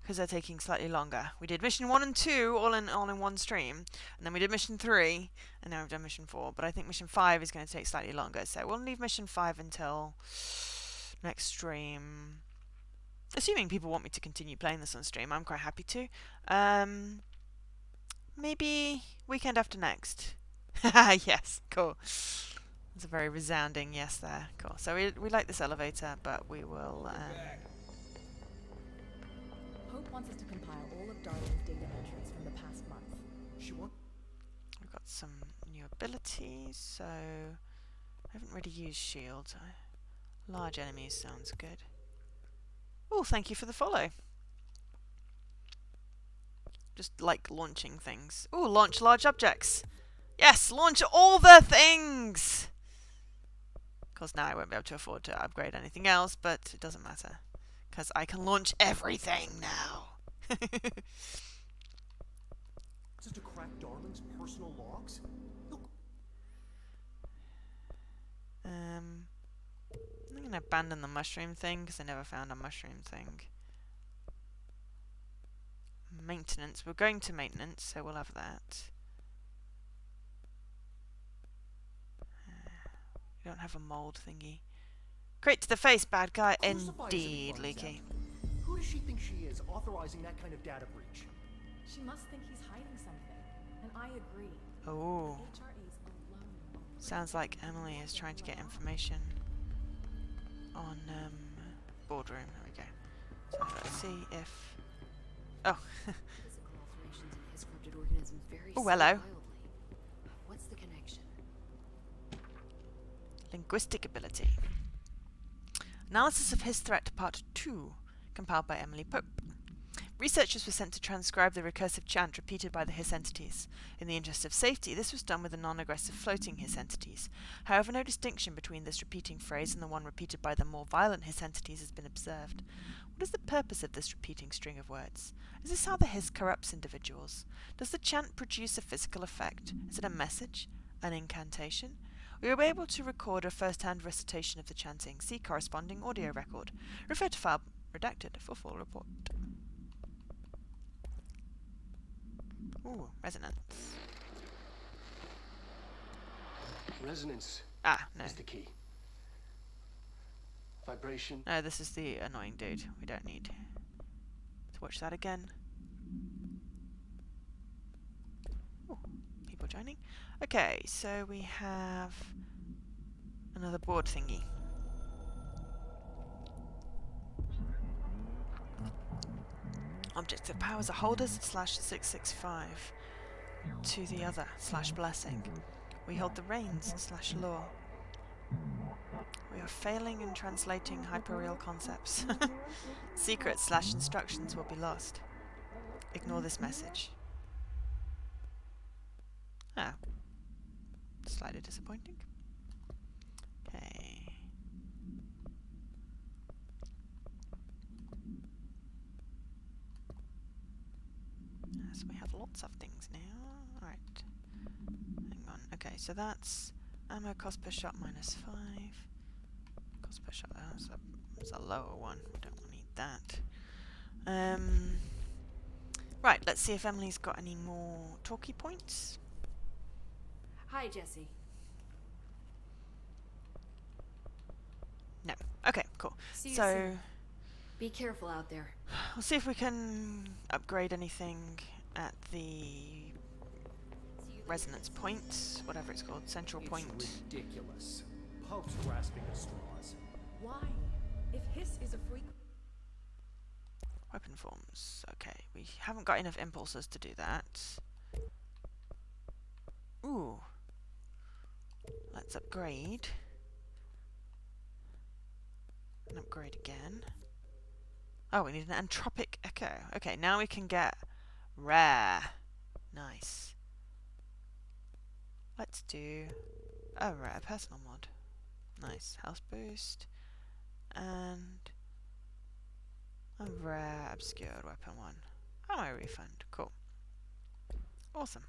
because they're taking slightly longer. We did mission 1 and 2 all in one stream, and then we did mission 3, and now we've done mission 4, but I think mission 5 is going to take slightly longer, so we'll leave mission 5 until next stream. Assuming people want me to continue playing this on stream, I'm quite happy to. maybe weekend after next. Yes, cool. It's a very resounding yes there. Cool. So we like this elevator, but we will. Hope wants us to compile all of Darling's data entries from the past month. She won't. We've got some new abilities, so I haven't really used shields. Large enemies sounds good. Oh, thank you for the follow. Just like launching things. Oh, launch large objects. Yes, launch all the things! Of course, now I won't be able to afford to upgrade anything else, but it doesn't matter. Because I can launch everything now. Just to crack Darling's personal logs? Look. I'm going to abandon the mushroom thing, because I never found a mushroom thing. Maintenance. We're going to maintenance, so we'll have that. We don't have a mold thingy. Crate to the face, bad guy. Indeed, Leaky. Who does she think she is, authorizing that kind of data breach? She must think he's hiding something, and I agree. Oh. HRA's alone. Sounds like Emily is trying to get information on boardroom. There we go. So let's see if. Oh. Physical alterations in his corrupted organisms vary Oh, so hello. wildly. What's the connection? Linguistic ability. Analysis of his threat, part 2, compiled by Emily Pope. Researchers were sent to transcribe the recursive chant repeated by the Hiss entities. In the interest of safety, this was done with the non-aggressive floating Hiss entities. However, no distinction between this repeating phrase and the one repeated by the more violent Hiss entities has been observed. What is the purpose of this repeating string of words? Is this how the Hiss corrupts individuals? Does the chant produce a physical effect? Is it a message? An incantation? We were able to record a first-hand recitation of the chanting. See corresponding audio record. Refer to file redacted for full report. Ooh, resonance. Resonance No. is the key. Vibration. No, this is the annoying dude. We don't need to watch that again. Ooh, people joining. Okay, so we have another board thingy. Objective powers are holders /665 to the other /blessing. We hold the reins /law. We are failing in translating hyperreal concepts. Secrets /instructions will be lost. Ignore this message. Ah. Slightly disappointing. Okay. So we have lots of things now. Alright. Hang on. Okay, so that's ammo cost per shot -5. Cost per shot, that's a lower one. We don't need that. Right, let's see if Emily's got any more talkie points. Hi, Jesse. No. Okay, cool. See you So soon. Be careful out there. we'll see if we can upgrade anything at the resonance point, whatever it's called, central point. It's ridiculous. Pope's grasping at straws. Why? If Hiss is a freak... Weapon forms. Okay, we haven't got enough impulses to do that. Ooh. Let's upgrade. And upgrade again. Oh, we need an entropic echo. Okay, now we can get rare. Nice. Let's do a rare personal mod. Nice. Health boost. And a rare obscured weapon one. Ammo refund. Cool. Awesome.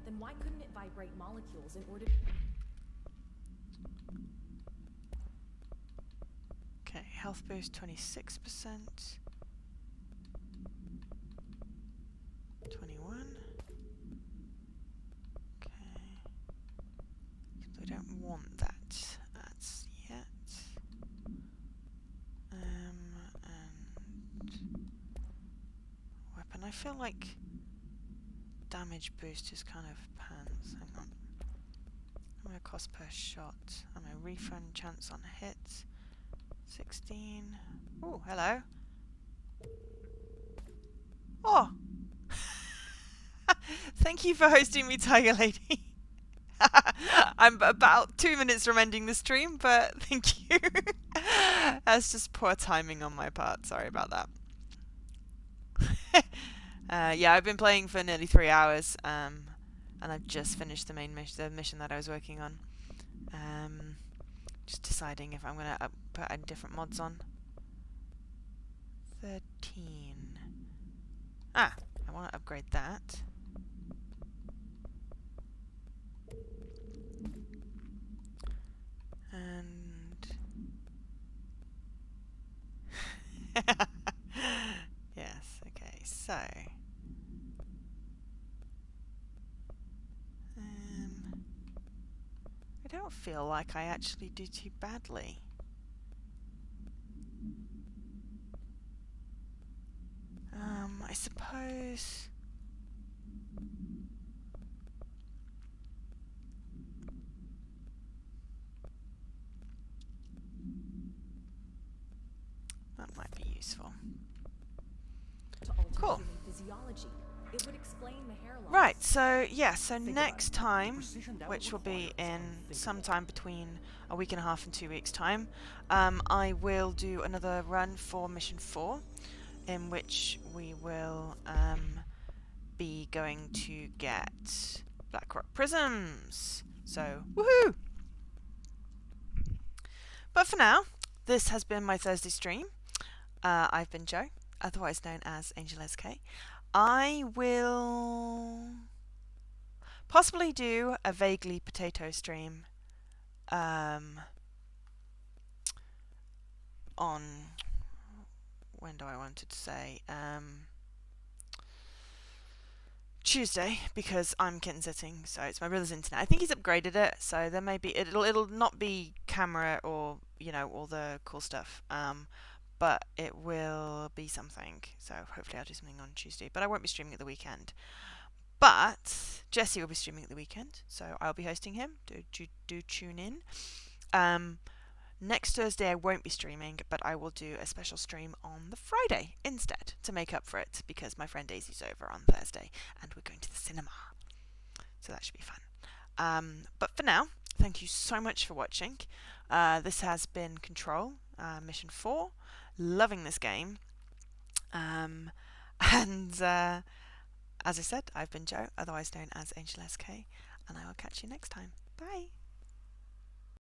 Then why couldn't it vibrate molecules in order... Okay, health boost 26%. 21. Okay. So we don't want that as yet. And weapon. I feel like damage boost is kind of pants. Hang on. My cost per shot and my refund chance on hit. 16. Oh, hello. Oh! Thank you for hosting me, Tiger Lady. I'm about 2 minutes from ending the stream, but thank you. That's just poor timing on my part. Sorry about that. Yeah, I've been playing for nearly 3 hours, and I've just finished the main mission, the mission that I was working on. Just deciding if I'm gonna put any different mods on. 13. Ah, I want to upgrade that. And yes, okay, so I don't feel like I actually do too badly. I suppose that might be useful. To alter Cool. human physiology. It would explain the hair loss. Right, so yeah, so next time, which will be in sometime between a week and a half and 2 weeks time, I will do another run for mission 4, in which we will be going to get Blackrock Prisms. So, woohoo! But for now, this has been my Thursday stream. I've been Joe, otherwise known as Angel SK. I will possibly do a vaguely potato stream on, when do I want it to say, Tuesday, because I'm kitten sitting, so it's my brother's internet. I think he's upgraded it, so there may be, it'll not be camera or, you know, all the cool stuff, but it will be something, so hopefully I'll do something on Tuesday, but I won't be streaming at the weekend. But Jesse will be streaming at the weekend, so I'll be hosting him. Do tune in. Next Thursday I won't be streaming, but I will do a special stream on the Friday instead to make up for it, because my friend Daisy's over on Thursday and we're going to the cinema. So that should be fun. But for now, thank you so much for watching. This has been Control, Mission 4. Loving this game. And as I said, I've been Joe, otherwise known as Angel SK, and I will catch you next time. Bye!